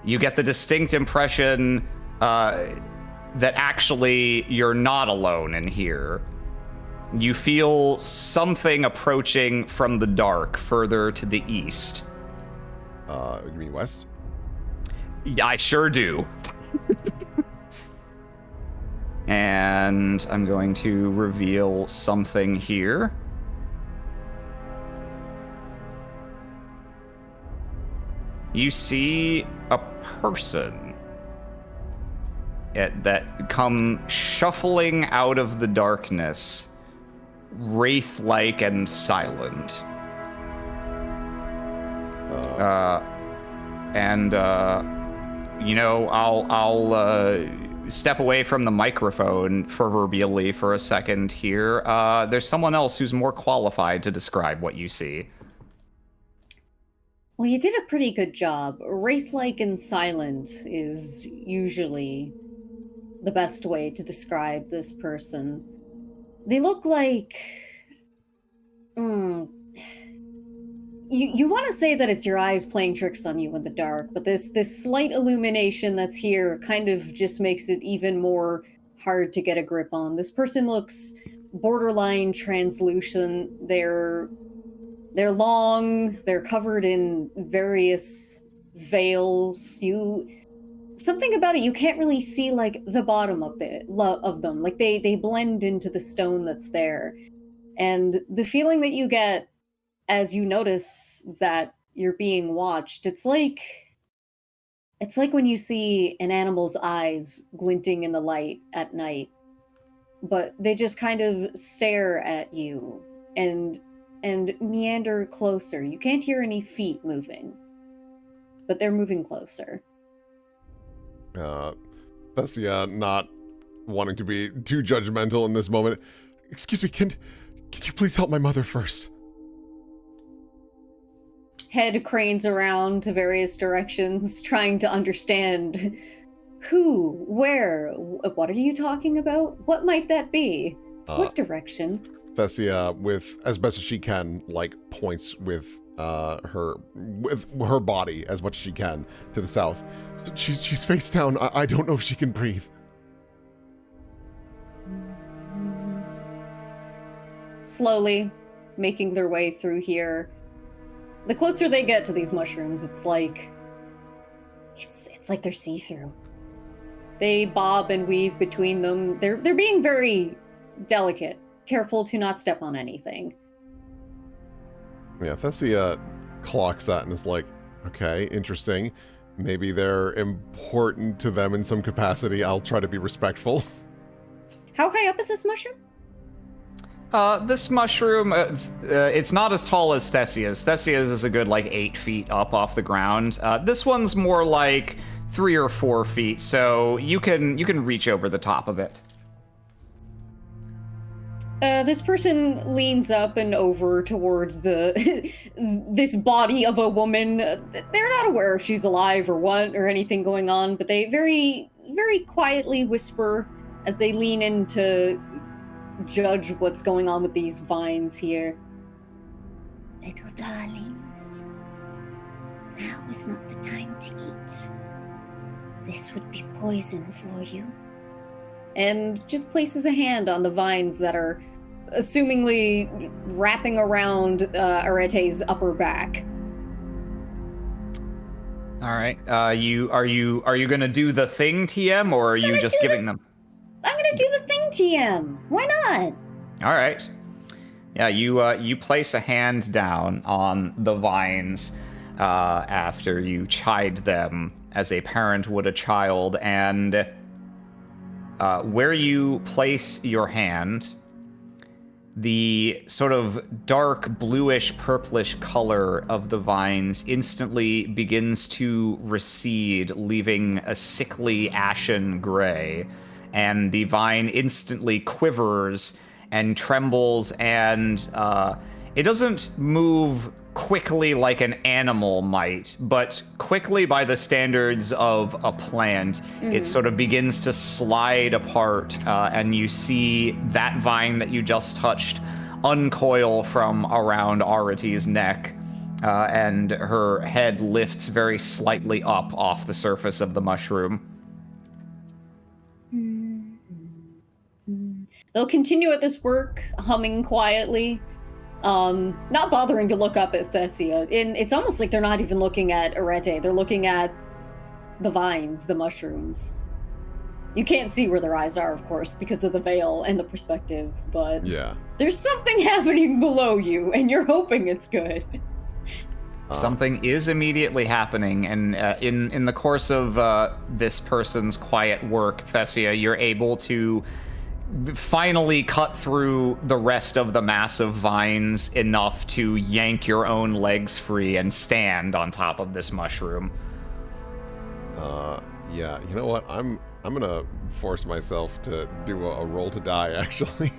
you get the distinct impression that actually you're not alone in here. You feel something approaching from the dark further to the east. You mean west? Yeah, I sure do. And I'm going to reveal something here. You see a person that come shuffling out of the darkness, wraith-like and silent. I'll step away from the microphone proverbially for a second here. There's someone else who's more qualified to describe what you see. Well, you did a pretty good job. Wraith-like and silent is usually the best way to describe this person. They look like... You want to say that it's your eyes playing tricks on you in the dark, but this slight illumination that's here kind of just makes it even more hard to get a grip on. This person looks borderline translucent. They're long, they're covered in various veils. Something about it, you can't really see like the bottom of them. Like they blend into the stone that's there. And the feeling that you get as you notice that you're being watched, it's like when you see an animal's eyes glinting in the light at night, but they just kind of stare at you and meander closer. You can't hear any feet moving, but they're moving closer. Thessia, not wanting to be too judgmental in this moment. Excuse me, can you please help my mother first? Head cranes around to various directions, trying to understand who, where, what are you talking about? What might that be? What direction? Thessia, with as best as she can, like points with her body as much as she can to the south. She's face down. I don't know if she can breathe. Slowly making their way through here. The closer they get to these mushrooms, it's like they're see-through. They bob and weave between them. They're being very delicate, careful to not step on anything. Yeah, Thessia clocks that and is like, okay, interesting. Maybe they're important to them in some capacity. I'll try to be respectful. How high up is this mushroom? This mushroom, it's not as tall as Thessia's. Thessia's is a good, 8 feet up off the ground. This one's more like 3 or 4 feet, so you can reach over the top of it. This person leans up and over towards the this body of a woman. They're not aware if she's alive or what or anything going on, but they very, very quietly whisper as they lean in to judge what's going on with these vines here. Little darlings, now is not the time to eat. This would be poison for you. And just places a hand on the vines that are assumingly wrapping around Arete's upper back. All right. Are you gonna do the thing, TM, or are you just giving them? I'm gonna do the thing, TM. Why not? All right. Yeah, you place a hand down on the vines after you chide them as a parent would a child, and where you place your hand, the sort of dark bluish purplish color of the vines instantly begins to recede, leaving a sickly ashen gray, and the vine instantly quivers and trembles, and it doesn't move quickly like an animal might, but quickly by the standards of a plant. It sort of begins to slide apart, and you see that vine that you just touched uncoil from around Arity's neck, and her head lifts very slightly up off the surface of the mushroom. They'll continue at this work, humming quietly, not bothering to look up at Thessia. And it's almost like they're not even looking at Arete. They're looking at the vines, the mushrooms. You can't see where their eyes are, of course, because of the veil and the perspective, but Yeah. there's something happening below you, and you're hoping it's good. Something is immediately happening, and in the course of this person's quiet work, Thessia, you're able to finally cut through the rest of the massive vines enough to yank your own legs free and stand on top of this mushroom. Yeah, you know what? I'm gonna force myself to do a roll to die, actually.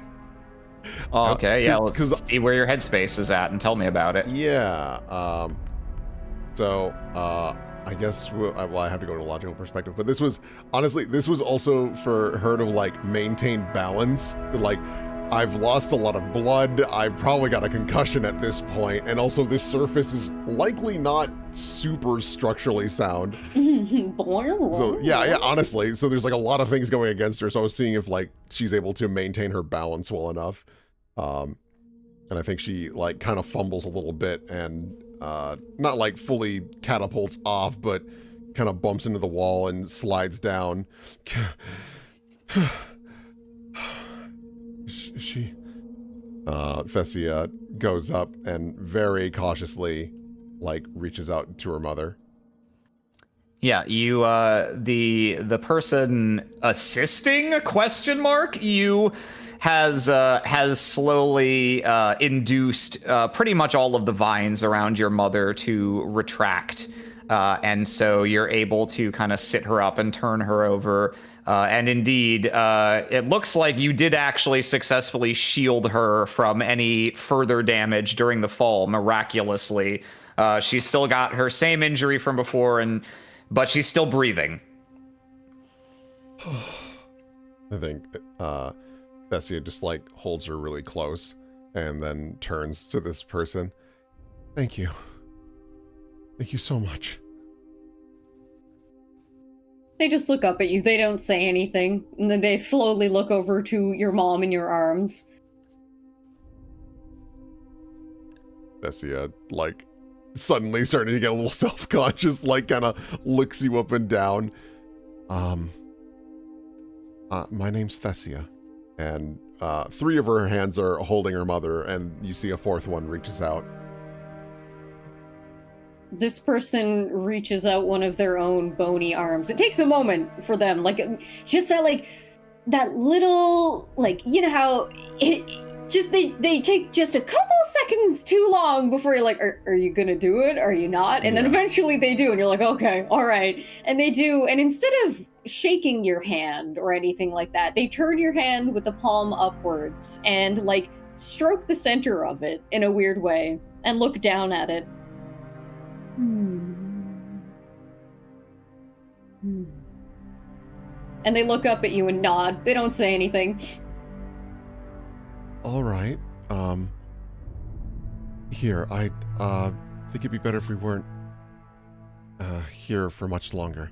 Okay, yeah, let's see where your headspace is at and tell me about it. Yeah. I guess I have to go in a logical perspective, but this was also for her to like maintain balance. Like, I've lost a lot of blood. I've probably got a concussion at this point, and also this surface is likely not super structurally sound. So yeah, honestly. So there's like a lot of things going against her. So I was seeing if like she's able to maintain her balance well enough. And I think she like kind of fumbles a little bit and not like fully catapults off, but kind of bumps into the wall and slides down. Thessia goes up and very cautiously like reaches out to her mother. Yeah, you the person assisting ? You has slowly induced pretty much all of the vines around your mother to retract, and so you're able to kind of sit her up and turn her over. And indeed, it looks like you did actually successfully shield her from any further damage during the fall, miraculously. She's still got her same injury from before, but she's still breathing. I think Thessia just like holds her really close and then turns to this person. Thank you. Thank you so much. They just look up at you. They don't say anything. And then they slowly look over to your mom in your arms. Thessia, like, suddenly starting to get a little self-conscious, like, kind of looks you up and down. My name's Thessia. And 3 of her hands are holding her mother, and you see a 4th one reaches out. This person reaches out one of their own bony arms. It takes a moment for them, like just that little, like, you know how just they take just a couple seconds too long before you're like, are you gonna do it? Are you not? And then Yeah. eventually they do, and you're like, okay, all right. And they do, and instead of shaking your hand or anything like that, they turn your hand with the palm upwards and like stroke the center of it in a weird way and look down at it. And they look up at you and nod. They don't say anything. All right. Here, I think it'd be better if we weren't here for much longer.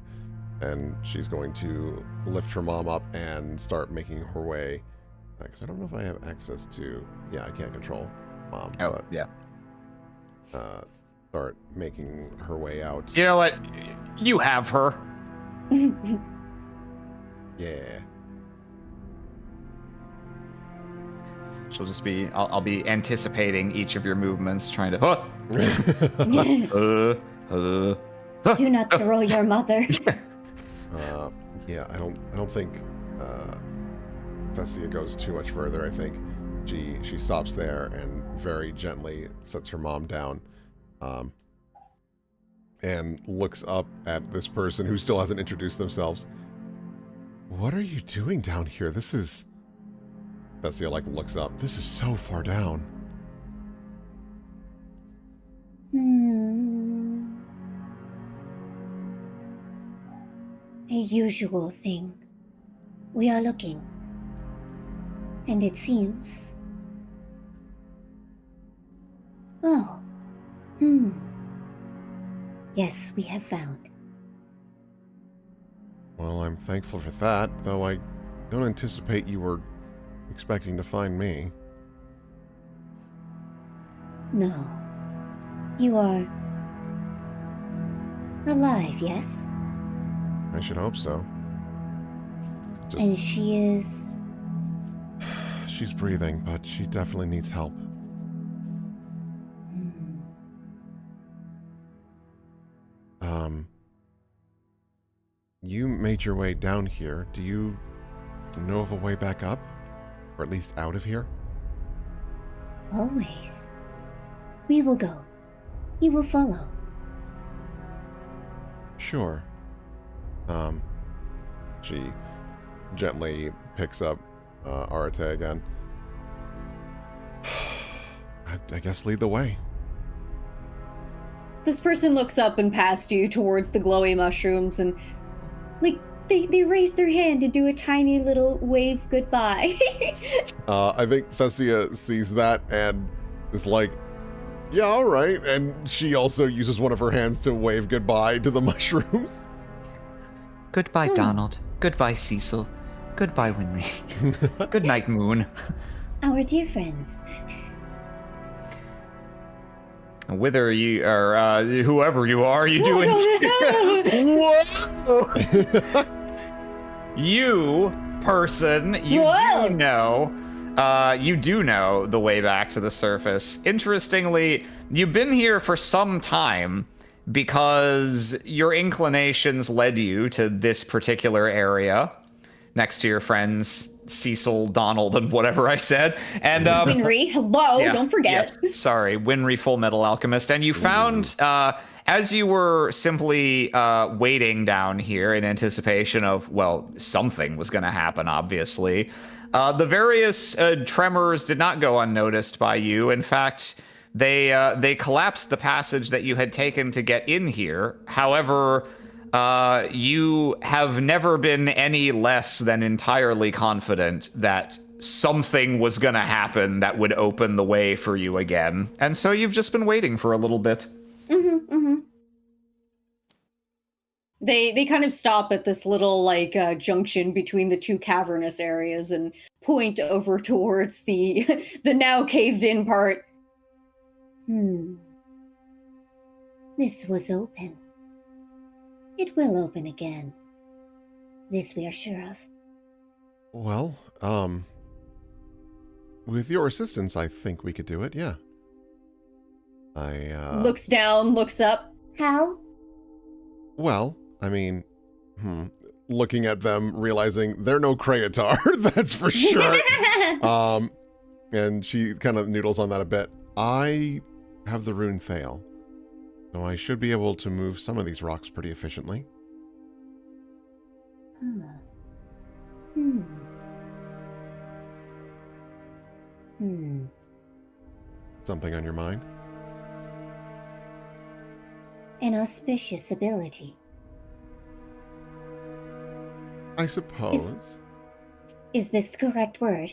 And she's going to lift her mom up and start making her way. Because I don't know if I have access to. Yeah, I can't control mom. Oh, yeah. Start making her way out. You know what? You have her. Yeah. She'll just be. I'll be anticipating each of your movements, trying to. Do not throw your mother. Yeah, I don't think Thessia goes too much further. I think she stops there and very gently sets her mom down, and looks up at this person who still hasn't introduced themselves. What are you doing down here? This is... Thessia, like, looks up. This is so far down. A usual thing. We are looking. And it seems... Oh. Yes, we have found. Well, I'm thankful for that, though I don't anticipate you were expecting to find me. No. You are... alive, yes? I should hope so. And she is... She's breathing, but she definitely needs help. You made your way down here. Do you know of a way back up? Or at least out of here? Always. We will go. You will follow. Sure. She gently picks up Arate again. I guess lead the way. This person looks up and past you towards the glowy mushrooms and, like, they raise their hand and do a tiny little wave goodbye. I think Thessia sees that and is like, yeah, all right. And she also uses one of her hands to wave goodbye to the mushrooms. Goodbye, Donald. Goodbye, Cecil. Goodbye, Winry. Good night, Moon. Our dear friends. Whether you or whoever you are, you doing? Whoa! You person, you Whoa! do know the way back to the surface. Interestingly, you've been here for some time because your inclinations led you to this particular area next to your friends Cecil, Donald, and whatever I said. And Winry, hello, yeah, don't forget. yes, sorry, Winry, Full Metal Alchemist. And you found, as you were simply waiting down here in anticipation of, well, something was going to happen, obviously, the various tremors did not go unnoticed by you. In fact, they collapsed the passage that you had taken to get in here. However, you have never been any less than entirely confident that something was going to happen that would open the way for you again. And so you've just been waiting for a little bit. They kind of stop at this little, like, junction between the two cavernous areas and point over towards the now caved-in part. This was open. It will open again. This we are sure of. Well, with your assistance, I think we could do it, yeah. Looks down, looks up. How? Well, I mean, looking at them, realizing they're no Kreatar, that's for sure. And she kind of noodles on that a bit. I have the rune Thale, so I should be able to move some of these rocks pretty efficiently. Huh. Hmm. Hmm. Something on your mind? An auspicious ability. I suppose. Is this the correct word?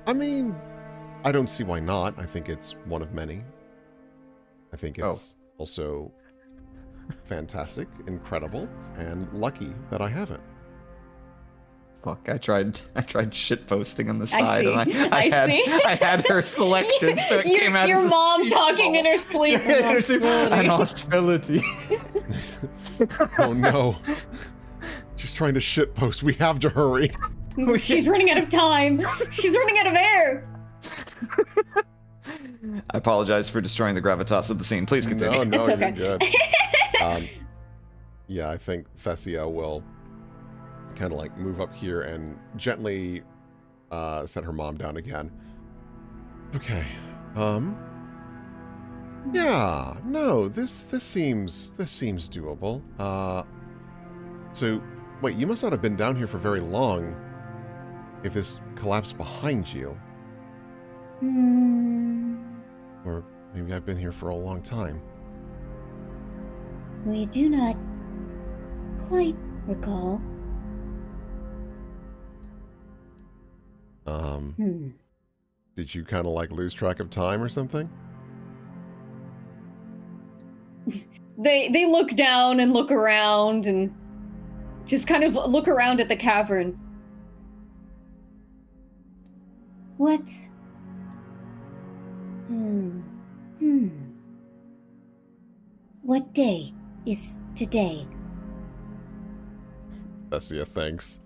I mean, I don't see why not. I think it's one of many. I think it's also fantastic, incredible, and lucky that I have it. Fuck, I tried shit posting on the I side, see. and I see. I had her selected, so it came out Your as a mom speech talking in bubble. her sleep. An hostility. Oh no. She's trying to shitpost. We have to hurry. She's running out of time. She's running out of air. I apologize for destroying the gravitas of the scene. Please continue. No, It's you're okay. good. Yeah, I think Thessia will kind of like move up here and gently set her mom down again. Okay. Yeah, no, this seems doable. So wait, you must not have been down here for very long if this collapsed behind you. Hmm. Or maybe I've been here for a long time. We do not quite recall. Did you kind of like lose track of time or something? They look down and look around and just kind of look around at the cavern. What? Hmm. What day is today? Thessia, thanks.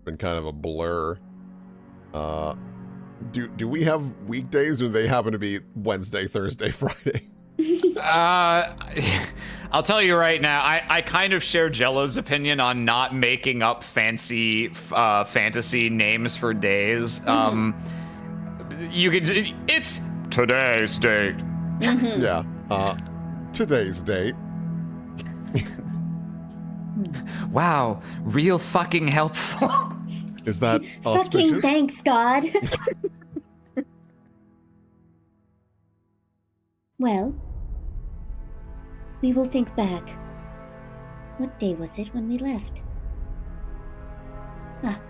Been kind of a blur. Do we have weekdays, or do they happen to be Wednesday, Thursday, Friday? I'll tell you right now, I kind of share Jello's opinion on not making up fancy fantasy names for days. You could, it's today's date. Yeah. Today's date. Wow, real fucking helpful. Is that Fucking auspicious? thanks, God. Well, we will think back. What day was it when we left? Ah,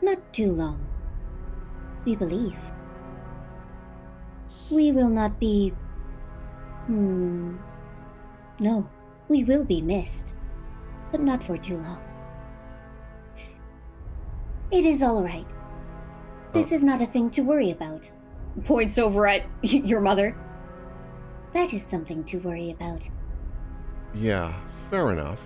not too long. We believe. We will not be... No, we will be missed. But not for too long. It is all right. This is not a thing to worry about. Points over at your mother. That is something to worry about. Yeah, fair enough.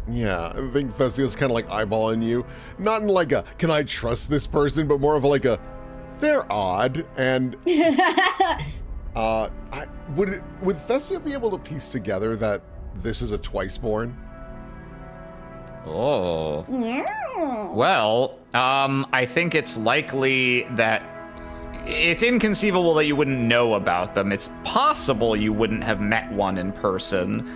Yeah, I think Thessia's kind of like eyeballing you. Not in like a, can I trust this person, but more of a, like a, they're odd. And would Thessia be able to piece together that this is a twiceborn? Oh. Well, I think it's likely that it's inconceivable that you wouldn't know about them. It's possible you wouldn't have met one in person,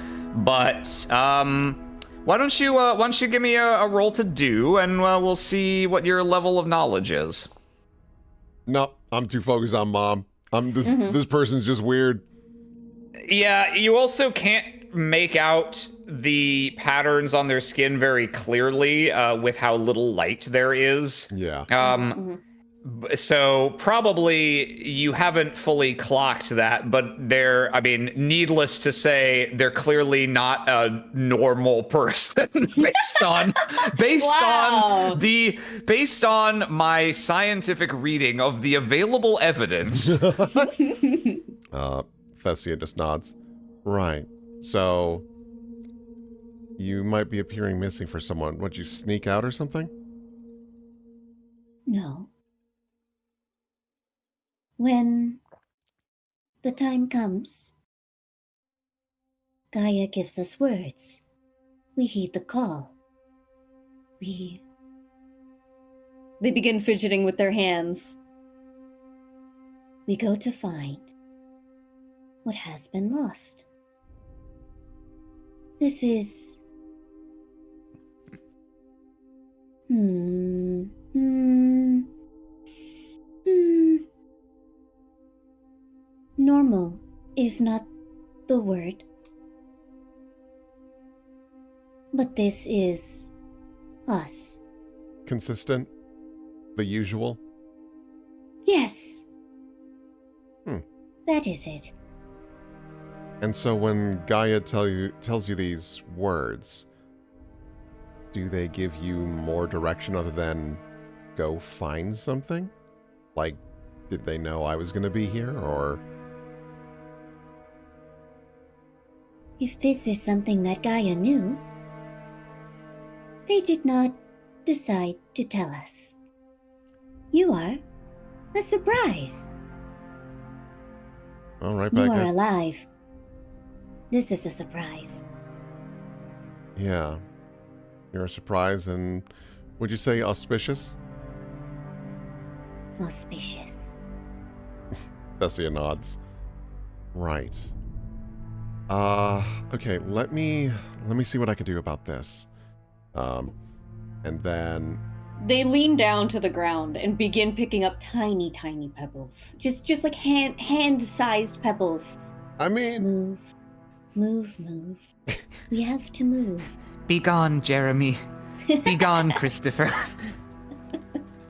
but why don't you give me a roll to do, and we'll see what your level of knowledge is. No, I'm too focused on mom. This person's just weird. Yeah, you also can't make out the patterns on their skin very clearly with how little light there is. Yeah. So probably you haven't fully clocked that, but needless to say, they're clearly not a normal person based on based on my scientific reading of the available evidence. Thessia just nods. Right. So you might be appearing missing for someone. Would you sneak out or something? No. When the time comes, Gaia gives us words. We heed the call. We They begin fidgeting with their hands. We go to find what has been lost. This is... Hmm. Normal is not the word. But this is us. Consistent? The usual? Yes. Hmm. That is it. And so when Gaia tells you these words, do they give you more direction other than go find something? Like, did they know I was going to be here, or... If this is something that Gaia knew, they did not decide to tell us. You are a surprise. All right, You Becca. are alive. This is a surprise. Yeah. You're a surprise and, would you say auspicious? Auspicious. Thessia nods. Right. Okay, let me see what I can do about this. And then... They lean down to the ground and begin picking up tiny, tiny pebbles. Just like hand-sized pebbles. I mean... Move. We have to move. Be gone, Jeremy. Be gone, Christopher.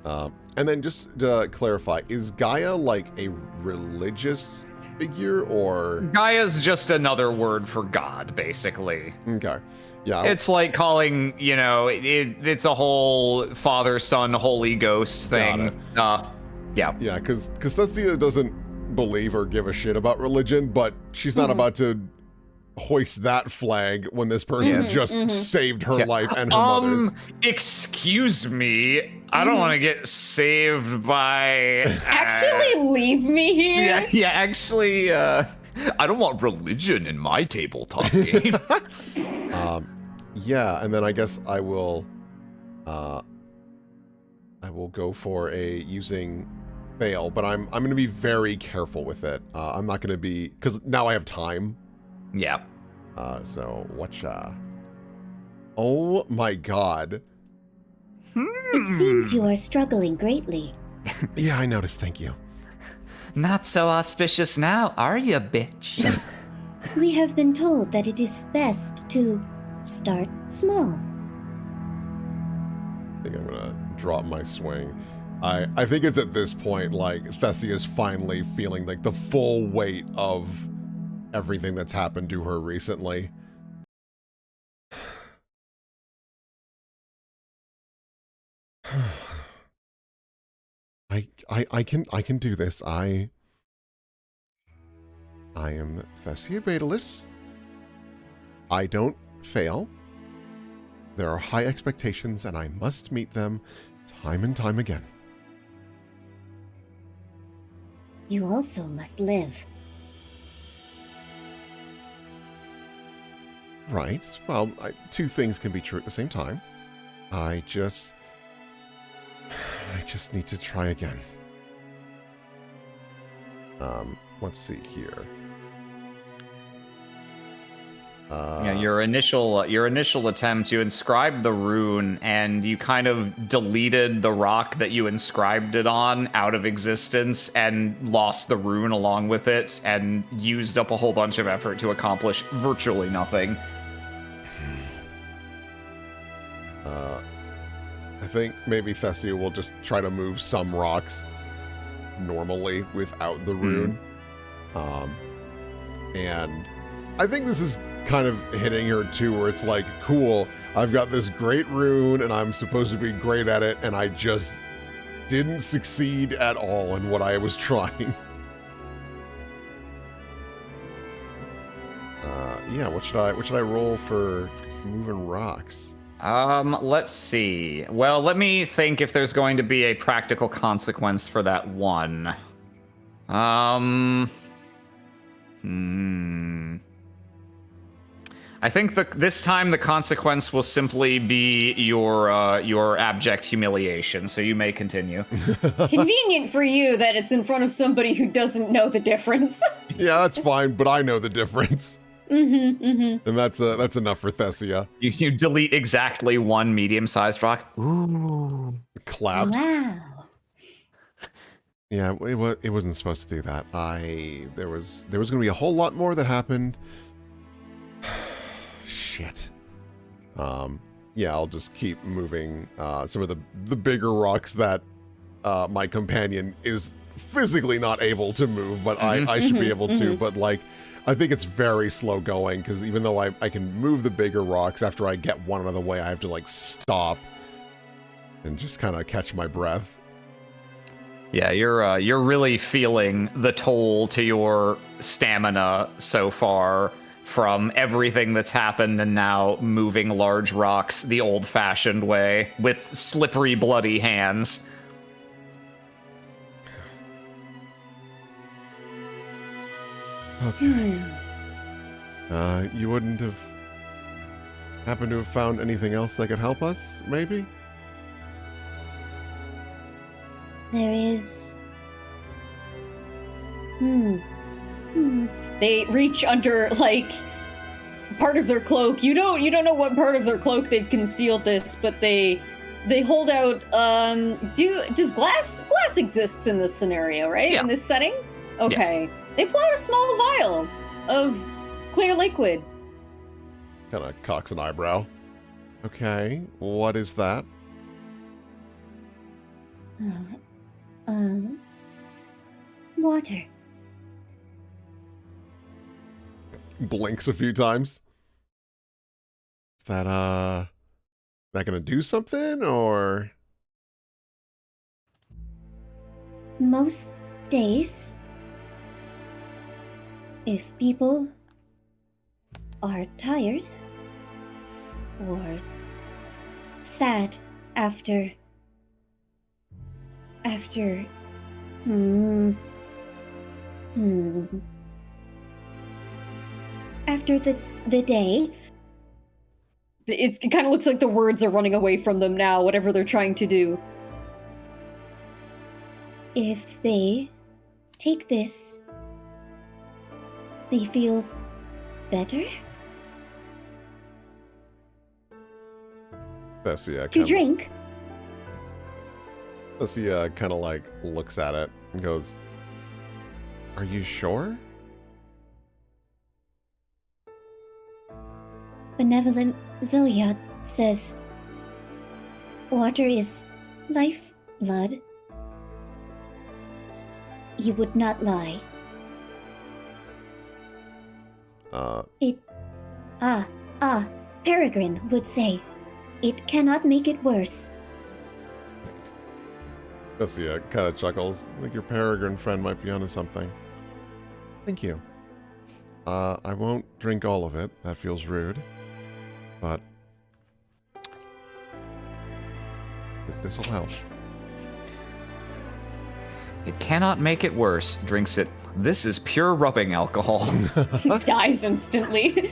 And then just to clarify, is Gaia like a religious figure, or... Gaia's just another word for God, basically. Okay. Yeah. It's like calling, it's a whole Father, Son, Holy Ghost thing. Yeah. Yeah, because Thessia doesn't believe or give a shit about religion, but she's not about to hoist that flag when this person just saved her life and her mother's. Excuse me. I don't want to get saved by... Actually, leave me here. Yeah, actually, I don't want religion in my tabletop game. Yeah, and then I guess I will go for using fail, but I'm going to be very careful with it. I'm not going to be, because now I have time. Yeah. So whatcha? Oh my god. It seems you are struggling greatly. Yeah, I noticed. Thank you. Not so auspicious now, are you, bitch? We have been told that it is best to start small. I think I'm gonna drop my swing. I think it's at this point like Thessia is finally feeling like the full weight of everything that's happened to her recently. I can do this. I am Thessia Betalis. I don't fail. There are high expectations and I must meet them time and time again. You also must live. Right. Well, two things can be true at the same time. I just need to try again. Let's see here. Yeah, your initial attempt, you inscribed the rune, and you kind of deleted the rock that you inscribed it on out of existence, and lost the rune along with it, and used up a whole bunch of effort to accomplish virtually nothing. I think maybe Thessia will just try to move some rocks normally without the rune. And I think this is kind of hitting her too, where it's like, cool, I've got this great rune and I'm supposed to be great at it, and I just didn't succeed at all in what I was trying. Yeah, what should I roll for moving rocks? Let's see. Well, let me think if there's going to be a practical consequence for that one. I think this time the consequence will simply be your abject humiliation. So you may continue. Convenient for you that it's in front of somebody who doesn't know the difference. Yeah, that's fine, but I know the difference. And that's enough for Thessia. You delete exactly one medium-sized rock. Ooh. Claps. Wow. Yeah, it wasn't supposed to do that. There was going to be a whole lot more that happened. Shit. Yeah, I'll just keep moving some of the bigger rocks that my companion is physically not able to move, but I should be able to. But like, I think it's very slow going because even though I can move the bigger rocks, after I get one out of the way, I have to like stop and just kind of catch my breath. Yeah, you're really feeling the toll to your stamina so far from everything that's happened and now moving large rocks the old-fashioned way with slippery, bloody hands. Okay. You wouldn't have happened to have found anything else that could help us, maybe? There is. They reach under like part of their cloak. You don't know what part of their cloak they've concealed this, but they hold out. Does glass exists in this scenario, right? Yeah. In this setting? Okay. Yes. They pull out a small vial of clear liquid. Kind of cocks an eyebrow. Okay, what is that? Water. Blinks a few times. Is that gonna do something, or? Most days, if people are tired or sad after after the day, It kind of looks like the words are running away from them now, whatever they're trying to do. if they take this, they feel better Thessia to drink. Thessia kind of like looks at it and goes, "Are you sure?" Benevolent Zoya says water is lifeblood. You would not lie. Peregrine would say, it cannot make it worse. Thessia kind of chuckles. I think your Peregrine friend might be onto something. Thank you. I won't drink all of it. That feels rude. But this will help. It cannot make it worse. Drinks it. This is pure rubbing alcohol. Dies instantly.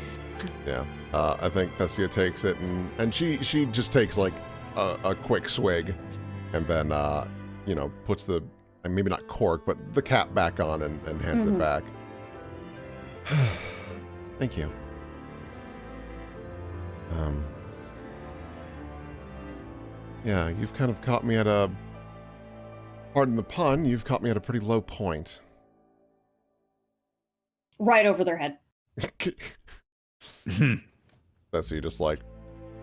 Yeah. I think Thessia takes it and she just takes like a quick swig and then puts the, maybe not cork, but the cap back on and hands it back. Thank you. Yeah, you've kind of caught me at a, pardon the pun, you've caught me at a pretty low point. Right over their head. Thessia just like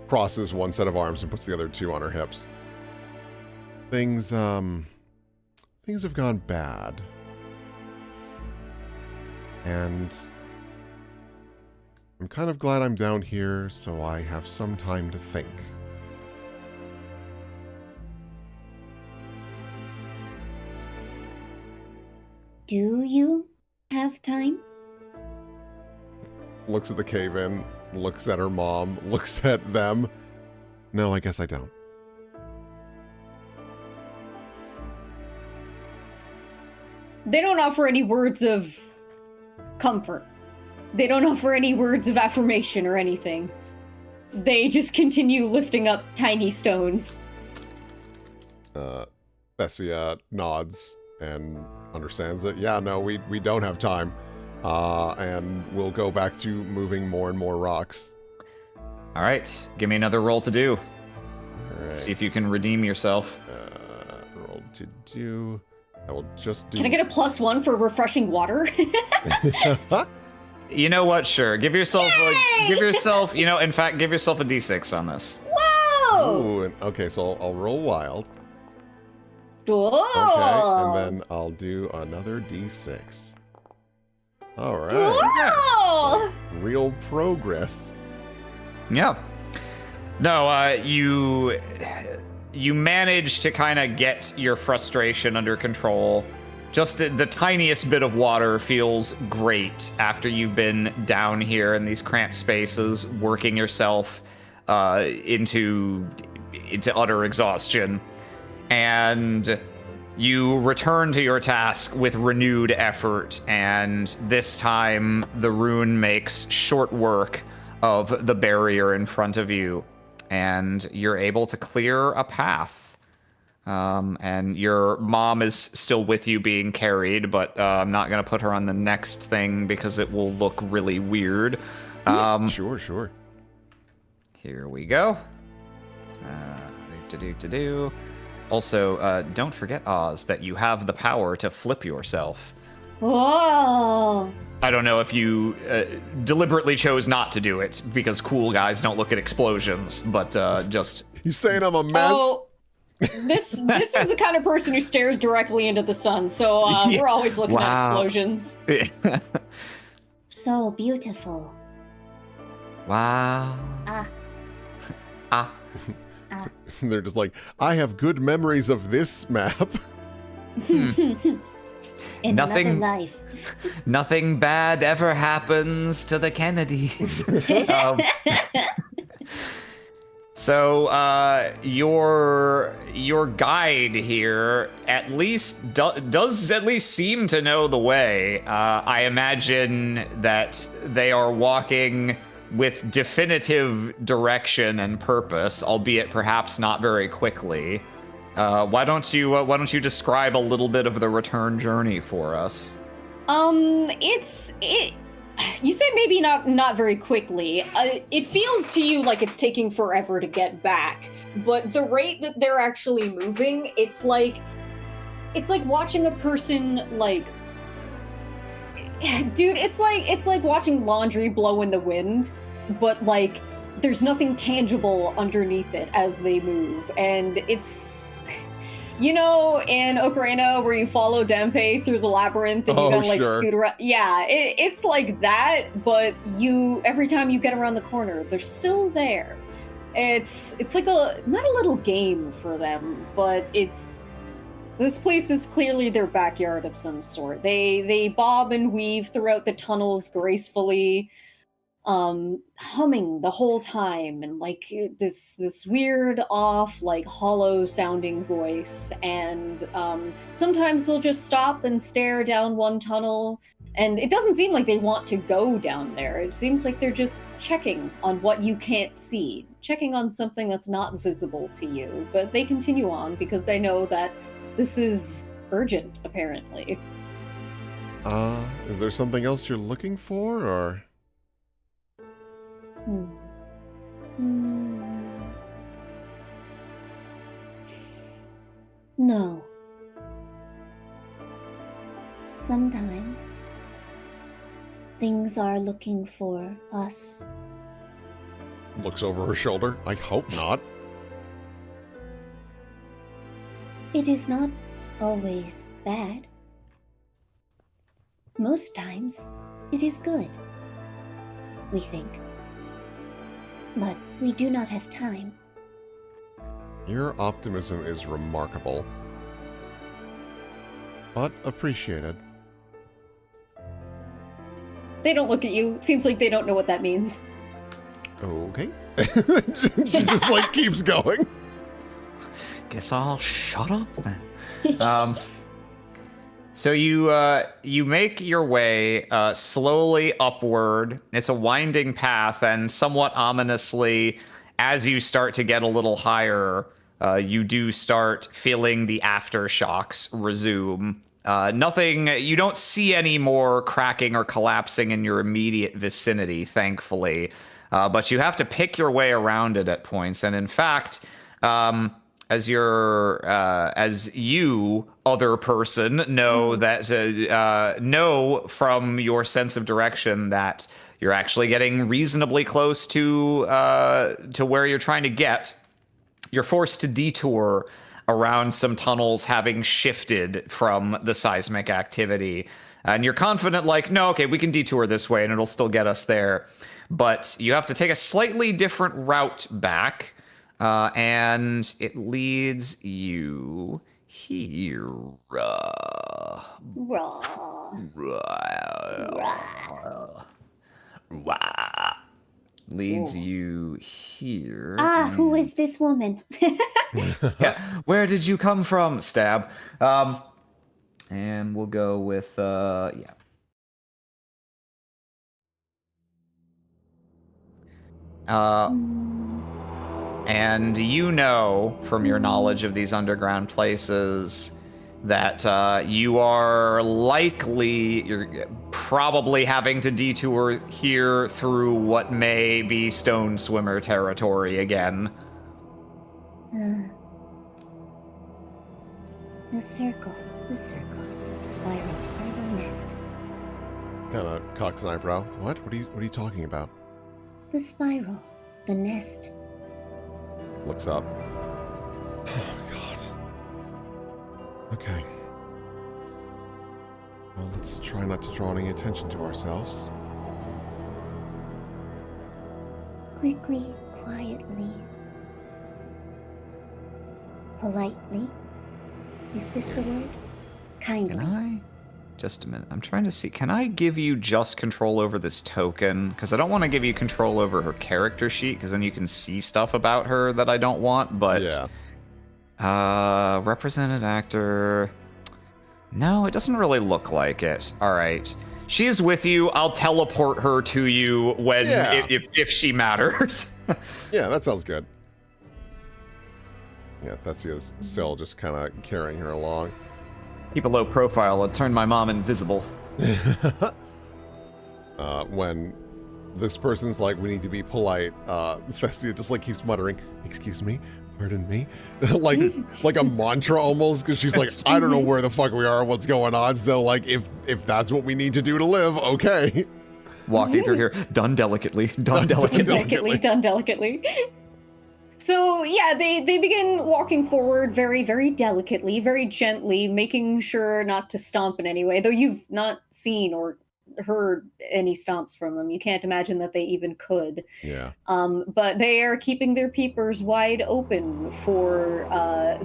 crosses one set of arms and puts the other two on her hips. Things have gone bad. And I'm kind of glad I'm down here so I have some time to think. Do you have time? Looks at the cave-in, looks at her mom, looks at them. No, I guess I don't. They don't offer any words of comfort. They don't offer any words of affirmation or anything. They just continue lifting up tiny stones. Bessia nods and understands that, yeah, no, we don't have time. And we'll go back to moving more and more rocks. All right, give me another roll to do. All right. See if you can redeem yourself. Roll to do. I will just do. Can I get a +1 for refreshing water? You know what? Sure. Give yourself, in fact, give yourself a d6 on this. Whoa! Ooh, okay, so I'll roll wild. Cool. Okay, and then I'll do another d6. All right. Cool. Real progress. Yeah. No, you manage to kind of get your frustration under control. Just the tiniest bit of water feels great after you've been down here in these cramped spaces, working yourself into utter exhaustion. And you return to your task with renewed effort, and this time the rune makes short work of the barrier in front of you, and you're able to clear a path. And your mom is still with you being carried, but I'm not going to put her on the next thing because it will look really weird. Sure. Here we go. Also, don't forget, Oz, that you have the power to flip yourself. Whoa! I don't know if you deliberately chose not to do it because cool guys don't look at explosions, but just... You saying I'm a mess? Oh, this is the kind of person who stares directly into the sun, so Yeah. we're always looking at Wow. explosions. So beautiful. Wow. Ah, Ah. ah. They're just like, I have good memories of this map. In Nothing- another life. Nothing bad ever happens to the Kennedys. So your guide here at least does at least seem to know the way. I imagine that they are walking with definitive direction and purpose, albeit perhaps not very quickly. Why don't you describe a little bit of the return journey for us? You say maybe not very quickly. It feels to you like it's taking forever to get back, but the rate that they're actually moving, it's like watching a person like, dude, it's like watching laundry blow in the wind, but like there's nothing tangible underneath it as they move, and it's. You know, in Ocarina, where you follow Dempe through the labyrinth and you gotta like sure. scoot around. Yeah, it's like that, but every time you get around the corner, they're still there. It's like not a little game for them, but this place is clearly their backyard of some sort. They bob and weave throughout the tunnels gracefully, humming the whole time, and like this weird off, like hollow sounding voice. And sometimes they'll just stop and stare down one tunnel, and it doesn't seem like they want to go down there. It seems like they're just checking on what you can't see, checking on something that's not visible to you. But they continue on because they know that this is urgent, apparently. Is there something else you're looking for, or? No. Sometimes things are looking for us. Looks over her shoulder. I hope not. It is not always bad. Most times, it is good. We think. But we do not have time. Your optimism is remarkable. But appreciated. They don't look at you. It seems like they don't know what that means. Okay. She just like keeps going. Guess I'll shut up then. So you make your way slowly upward. It's a winding path, and somewhat ominously, as you start to get a little higher, you do start feeling the aftershocks resume. Nothing. You don't see any more cracking or collapsing in your immediate vicinity, thankfully. But you have to pick your way around it at points, and in fact. As you other person know that know from your sense of direction that you're actually getting reasonably close to where you're trying to get. You're forced to detour around some tunnels having shifted from the seismic activity, and you're confident like, no, okay, we can detour this way and it'll still get us there, but you have to take a slightly different route back. And it leads you here. Leads you here. Who is this woman? Yeah. Where did you come from? Stab. And we'll go with yeah. And you know from your knowledge of these underground places that you're probably having to detour here through what may be stone swimmer territory again. The circle, spiral nest. Kind of cocks an eyebrow. What? What are you talking about? The spiral, the nest. Looks up. Oh, God. Okay. Well, let's try not to draw any attention to ourselves. Quickly, quietly, politely. Is this the word? Kindly. Can I? Just a minute. I'm trying to see. Can I give you just control over this token? Because I don't want to give you control over her character sheet, because then you can see stuff about her that I don't want. But yeah. Represented actor. No, it doesn't really look like it. All right. She is with you. I'll teleport her to you when if she matters. Yeah, that sounds good. Yeah, Thessia's still just kind of carrying her along. Keep a low profile. I'll turn my mom invisible. When this person's like, we need to be polite, Thessia just like keeps muttering, excuse me, pardon me, like a mantra almost, because she's like, I don't know where the fuck we are, what's going on, so like, if that's what we need to do to live, okay. Walking through here, done delicately, done delicately. Done delicately. So yeah, they begin walking forward very, very delicately, very gently, making sure not to stomp in any way, though you've not seen or heard any stomps from them. You can't imagine that they even could. Yeah. But they are keeping their peepers wide open for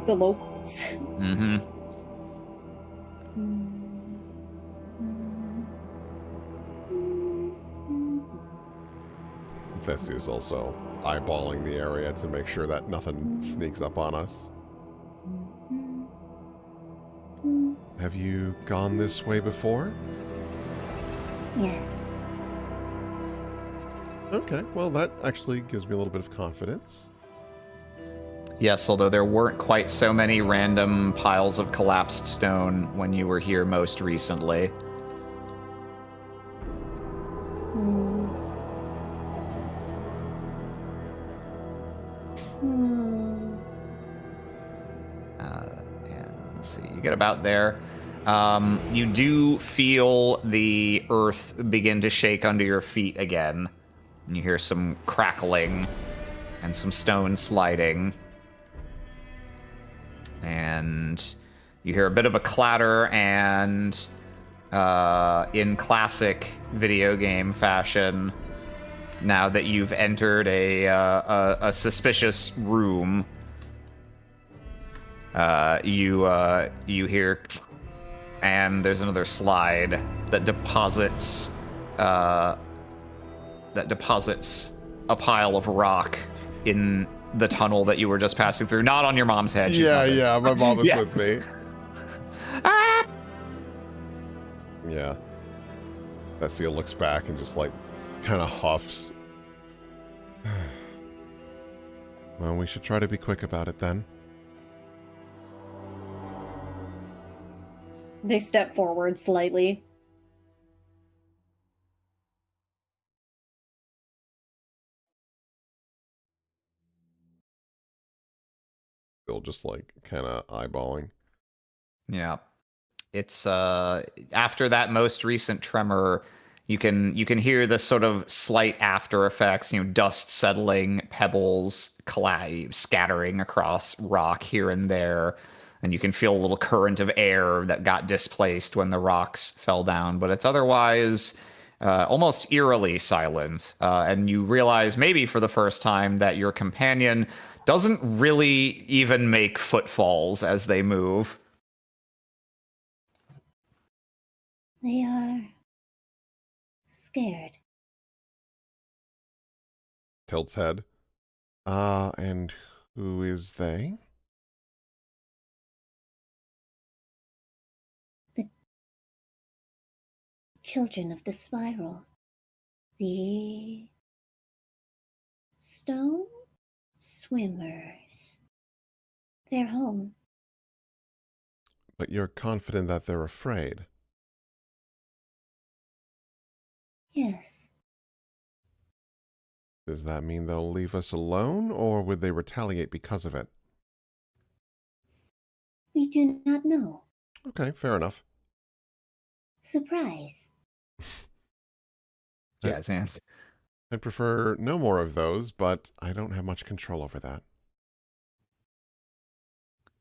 the locals. Mm-hmm. Thessia is also eyeballing the area to make sure that nothing sneaks up on us. Have you gone this way before? Yes. Okay, well that actually gives me a little bit of confidence. Yes, although there weren't quite so many random piles of collapsed stone when you were here most recently. And let's see, you get about there. You do feel the earth begin to shake under your feet again. And you hear some crackling and some stone sliding. And you hear a bit of a clatter, and in classic video game fashion, now that you've entered a suspicious room, you hear, and there's another slide that deposits a pile of rock in the tunnel that you were just passing through. Not on your mom's head. She's Yeah, my mom is with me. Yeah. That seal looks back and just like kind of huffs. Well, we should try to be quick about it then. They step forward slightly. Still just like kind of eyeballing. Yeah. It's after that most recent tremor, you can hear the sort of slight after effects, dust settling, pebbles scattering across rock here and there, and you can feel a little current of air that got displaced when the rocks fell down, but it's otherwise almost eerily silent. And you realize maybe for the first time that your companion doesn't really even make footfalls as they move. They are scared. Tilts head. And who is they? The children of the spiral. The stone swimmers. They're home. But you're confident that they're afraid. Yes. Does that mean they'll leave us alone, or would they retaliate because of it? We do not know. Okay, fair enough. Surprise. Jazz hands. I'd prefer no more of those, but I don't have much control over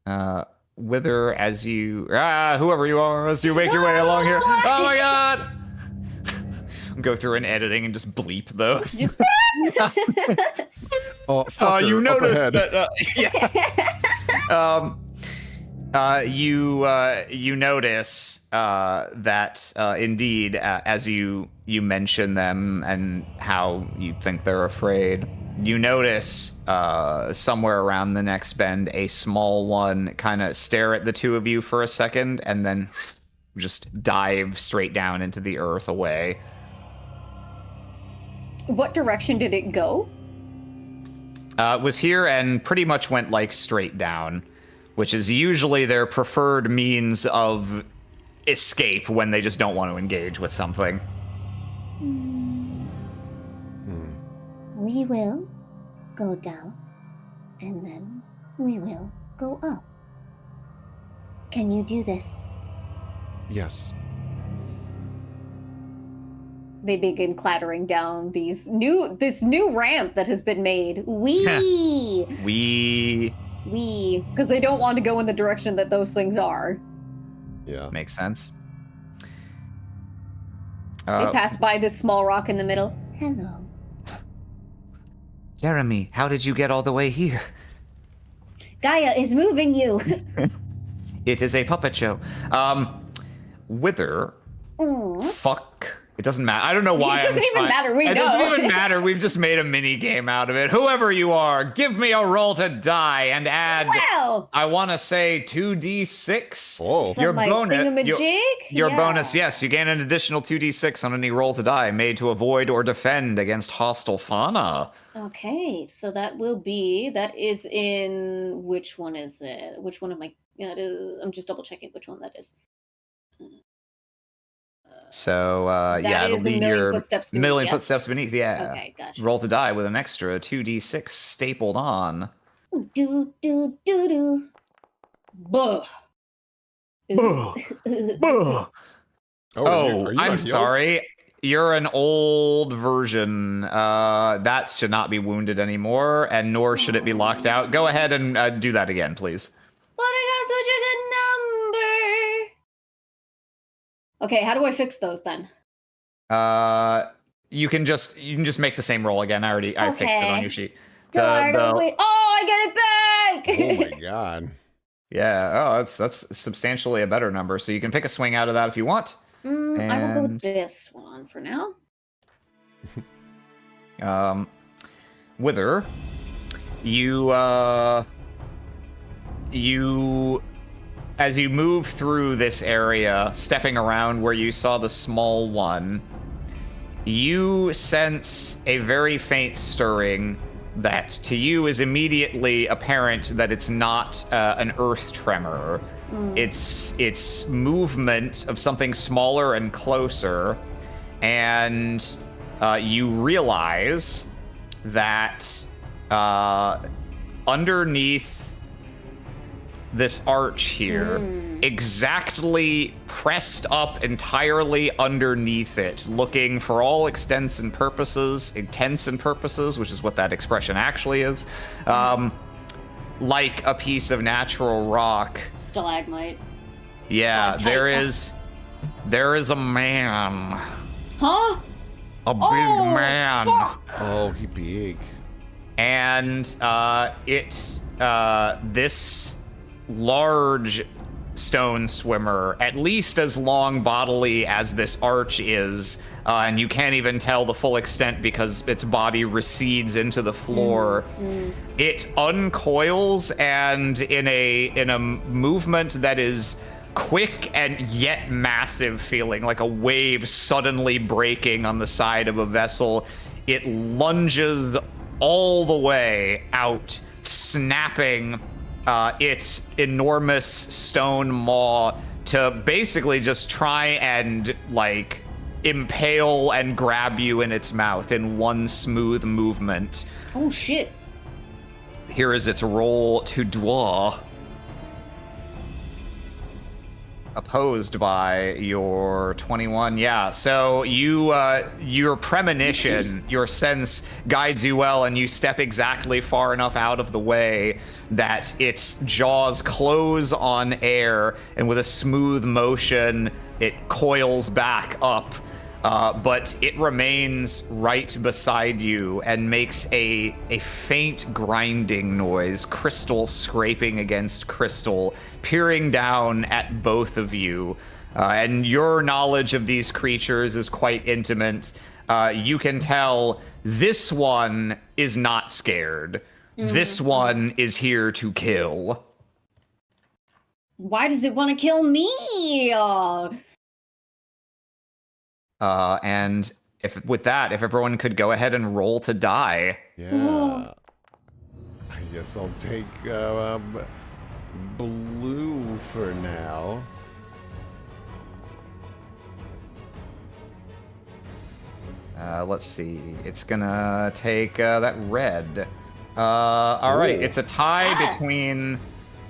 that. Wither, as you whoever you are, as you make your way along here. Oh my god! Go through an editing and just bleep though. Oh, fucker, You up notice ahead. that you notice that indeed, as you mention them and how you think they're afraid, you notice somewhere around the next bend a small one kind of stare at the two of you for a second and then just dive straight down into the earth away. What direction did it go? Was here and pretty much went like straight down, which is usually their preferred means of escape when they just don't want to engage with something. We will go down, and then we will go up. Can you do this? Yes. They begin clattering down this new ramp that has been made. Wee! Because they don't want to go in the direction that those things are. Yeah. Makes sense. They pass by this small rock in the middle. Hello. Jeremy, how did you get all the way here? Gaia is moving you. It is a puppet show. Wither. Fuck. It doesn't matter. I don't know why. It doesn't even matter. We know. It doesn't even matter. We've just made a mini game out of it. Whoever you are, give me a roll to die and add. Well, I want to say 2d6. Oh. from my thingamajig? Your Yeah. bonus, yes. You gain an additional 2d6 on any roll to die made to avoid or defend against hostile fauna. Okay, so that is in, which one is it? Which one am I, it is, I'm just double checking which one that is. So, That it'll is a be million your footsteps beneath, million yes? footsteps beneath, yeah. Okay, gotcha. Roll to die with an extra 2d6 stapled on. Do do do do. Buh. Buh. Buh. Oh, are you I'm not healed? sorry. You're an old version. That should not be wounded anymore, and nor should it be locked out. Go ahead and do that again, please. But I got such a good number. Okay, how do I fix those then? You can just make the same roll again. I fixed it on Okay. your sheet. Oh, I get it back. Oh my god. Yeah. Oh, that's substantially a better number. So you can pick a swing out of that if you want. I will go with And- this one for now. Wither, you as you move through this area, stepping around where you saw the small one, you sense a very faint stirring that to you is immediately apparent that it's not an earth tremor. It's movement of something smaller and closer, and you realize that underneath this arch here, exactly pressed up entirely underneath it, looking for all intents and purposes, which is what that expression actually is, like a piece of natural rock. Stalagmite. Yeah, Stalactite. there is a man. Huh? A big man. Fuck. Oh, he big. And this large stone swimmer, at least as long bodily as this arch is, and you can't even tell the full extent because its body recedes into the floor. It uncoils, and in a movement that is quick and yet massive feeling, like a wave suddenly breaking on the side of a vessel, it lunges all the way out, snapping its enormous stone maw to basically just try and like impale and grab you in its mouth in one smooth movement. Oh shit. Here is its roll to draw. Opposed by your 21. Yeah, so your premonition, your sense guides you well, and you step exactly far enough out of the way that its jaws close on air, and with a smooth motion, it coils back up. But it remains right beside you and makes a faint grinding noise, crystal scraping against crystal, peering down at both of you. And your knowledge of these creatures is quite intimate. You can tell this one is not scared. This one is here to kill. Why does it want to kill me? And if everyone could go ahead and roll to die. Yeah. I guess I'll take blue for now. Let's see. It's gonna take that red. All right. It's a tie between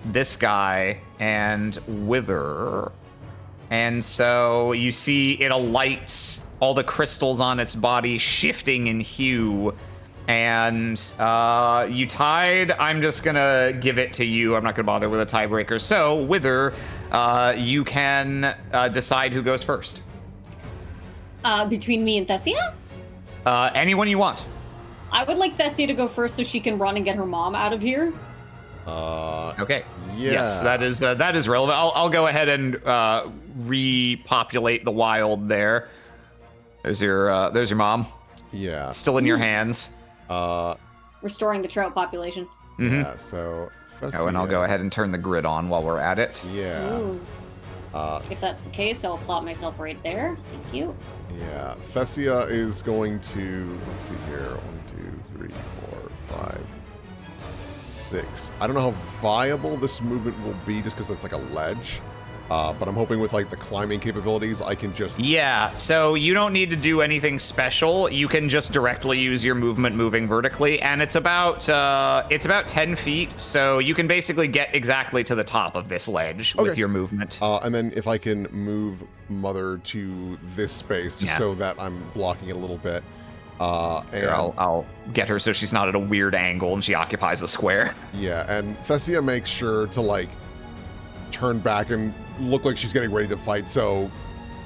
this guy and Wither. And so you see it alights, all the crystals on its body shifting in hue. And you tied. I'm just going to give it to you. I'm not going to bother with a tiebreaker. So, Wither, you can decide who goes first. Between me and Thessia? Anyone you want. I would like Thessia to go first so she can run and get her mom out of here. Okay. Yeah. Yes, that is relevant. I'll go ahead and repopulate the wild there. There's your mom. Yeah. Still in your hands. Restoring the trout population. Yeah, so... Oh, and I'll go ahead and turn the grid on while we're at it. Yeah. Ooh. If that's the case, I'll plot myself right there. Thank you. Yeah. Fessia is going to... Let's see here. 1, 2, 3, 4, 5, 6. I don't know how viable this movement will be just because it's like a ledge. But I'm hoping with like the climbing capabilities, I can just... Yeah, so you don't need to do anything special. You can just directly use your movement moving vertically, and it's about 10 feet, so you can basically get exactly to the top of this ledge with your movement. And then if I can move Mother to this space, just so that I'm blocking it a little bit. And Here, I'll get her so she's not at a weird angle and she occupies the square. Yeah, and Fessia makes sure to like turn back and look like she's getting ready to fight, so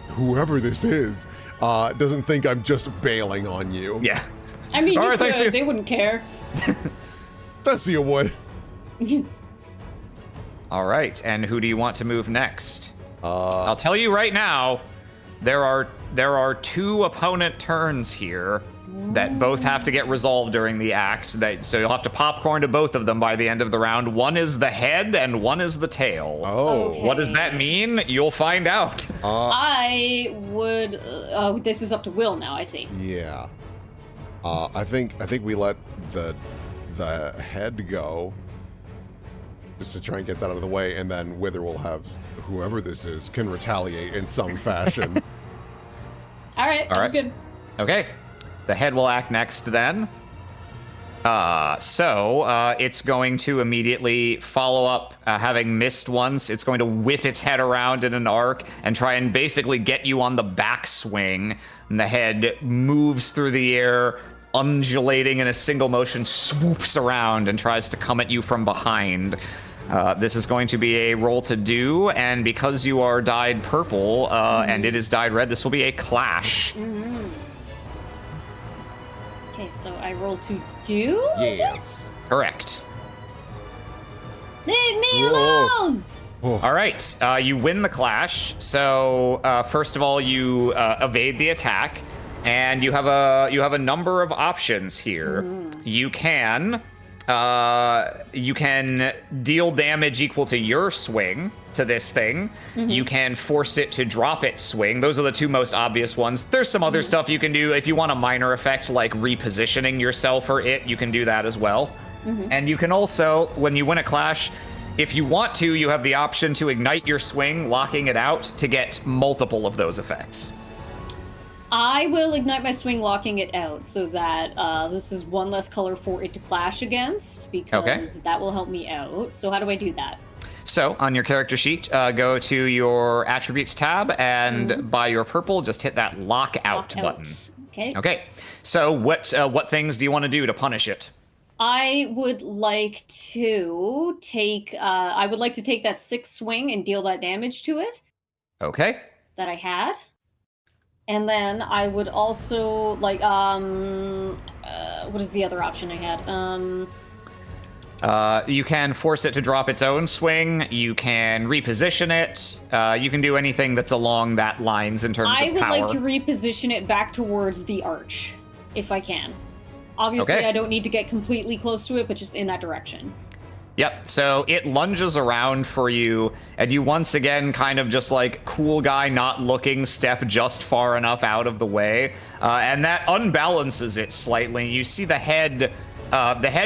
whoever this is doesn't think I'm just bailing on you. Yeah. I mean, All you right, thanks, could. you. They wouldn't care. Fessia would. All right, and who do you want to move next? I'll tell you right now, there are 2 opponent turns here. that both have to get resolved during the act. So you'll have to popcorn to both of them by the end of the round. One is the head and one is the tail. Oh. Okay. What does that mean? You'll find out. I would. This is up to Will now. I see. Yeah. I think we let the head go just to try and get that out of the way, and then Wither will have whoever this is can retaliate in some fashion. All right. Sounds good. Okay. The head will act next then. It's going to immediately follow up, having missed once. It's going to whip its head around in an arc and try and basically get you on the backswing. And the head moves through the air, undulating in a single motion, swoops around and tries to come at you from behind. This is going to be a roll to do, and because you are dyed purple and it is dyed red, this will be a clash. Mm-hmm. Okay, so I roll to do? Yes. Correct. Leave me alone! All right, you win the clash. So first of all, you evade the attack, and you have a number of options here. You can deal damage equal to your swing to this thing. You can force it to drop its swing. Those are the two most obvious ones. There's some other stuff you can do. If you want a minor effect like repositioning yourself or it, you can do that as well. And you can also, when you win a clash, if you want to, you have the option to ignite your swing, locking it out to get multiple of those effects. I will ignite my swing, locking it out, so that this is one less color for it to clash against, because that will help me out. So how do I do that? So on your character sheet, go to your attributes tab, and by your purple, just hit that lock out button. Okay. Okay. So what things do you want to do to punish it? I would like to take that 6 swing and deal that damage to it Okay. that I had. And then I would also like what is the other option I had? You can force it to drop its own swing. You can reposition it. You can do anything that's along that lines in terms of power. I would like to reposition it back towards the arch, if I can. Obviously, I don't need to get completely close to it, but just in that direction. Yep, so it lunges around for you, and you once again kind of just like cool guy not looking step just far enough out of the way, and that unbalances it slightly. You see the head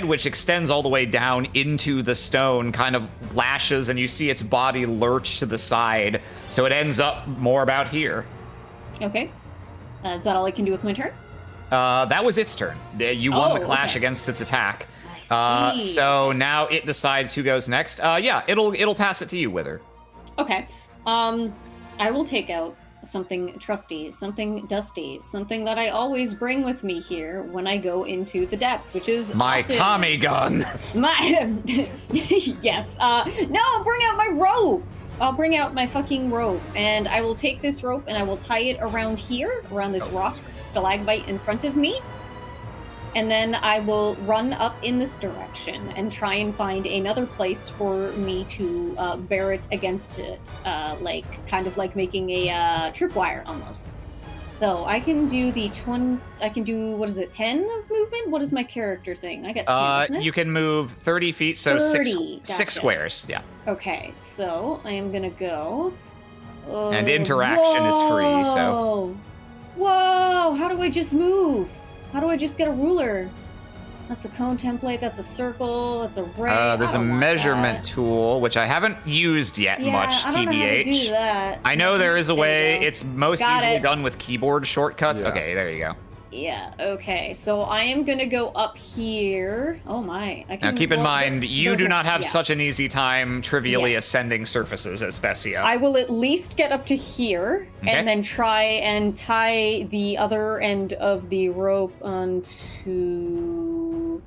which extends all the way down into the stone kind of lashes, and you see its body lurch to the side, so it ends up more about here. Okay. Is that all I can do with my turn? That was its turn. You won the clash against its attack. So now it decides who goes next. It'll pass it to you, Wither. Okay. I will take out something trusty, something dusty, something that I always bring with me here when I go into the depths, which is my often... Tommy gun. Yes. No, I'll bring out my rope. I'll bring out my fucking rope, and I will take this rope and I will tie it around here, around this rock stalagmite in front of me. And then I will run up in this direction and try and find another place for me to bear it against it, kind of like making a tripwire almost. So I can do what is it, 10 of movement? What is my character thing? I got 10, isn't it? You can move 30 feet, so 30, six squares, yeah. Okay, so I am gonna go. And interaction is free, so. Whoa! How do I just move? How do I just get a ruler? That's a cone template, that's a circle, that's a ray. There's a measurement tool, which I haven't used yet much, TBH. I don't know how to do that. I know there is a way. It's most easily it. done with keyboard shortcuts. Yeah. Okay, there you go. Yeah, okay. So I am gonna go up here. Oh my. Now keep in mind, you do not have such an easy time trivially ascending surfaces as Thessia. I will at least get up to here, and then try and tie the other end of the rope onto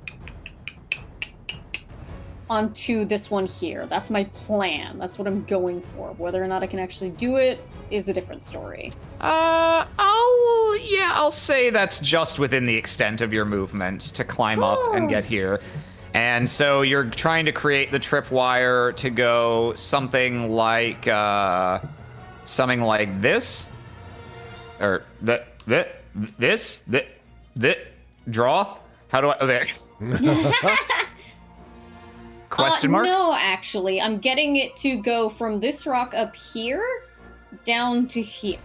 this one here. That's my plan. That's what I'm going for. Whether or not I can actually do it is a different story. I'll say that's just within the extent of your movement to climb up and get here. And so you're trying to create the tripwire to go something like this, or this. Draw? How do I? Oh, there. Question mark? No, actually, I'm getting it to go from this rock up here down to here.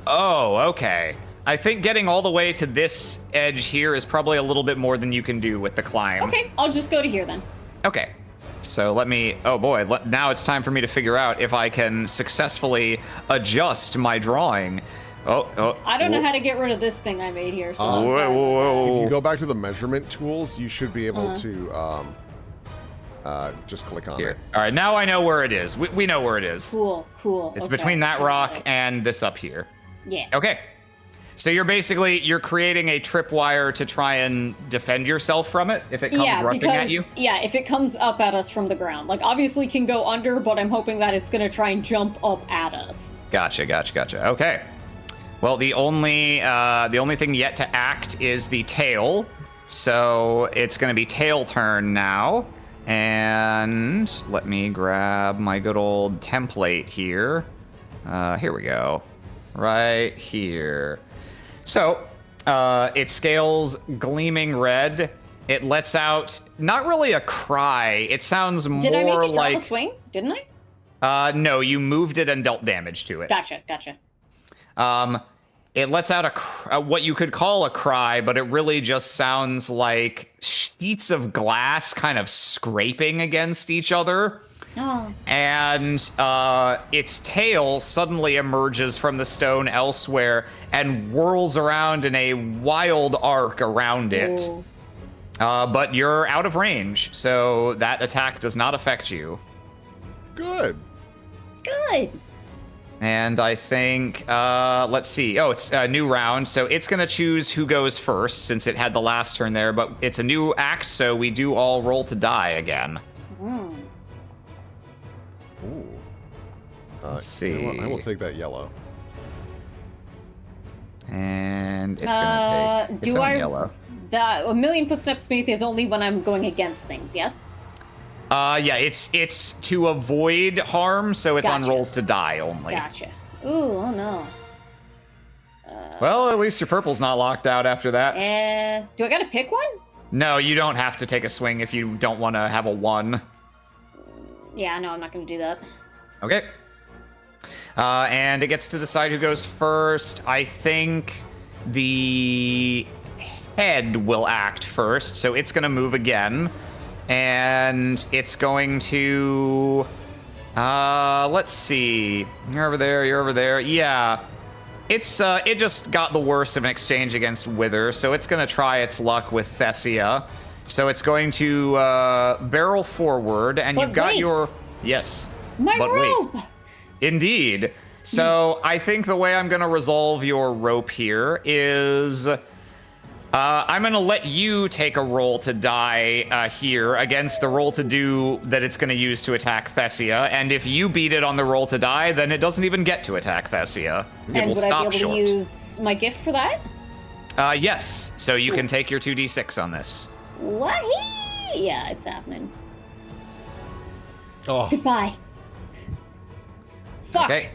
Oh, okay. I think getting all the way to this edge here is probably a little bit more than you can do with the climb. Okay, I'll just go to here then. Okay. So let me, oh boy, now it's time for me to figure out if I can successfully adjust my drawing. I don't know how to get rid of this thing I made here, so I'm whoa, sorry. whoa. If you go back to the measurement tools, you should be able to just click on Here. it. All right, now I know where it is. We know where it is. Cool. It's Okay, between that got rock it. and this up here. Yeah. Okay. So you're creating a tripwire to try and defend yourself from it if it comes rushing at you? Yeah, if it comes up at us from the ground. Like, obviously can go under, but I'm hoping that it's going to try and jump up at us. Gotcha. Okay. Well, the only thing yet to act is the tail. So it's going to be tail turn now. And let me grab my good old template here. Here we go. Right here. So, it scales gleaming red. It lets out not really a cry. It sounds more like... Did I make it drop a swing? Didn't I? No, you moved it and dealt damage to it. Gotcha. It lets out what you could call a cry, but it really just sounds like sheets of glass kind of scraping against each other. Oh. And its tail suddenly emerges from the stone elsewhere and whirls around in a wild arc around it. Ooh. But you're out of range, so that attack does not affect you. Good. And I think, let's see. Oh, it's a new round, so it's going to choose who goes first since it had the last turn there, but it's a new act, so we do all roll to die again. Mm. Ooh. Let's You know see. what? I will take that yellow. And it's going to take its own yellow. A million footsteps beneath is only when I'm going against things, yes? Yeah, it's to avoid harm, so it's on Gotcha. rolls to die only. Gotcha. Ooh, oh no. Well, at least your purple's not locked out after that. Do I gotta pick one? No, you don't have to take a swing if you don't want to have a 1. Yeah, no, I'm not gonna do that. Okay. And it gets to decide who goes first. I think the head will act first, so it's going to move again. And it's going to... let's see. You're over there. Yeah. It just got the worst of an exchange against Wither, so it's going to try its luck with Thessia. So it's going to barrel forward, and But you've got wait. your... Yes. My but rope! Wait. Indeed. So I think the way I'm going to resolve your rope here is... I'm going to let you take a roll to die here against the roll to do that it's going to use to attack Thessia. And if you beat it on the roll to die, then it doesn't even get to attack Thessia. It And will would I stop be able short. to use my gift for that? Yes. So you can take your 2d6 on this. Wahee! Yeah, it's happening. Oh, Goodbye. Fuck. Okay.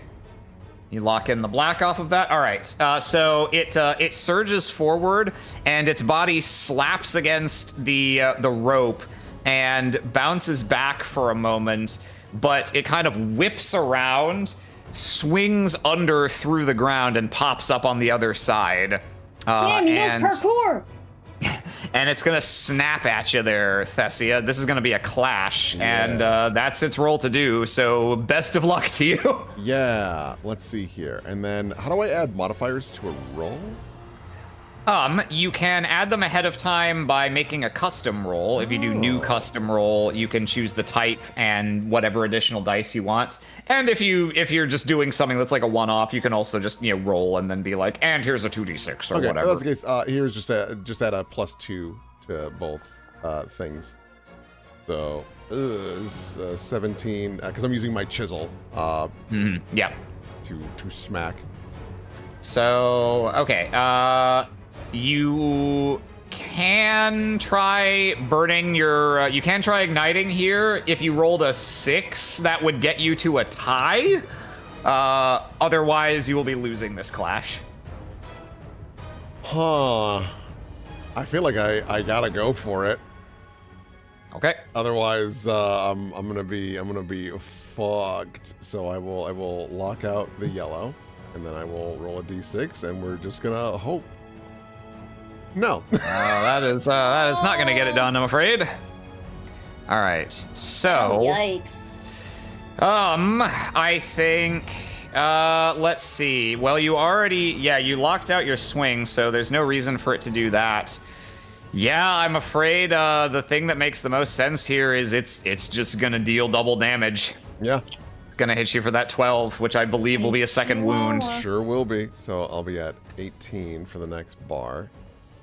You lock in the black off of that. All right. So it surges forward, and its body slaps against the rope and bounces back for a moment, but it kind of whips around, swings under through the ground, and pops up on the other side. Damn, he knows parkour! And it's going to snap at you there, Thessia. This is going to be a clash, and that's its roll to do, so best of luck to you. yeah. Let's see here. And then, how do I add modifiers to a roll? You can add them ahead of time by making a custom roll. If you do new custom roll, you can choose the type and whatever additional dice you want. And if you're just doing something that's like a one-off, you can also just roll and then be like, and here's a 2d6 or Okay, whatever. that's the case. Here's just add a +2 to both things. So it's 17 because I'm using my chisel. Yeah. To smack. So okay. You can try burning your... you can try igniting here. If you rolled a 6, that would get you to a tie. Otherwise, you will be losing this clash. Huh. I feel like I gotta go for it. Okay. Otherwise, I'm gonna be fucked. So I will lock out the yellow, and then I will roll a d6, and we're just gonna hope. No. That is not going to get it done, I'm afraid. All right. So, Yikes. I think let's see. Well, you locked out your swing, so there's no reason for it to do that. Yeah, I'm afraid the thing that makes the most sense here is it's just going to deal double damage. Yeah. It's going to hit you for that 12, which I believe will be a second wound. Sure will be. So I'll be at 18 for the next bar.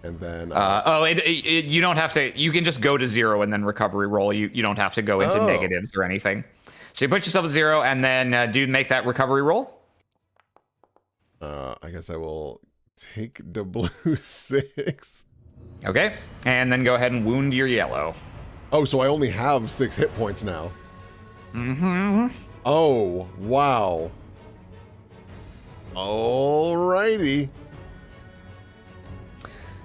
And then you don't have to. You can just go to 0 and then recovery roll. You don't have to go into negatives or anything. So you put yourself at 0 and then make that recovery roll. I guess I will take the blue 6. Okay, and then go ahead and wound your yellow. Oh, so I only have 6 hit points now. Mm-hmm. Oh, wow. Alrighty.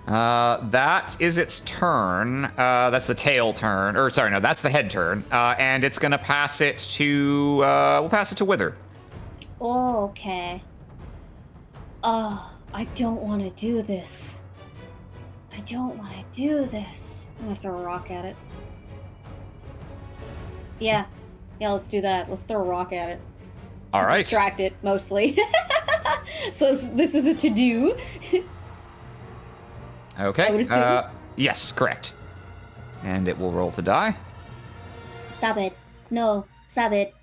That is its turn. That's the tail turn. Or sorry, no, that's the head turn. And it's gonna pass it to we'll pass it to Wither. Oh, okay. Oh, I don't want to do this. I don't want to do this. I'm gonna throw a rock at it. Yeah, let's do that. Let's throw a rock at it. All right. Distract it, mostly. So this is a to-do. Okay. I would assume. Yes, correct. And it will roll to die. Stop it. No, stop it.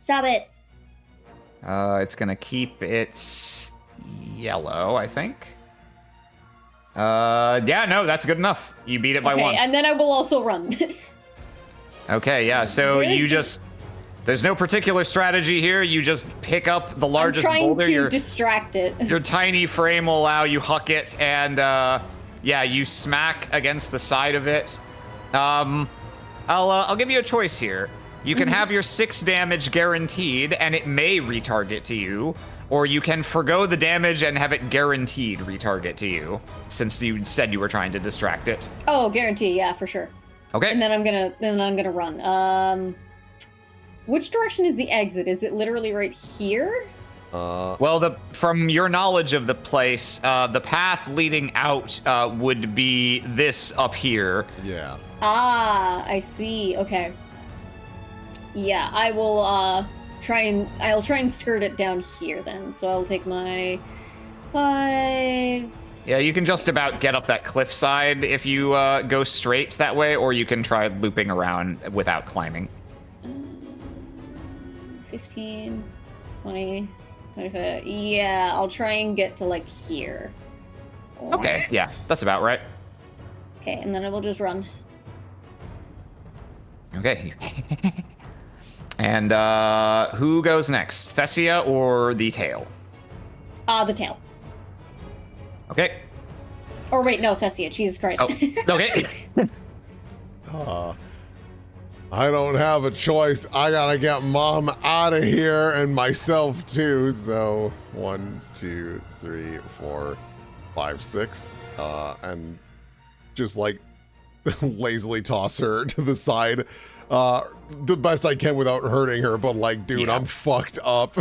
Stop it. It's gonna keep its yellow, I think. Yeah, no, that's good enough. You beat it by 1. And then I will also run. Okay, yeah. So Where's you the- just. There's no particular strategy here. You just pick up the largest I'm trying boulder. to distract it. Your tiny frame will allow you huck it, and yeah, you smack against the side of it. I'll give you a choice here. You can have your 6 damage guaranteed, and it may retarget to you, or you can forgo the damage and have it guaranteed retarget to you, since you said you were trying to distract it. Oh, guarantee, yeah, for sure. Okay. And then I'm gonna run. Which direction is the exit? Is it literally right here? Well, from your knowledge of the place, the path leading out would be this up here. Yeah. Ah, I see. Okay. Yeah, I will I'll try and skirt it down here then. So I'll take my 5. Yeah, you can just about get up that cliffside if you go straight that way, or you can try looping around without climbing. 15, 20, 25. Yeah, I'll try and get to like here. Okay, yeah, that's about right. Okay, and then I will just run. Okay. And who goes next? Thessia or the tail? The tail. Okay. Or wait, no, Thessia. Jesus Christ. Oh, okay. I don't have a choice. I gotta get Mom out of here and myself too. So 1, 2, 3, 4, 5, 6, and just like lazily toss her to the side, the best I can without hurting her. But like, dude, Yeah. I'm fucked up.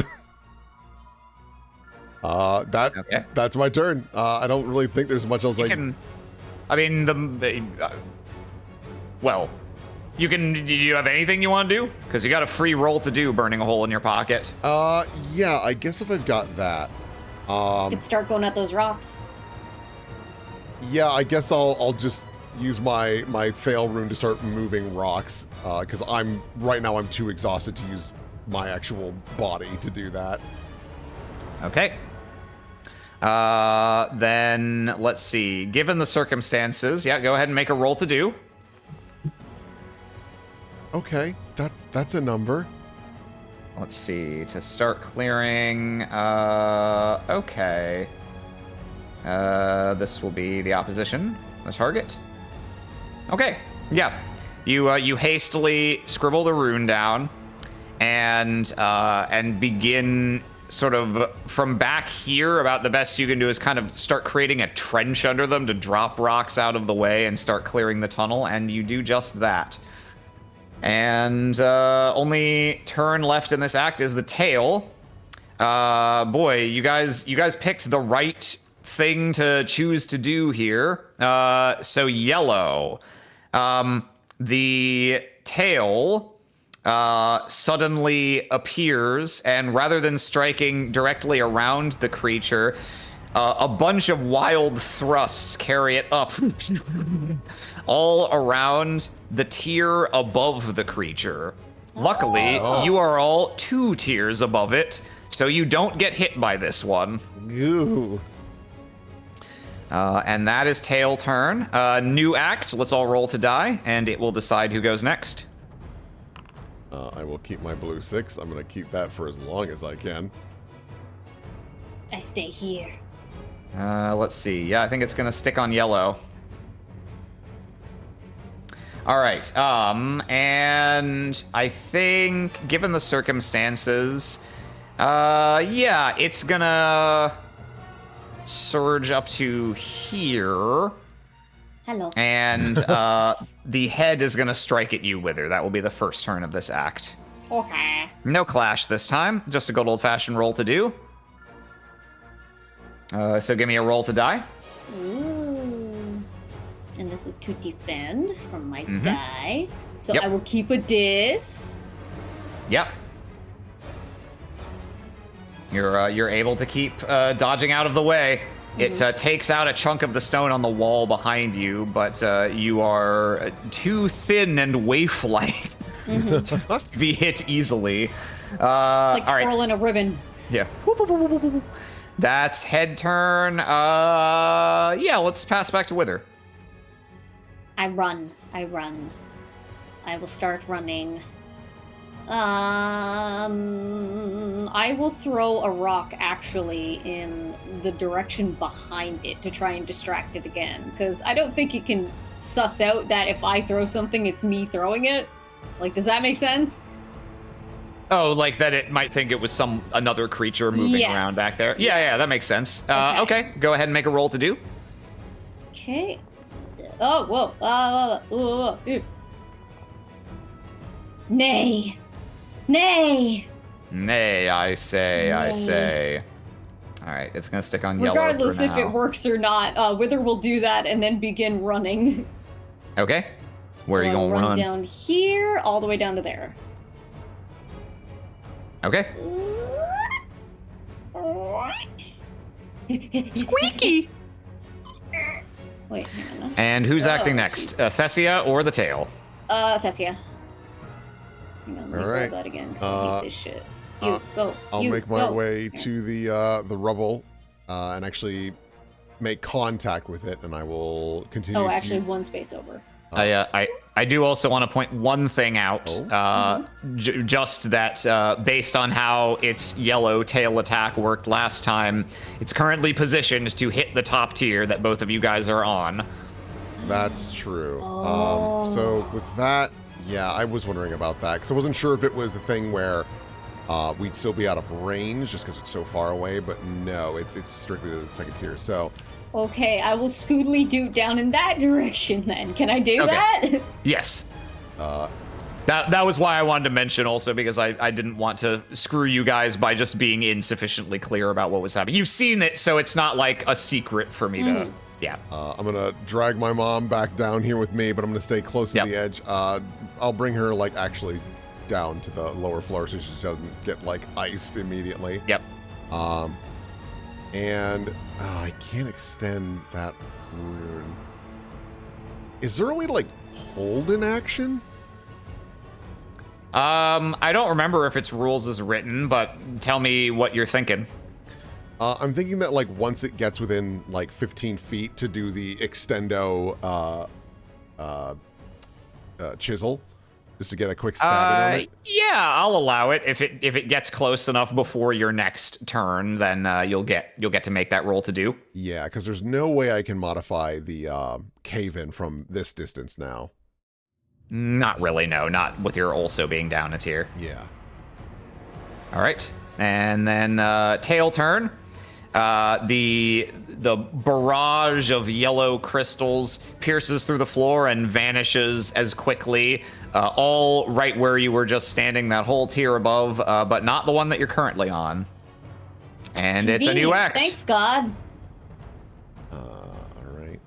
That's my turn. I don't really think there's much else I mean, well, you can. Do you have anything you want to do? Because you got a free roll to do, burning a hole in your pocket. Yeah, I guess if I've got that, You could start going at those rocks. yeah, I guess I'll just use my fail rune to start moving rocks, because I'm too exhausted to use my actual body to do that. Okay. Then let's see. Given the circumstances, yeah, go ahead and make a roll to do. Okay, that's a number. Let's see. To start clearing. Okay. This will be the opposition, the target. Okay. Yeah. You hastily scribble the rune down, and begin sort of from back here, about the best you can do is kind of start creating a trench under them to drop rocks out of the way and start clearing the tunnel, and you do just that. And only turn left in this act is the tail. Boy, you guys picked the right thing to choose to do here. So yellow. The tail suddenly appears, and rather than striking directly around the creature, a bunch of wild thrusts carry it up all around the tier above the creature. Luckily, you are all 2 tiers above it, so you don't get hit by this one. Goo. And that is tail turn. New act. Let's all roll to die, and it will decide who goes next. I will keep my blue 6. I'm going to keep that for as long as I can. I stay here. Let's see. Yeah, I think it's going to stick on yellow. All right. And I think, given the circumstances, yeah, it's going to surge up to here. Hello. And the head is going to strike at you, Wither. That will be the first turn of this act. Okay. No clash this time. Just a good old-fashioned roll to do. So give me a roll to die. Ooh. And this is to defend from my Mhm. die. So Yep. I will keep a dis. Yep. You're able to keep dodging out of the way. It takes out a chunk of the stone on the wall behind you, but you are too thin and waif-like to be hit easily. It's like all right. twirling a ribbon. Yeah. That's head turn. Yeah, let's pass back to Wither. I run. I will start running. I will throw a rock actually in the direction behind it to try and distract it again, because I don't think it can suss out that if I throw something, it's me throwing it. Like, does that make sense? Oh, like that it might think it was another creature moving Yes. around back there. Yeah, that makes sense. Okay. Okay, go ahead and make a roll to do. Okay. Oh, whoa. Whoa. Nay. Nay, I say. All right, it's gonna stick on yellow Regardless for if it now. works or not, Wither will do that and then begin running. Okay, where are you So I'll gonna run? down here, all the way down to there. Okay. Squeaky. Wait, hang on. And who's acting next? Thessia or the tail? Thessia. Hang on, let me All roll right. that again, because I hate this shit. You, uh, go. I'll you, make my go. way to the rubble and actually make contact with it, and I will continue. Oh, to- actually, one space over. I do also want to point one thing out. Oh. Just that based on how its yellow tail attack worked last time, it's currently positioned to hit the top tier that both of you guys are on. That's true. Oh. So with that, yeah, I was wondering about that because I wasn't sure if it was the thing where we'd still be out of range just because it's so far away. But no, it's strictly the second tier. So Okay, I will scootly doot down in that direction then. Can I do Okay. that? Yes. That was why I wanted to mention also, because I didn't want to screw you guys by just being insufficiently clear about what was happening. You've seen it, so it's not like a secret for me to. Yeah. I'm gonna drag my mom back down here with me, but I'm gonna stay close to Yep. the edge. I'll bring her like actually down to the lower floor so she doesn't get like iced immediately. Yep. And I can't extend that rune. Is there a way to like hold an action? I don't remember if its rules is written, but tell me what you're thinking. I'm thinking that like once it gets within like 15 feet to do the extendo chisel, just to get a quick stab in on it. Yeah, I'll allow it. If it gets close enough before your next turn, then you'll get to make that roll to do. Yeah, because there's no way I can modify the cave in from this distance now. Not really, no. Not with your also being down a tier. Yeah. All right. And then tail turn. The barrage of yellow crystals pierces through the floor and vanishes as quickly, all right where you were just standing, that whole tier above, but not the one that you're currently on. And it's a new Convenient. act. Thanks, God. All right.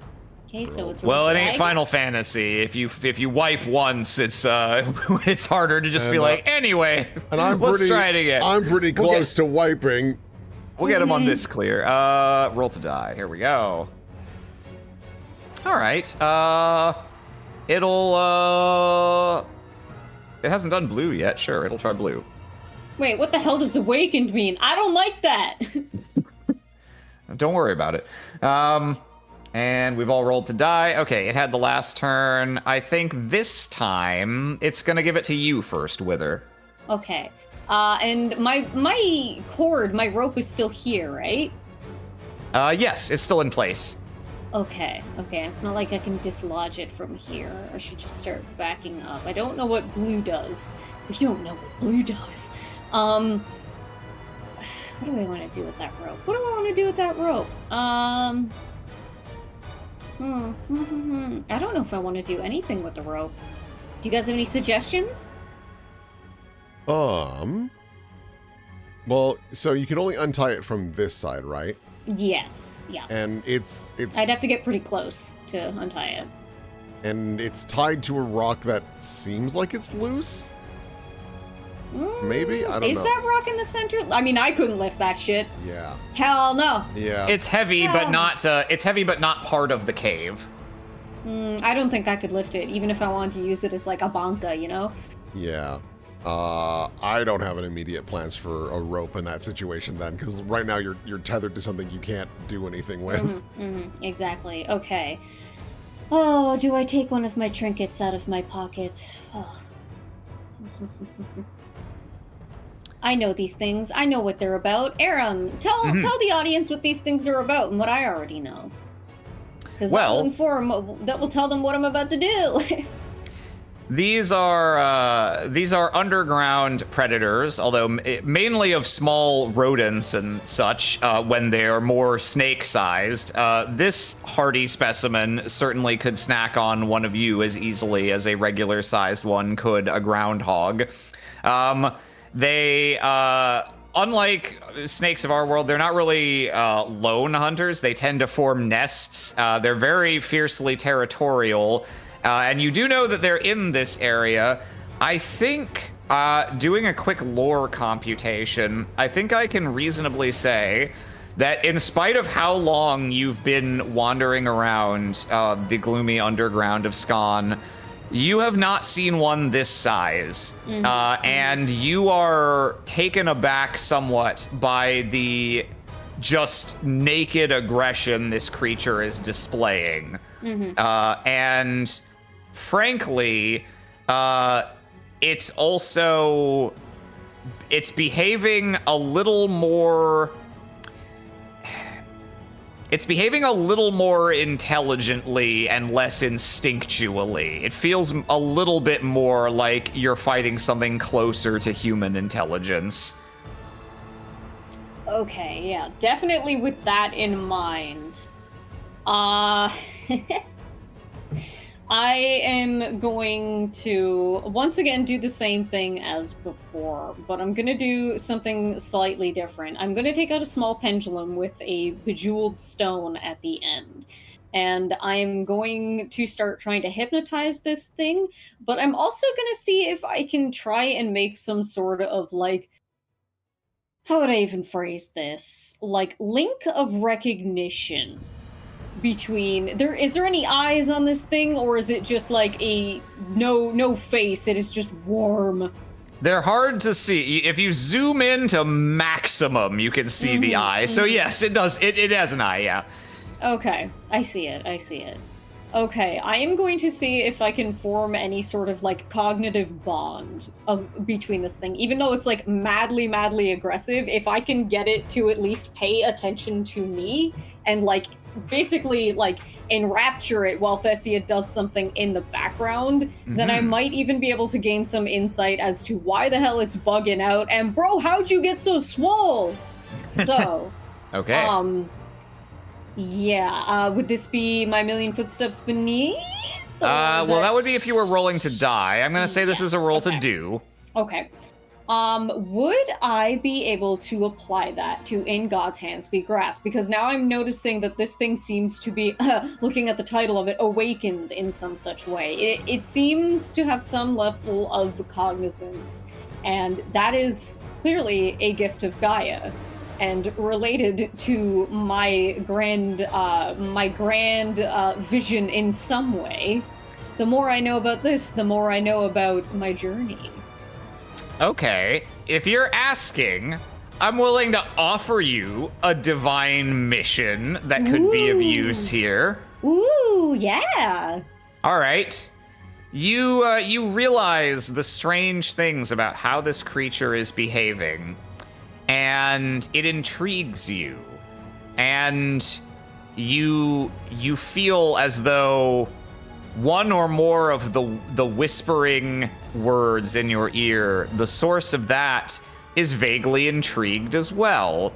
Okay, so it's Well, it ain't drag. Final Fantasy. If you wipe once, it's it's harder to just be And, like, anyway, And I'm let's pretty, try it again. I'm pretty We'll close to wiping. We'll get him on this clear. Roll to die. Here we go. All right. It hasn't done blue yet. Sure, it'll try blue. Wait, what the hell does awakened mean? I don't like that. Don't worry about it. And we've all rolled to die. Okay, it had the last turn. I think this time it's gonna give it to you first, Wither. Okay. And my cord, my rope is still here, right? Yes, it's still in place. Okay. It's not like I can dislodge it from here. I should just start backing up. I don't know what blue does. We don't know what blue does. What do I want to do with that rope? I don't know if I want to do anything with the rope. Do you guys have any suggestions? Well, so you can only untie it from this side, right? Yes. Yeah. And it's I'd have to get pretty close to untie it. and it's tied to a rock that seems like it's loose. Maybe? I don't know. Is that rock in the center? I mean, I couldn't lift that shit. Yeah. Hell no. Yeah. It's heavy, but not. It's heavy, but not part of the cave. I don't think I could lift it, even if I wanted to use it as like a banca, you know? Yeah. I don't have an immediate plans for a rope in that situation then, because right now you're tethered to something you can't do anything with. Exactly. Okay. Oh, do I take one of my trinkets out of my pocket? Oh. I know these things. I know what they're about. Aaron, tell the audience what these things are about and what I already know. Because that will tell them what I'm about to do. These are underground predators, although mainly of small rodents and such. When they're more snake-sized, this hardy specimen certainly could snack on one of you as easily as a regular-sized one could a groundhog. They, unlike snakes of our world, they're not really lone hunters. They tend to form nests. They're very fiercely territorial. And you do know that they're in this area. I think, doing a quick lore computation, I think I can reasonably say that in spite of how long you've been wandering around the gloomy underground of Scon, you have not seen one this size. And you are taken aback somewhat by the just naked aggression this creature is displaying. And frankly, it's behaving a little more intelligently and less instinctually. It feels a little bit more like you're fighting something closer to human intelligence. Okay, yeah, definitely with that in mind. I am going to once again do the same thing as before, but I'm gonna do something slightly different. I'm gonna take out a small pendulum with a bejeweled stone at the end, and I'm going to start trying to hypnotize this thing, but I'm also gonna see if I can try and make some sort of like, how would I even phrase this? Like link of recognition between is there any eyes on this thing, or is it just like a no face? It is just warm. They're hard to see. If you zoom in to maximum, you can see the eye. So yes, it does. It has an eye, yeah. Okay, I see it. Okay, I am going to see if I can form any sort of like cognitive bond between this thing. Even though it's like madly aggressive, if I can get it to at least pay attention to me and like basically like enrapture it while Thessia does something in the background, then I might even be able to gain some insight as to why the hell it's bugging out. And bro, how'd you get so swole? So, Okay. yeah, would this be my million footsteps beneath? Well, that would be if you were rolling to die. I'm gonna say this is a roll to do. Okay. Would I be able to apply that to In God's Hands Be Grasped? Because now I'm noticing that this thing seems to be, looking at the title of it, awakened in some such way. It seems to have some level of cognizance, and that is clearly a gift of Gaia, and related to my grand vision in some way. The more I know about this, the more I know about my journey. Okay, if you're asking, I'm willing to offer you a divine mission that could be of use here. Ooh, yeah. All right. You realize the strange things about how this creature is behaving, and it intrigues you. And you feel as though one or more of the whispering words in your ear, the source of that is vaguely intrigued as well.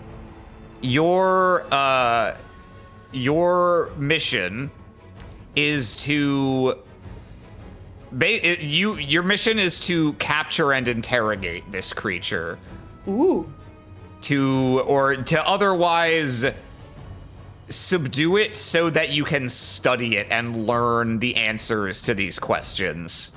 Your mission is to your mission is to capture and interrogate this creature. Ooh. To otherwise subdue it so that you can study it and learn the answers to these questions.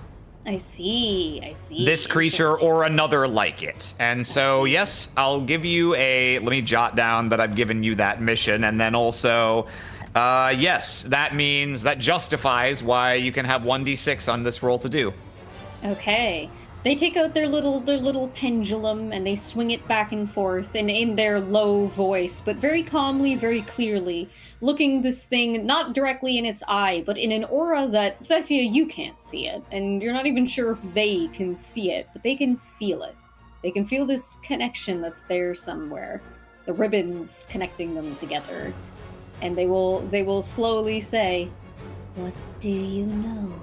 I see. This creature or another like it. And so, yes, I'll give you let me jot down that I've given you that mission. And then also, yes, that justifies why you can have 1d6 on this roll to do. Okay. They take out their little pendulum and they swing it back and forth, and in their low voice, but very calmly, very clearly, looking this thing not directly in its eye, but in an aura that, Thessia, you can't see it, and you're not even sure if they can see it, but they can feel it. They can feel this connection that's there somewhere, the ribbons connecting them together, and they will slowly say, "What do you know?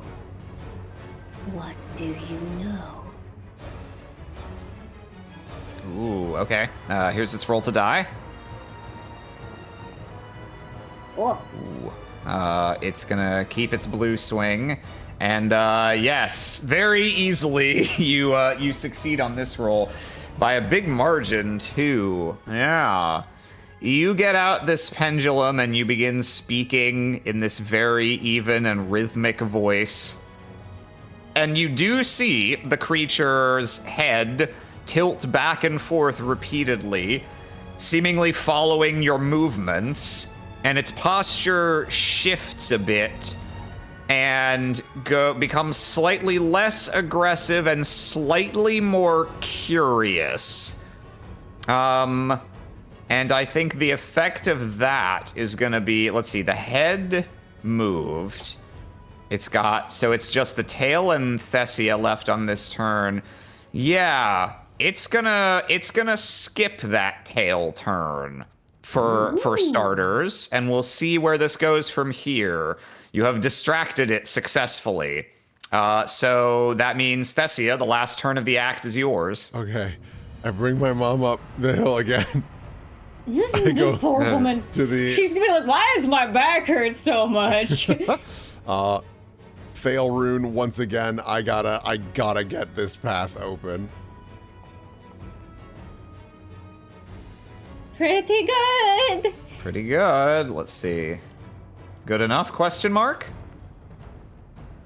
What do you know?" Ooh, okay. Here's its roll to die. oh, Ooh. It's gonna keep its blue swing, and yes, very easily you succeed on this roll by a big margin too. Yeah, you get out this pendulum and you begin speaking in this very even and rhythmic voice, and you do see the creature's head tilt back and forth repeatedly, seemingly following your movements, and its posture shifts a bit and becomes slightly less aggressive and slightly more curious. And I think the effect of that is gonna be, let's see, the head moved. It's just the tail and Thessia left on this turn. Yeah. It's gonna skip that tail turn for starters, and we'll see where this goes from here. You have distracted it successfully. So that means, Thessia, the last turn of the act is yours. Okay. I bring my mom up the hill again. this poor woman. She's gonna be like, why does my back hurt so much? Fail rune once again. I gotta get this path open. Pretty good. Pretty good. Let's see. Good enough? Question mark.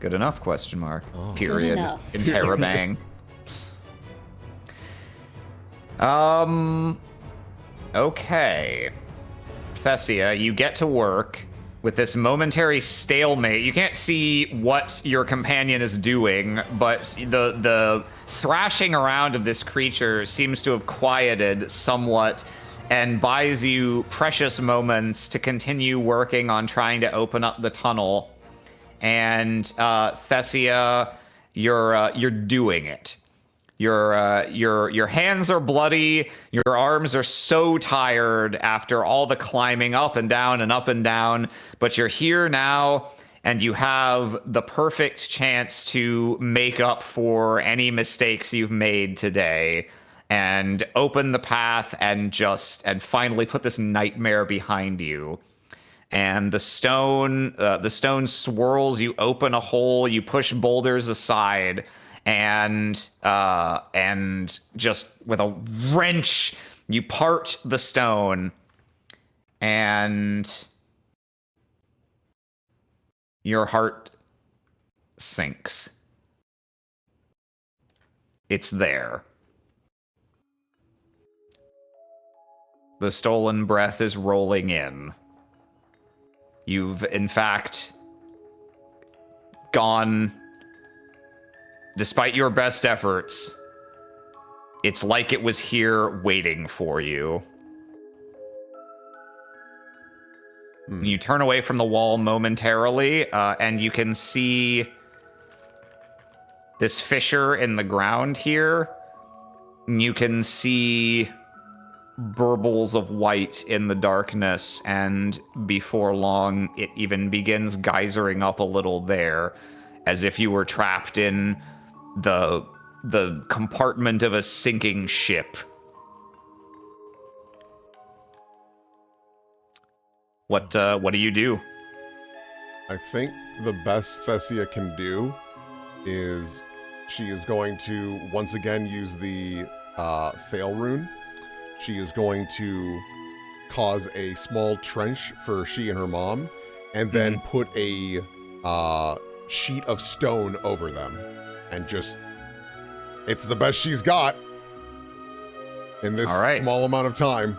Good enough? Question mark. Oh. Period. Good enough. Interrobang. Okay. Thessia, you get to work with this momentary stalemate. You can't see what your companion is doing, but the thrashing around of this creature seems to have quieted somewhat and buys you precious moments to continue working on trying to open up the tunnel. and Thessia, you're doing it. Your hands are bloody. Your arms are so tired after all the climbing up and down and up and down. But you're here now, and you have the perfect chance to make up for any mistakes you've made today, and open the path and finally put this nightmare behind you. And the stone swirls. You open a hole. You push boulders aside, and just with a wrench, you part the stone, and your heart sinks. It's there. The stolen breath is rolling in. You've, in fact, gone, despite your best efforts, it's like it was here waiting for you. You turn away from the wall momentarily, and you can see this fissure in the ground here. You can see burbles of white in the darkness, and before long it even begins geysering up a little there, as if you were trapped in the compartment of a sinking ship. What do you do? I think the best Thessia can do is she is going to once again use the Fail rune. She is going to cause a small trench for she and her mom, and then put a sheet of stone over them. And just, it's the best she's got in this small amount of time.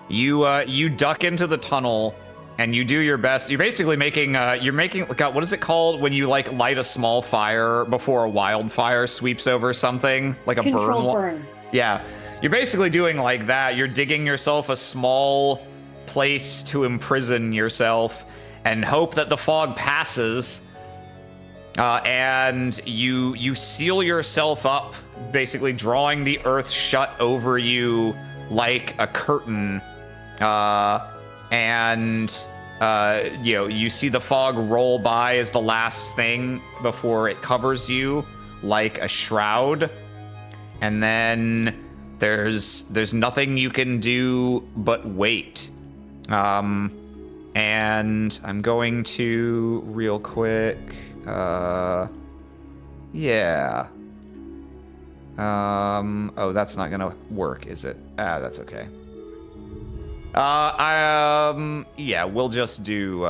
You duck into the tunnel, and you do your best. You're basically making, God, what is it called when you like light a small fire before a wildfire sweeps over something? Like a Controlled burn. Yeah, you're basically doing like that. You're digging yourself a small place to imprison yourself and hope that the fog passes. And you seal yourself up, basically drawing the earth shut over you like a curtain. You see the fog roll by as the last thing before it covers you like a shroud. And then there's nothing you can do but wait. And I'm going to real quick. Yeah. Oh, that's not gonna work, is it? That's okay. Yeah, we'll just do,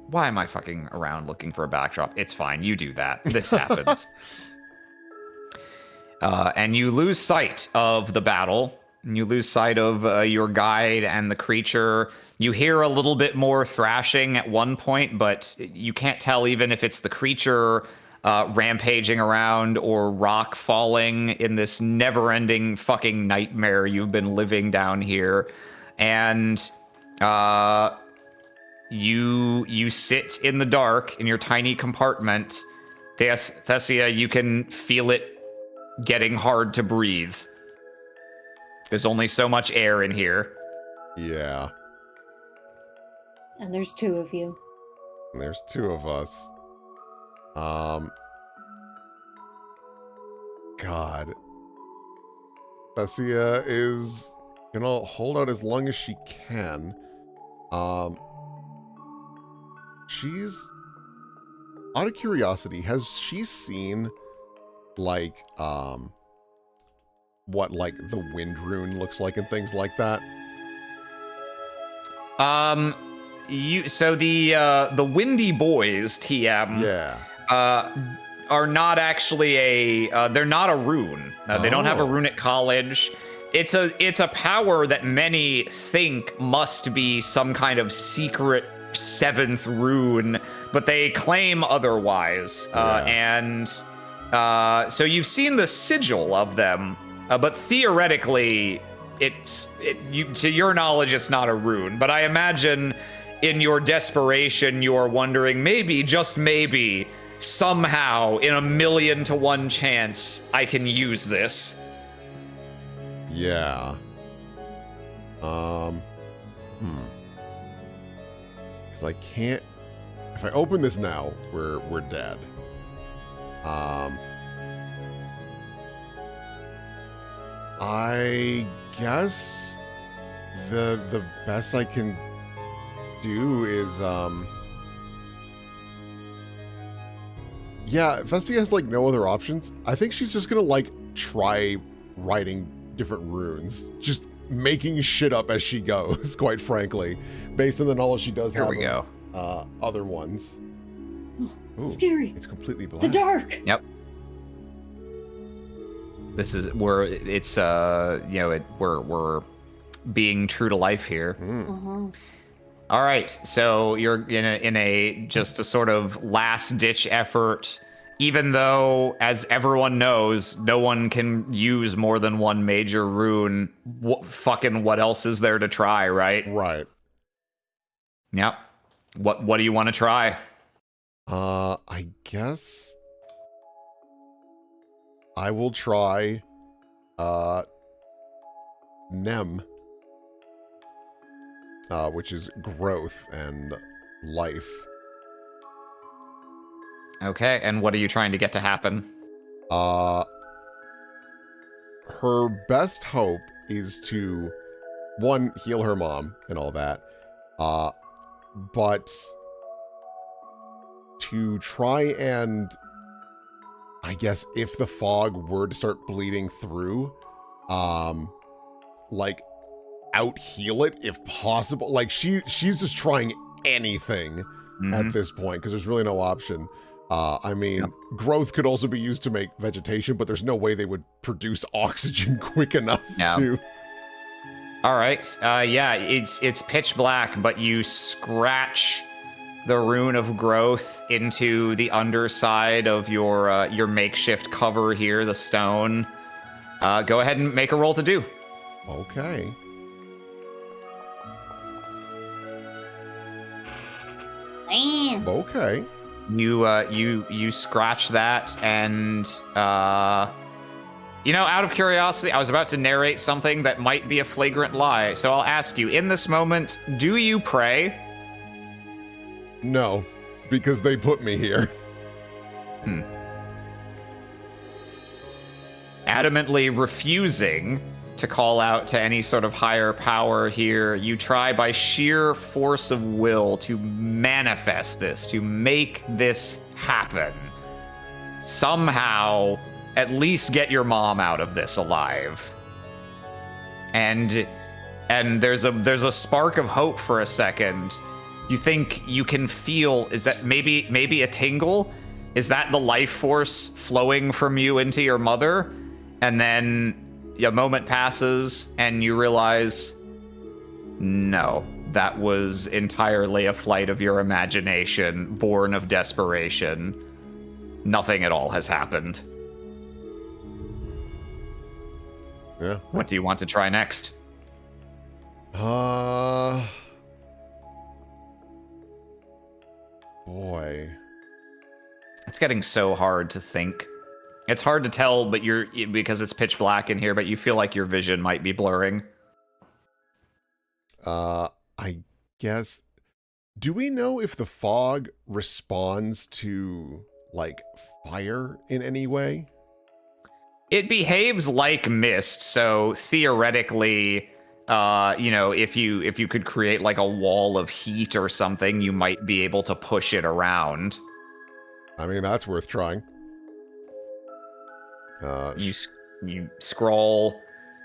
why am I fucking around looking for a backdrop? It's fine, you do that. This happens. And you lose sight of the battle. You lose sight of your guide and the creature. You hear a little bit more thrashing at one point, but you can't tell even if it's the creature rampaging around or rock falling in this never-ending fucking nightmare you've been living down here. And you sit in the dark in your tiny compartment. Thessia, you can feel it getting hard to breathe. There's only so much air in here. Yeah. And there's two of you. And there's two of us. God. Thessia is gonna hold out as long as she can. She's, out of curiosity, has she seen like what like the wind rune looks like and things like that? So the Windy Boys, TM, Yeah. are not actually they're not a rune. They don't have a rune at college. It's a power that many think must be some kind of secret seventh rune, but they claim otherwise. So you've seen the sigil of them, but theoretically, to your knowledge, it's not a rune. But I imagine, in your desperation, you're wondering maybe, just maybe, somehow, in 1,000,000 to 1 chance, I can use this. Yeah. Because I can't. If I open this now, we're dead. I guess the best I can do is yeah, Vessi has like no other options. I think she's just gonna like try writing different runes, just making shit up as she goes. Quite frankly, based on the knowledge she does Here have we go. of other ones. Ooh, Scary. It's completely black. The dark. Yep. This is where it's we're being true to life here. All right, so you're in a just a sort of last ditch effort. Even though, as everyone knows, no one can use more than one major rune. What else is there to try, right? Right. Yep. What do you want to try? I guess I will try Nem, which is growth and life. Okay, and what are you trying to get to happen? Her best hope is to, one, heal her mom and all that, but to try and, I guess, if the fog were to start bleeding through, like, out heal it if possible. Like, she's just trying anything at this point because there's really no option. I mean, growth could also be used to make vegetation, but there's no way they would produce oxygen quick enough to. All right. Yeah, it's pitch black, but you scratch the rune of growth into the underside of your makeshift cover here, the stone. Go ahead and make a roll to do. Okay. Man. Okay. You scratch that, and out of curiosity, I was about to narrate something that might be a flagrant lie, so I'll ask you, in this moment, do you pray? No, because they put me here. Adamantly refusing to call out to any sort of higher power here, you try by sheer force of will to manifest this, to make this happen. Somehow, at least get your mom out of this alive. And there's a spark of hope for a second. You think you can feel, is that maybe a tingle? Is that the life force flowing from you into your mother? And then a moment passes and you realize, no, that was entirely a flight of your imagination, born of desperation. Nothing at all has happened. Yeah. What do you want to try next? Boy. It's getting so hard to think. It's hard to tell, but because it's pitch black in here, but you feel like your vision might be blurring. I guess. Do we know if the fog responds to, like, fire in any way? It behaves like mist, so theoretically, if you could create like a wall of heat or something, you might be able to push it around. I mean, that's worth trying. You scroll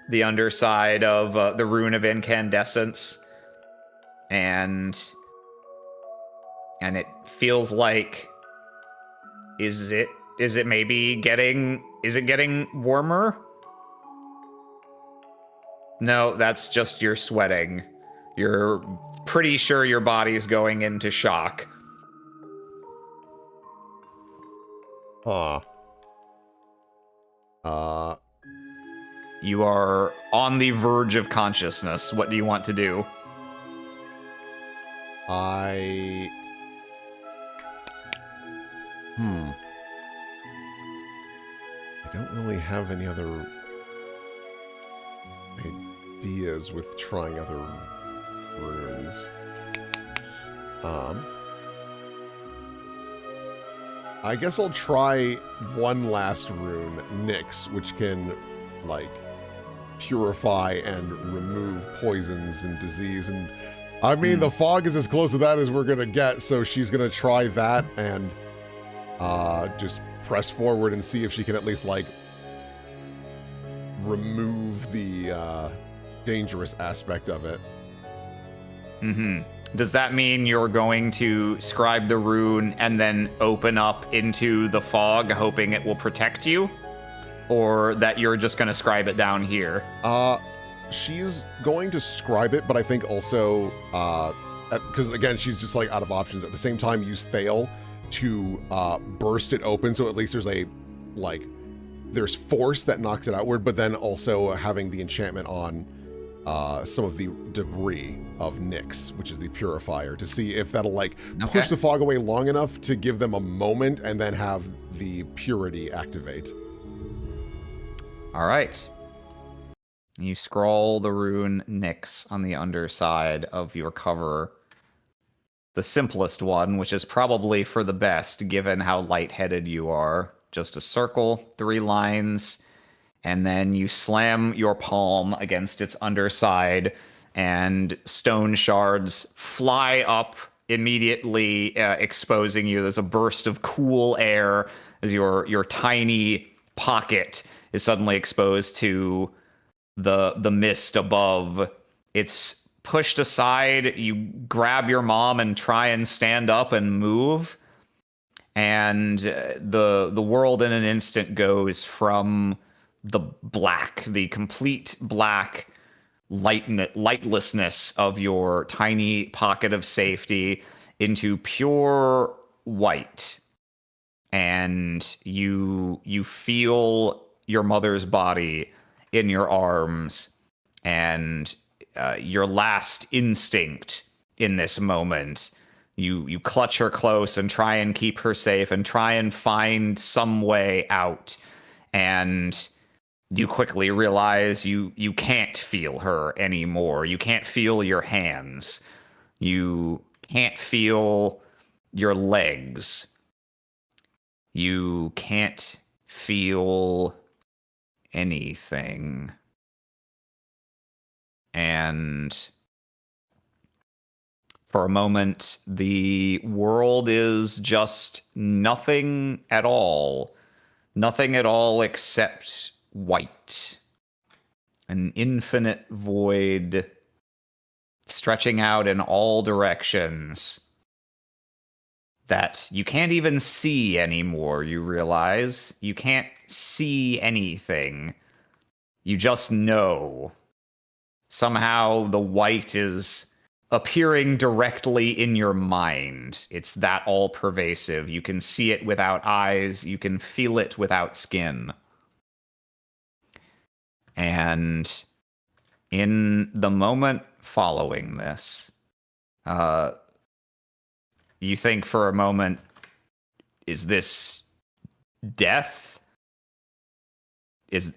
the underside of the rune of incandescence, and it feels like is it getting warmer? No, that's just your sweating. You're pretty sure your body's going into shock. Huh. You are on the verge of consciousness. What do you want to do? I don't really have any other ideas with trying other runes. I guess I'll try one last rune, Nyx, which can, like, purify and remove poisons and disease. And I mean, the fog is as close to that as we're gonna get, so she's gonna try that and just press forward and see if she can at least, like, remove the dangerous aspect of it. Does that mean you're going to scribe the rune and then open up into the fog, hoping it will protect you? Or that you're just going to scribe it down here? She's going to scribe it, but I think also, because again, she's just like out of options. At the same time, use Thale to burst it open, so at least there's there's force that knocks it outward, but then also having the enchantment on some of the debris of Nyx, which is the purifier, to see if that'll push the fog away long enough to give them a moment and then have the purity activate. All right. You scroll the rune Nyx on the underside of your cover. The simplest one, which is probably for the best given how lightheaded you are. Just a circle, 3 lines, and then you slam your palm against its underside, and stone shards fly up immediately, exposing you. There's a burst of cool air as your tiny pocket is suddenly exposed to the mist above. It's pushed aside. You grab your mom and try and stand up and move, and the world in an instant goes from the black, the complete black lightlessness of your tiny pocket of safety into pure white. And you feel your mother's body in your arms, and your last instinct in this moment, you clutch her close and try and keep her safe and try and find some way out. And you quickly realize you can't feel her anymore. You can't feel your hands. You can't feel your legs. You can't feel anything. And for a moment, the world is just nothing at all. Nothing at all except white. An infinite void stretching out in all directions that you can't even see anymore, you realize. You can't see anything. You just know. Somehow the white is appearing directly in your mind. It's that all-pervasive. You can see it without eyes. You can feel it without skin. And in the moment following this, you think for a moment, is this death? Is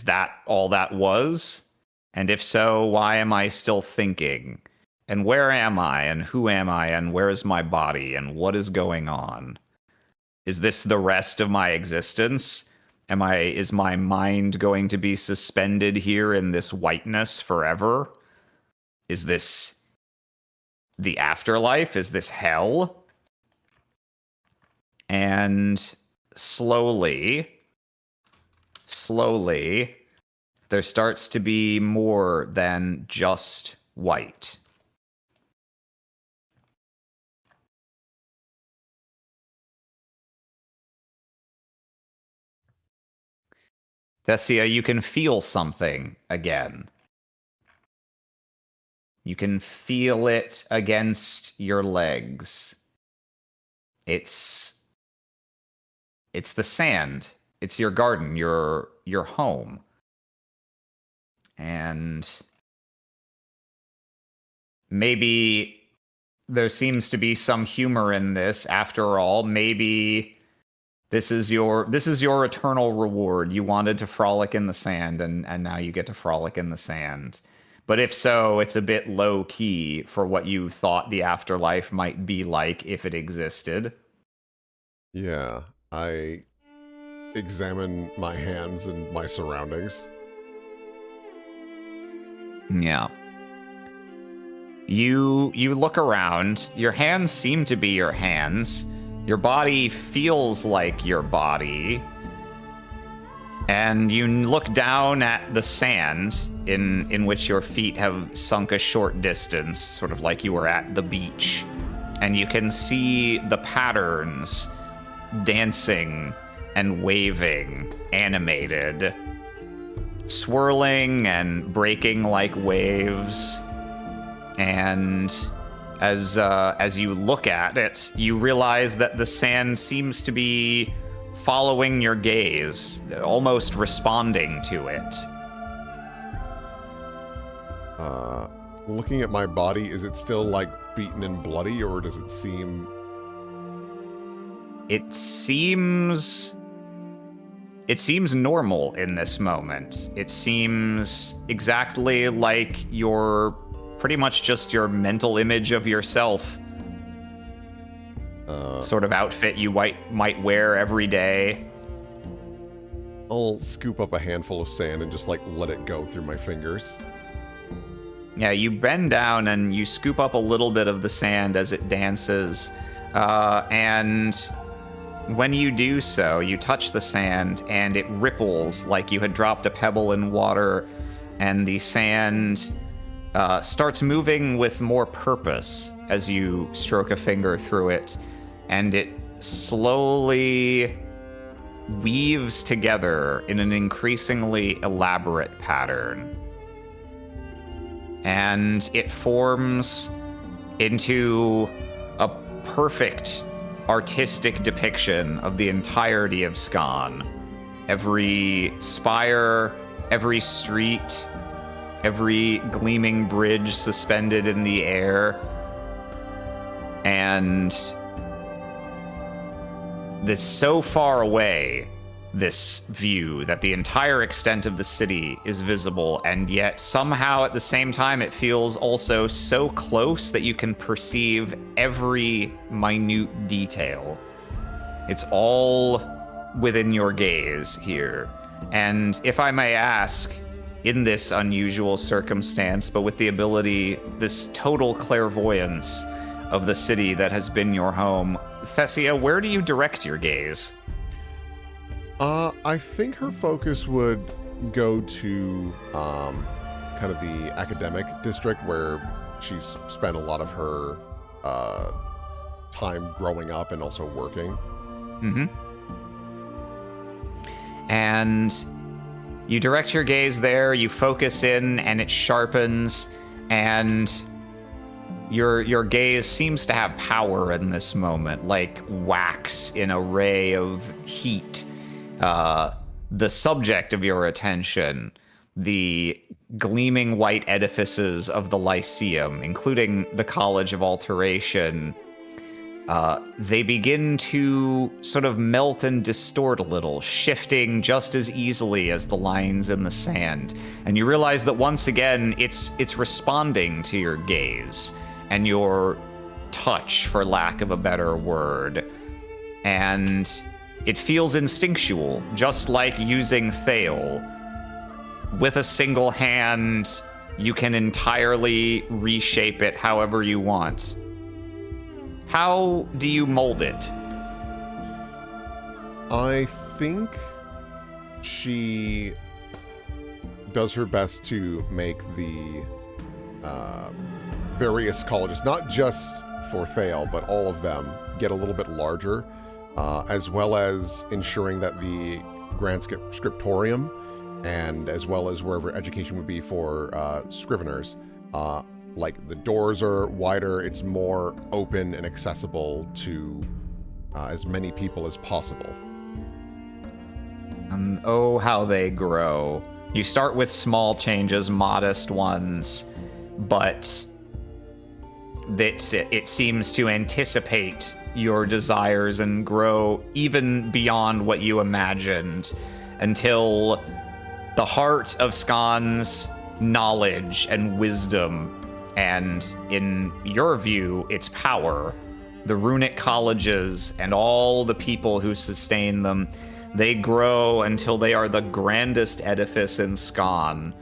that all that was? And if so, why am I still thinking? And where am I? And who am I? And where is my body? And what is going on? Is this the rest of my existence? Is my mind going to be suspended here in this whiteness forever? Is this the afterlife? Is this hell? And slowly, there starts to be more than just white. Thessia, you can feel something again. You can feel it against your legs. It's the sand. It's your garden, your home. And maybe there seems to be some humor in this after all. Maybe this is your eternal reward. You wanted to frolic in the sand, and now you get to frolic in the sand. But if so, it's a bit low key for what you thought the afterlife might be like if it existed. Yeah, I examine my hands and my surroundings. Yeah. You look around. Your hands seem to be your hands. Your body feels like your body. And you look down at the sand in which your feet have sunk a short distance, sort of like you were at the beach. And you can see the patterns dancing and waving, animated, swirling and breaking like waves. And as you look at it, you realize that the sand seems to be following your gaze, almost responding to it. Looking at my body, is it still like beaten and bloody, or does it seem... It seems normal in this moment. It seems exactly like your pretty much just your mental image of yourself. Sort of outfit you might wear every day. I'll scoop up a handful of sand and just like let it go through my fingers. Yeah, you bend down and you scoop up a little bit of the sand as it dances. And when you do so, you touch the sand and it ripples like you had dropped a pebble in water, and the sand starts moving with more purpose as you stroke a finger through it, and it slowly weaves together in an increasingly elaborate pattern. And it forms into a perfect artistic depiction of the entirety of Scon. Every spire, every street, every gleaming bridge suspended in the air, and this so far away, this view that the entire extent of the city is visible, and yet somehow at the same time it feels also so close that you can perceive every minute detail. It's all within your gaze here. And if I may ask, in this unusual circumstance, but with the ability, this total clairvoyance of the city that has been your home, Thessia, where do you direct your gaze? I think her focus would go to kind of the academic district where she's spent a lot of her time growing up and also working. Mm-hmm. And you direct your gaze there, you focus in, and it sharpens, and your gaze seems to have power in this moment, like wax in a ray of heat. The subject of your attention, the gleaming white edifices of the Lyceum, including the College of Alteration, they begin to sort of melt and distort a little, shifting just as easily as the lines in the sand. And you realize that once again, it's responding to your gaze and your touch, for lack of a better word. And it feels instinctual, just like using Thale. With a single hand, you can entirely reshape it however you want. How do you mold it? I think she does her best to make the various colleges, not just for Thale, but all of them, get a little bit larger, as well as ensuring that the Grand Scriptorium, and as well as wherever education would be for Scriveners, like the doors are wider, it's more open and accessible to as many people as possible. And oh, how they grow. You start with small changes, modest ones, but it seems to anticipate your desires and grow even beyond what you imagined until the heart of Skon's knowledge and wisdom, and in your view, its power, the runic colleges and all the people who sustain them, they grow until they are the grandest edifice in Skon.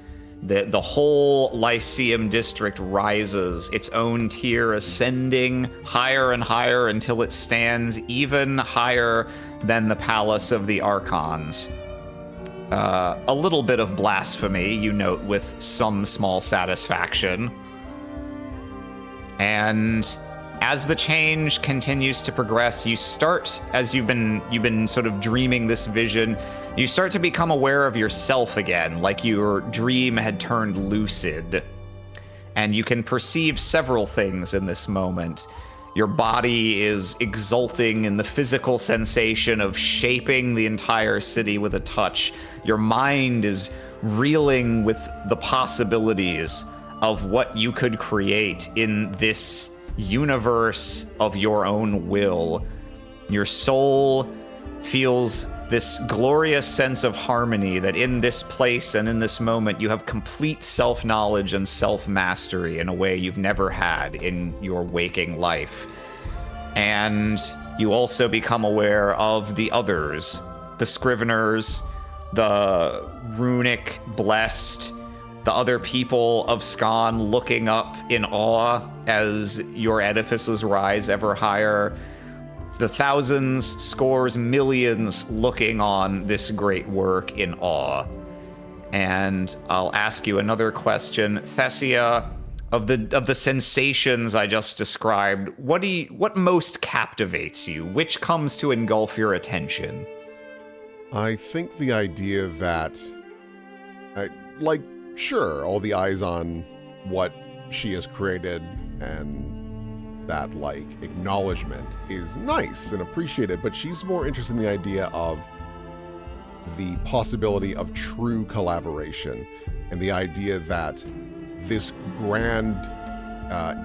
The whole Lyceum district rises, its own tier ascending higher and higher until it stands even higher than the Palace of the Archons. A little bit of blasphemy, you note, with some small satisfaction. And as the change continues to progress, you start, as you've been sort of dreaming this vision, you start to become aware of yourself again, like your dream had turned lucid. And you can perceive several things in this moment. Your body is exulting in the physical sensation of shaping the entire city with a touch. Your mind is reeling with the possibilities of what you could create in this universe of your own will. Your soul feels this glorious sense of harmony that in this place and in this moment you have complete self-knowledge and self-mastery in a way you've never had in your waking life. And you also become aware of the others, the Scriveners, the runic blessed, the other people of Skon looking up in awe as your edifices rise ever higher. The thousands, scores, millions looking on this great work in awe. And I'll ask you another question. Thessia, of the sensations I just described, what most captivates you? Which comes to engulf your attention? I think the idea that, sure, all the eyes on what she has created and that, acknowledgement is nice and appreciated, but she's more interested in the idea of the possibility of true collaboration and the idea that this grand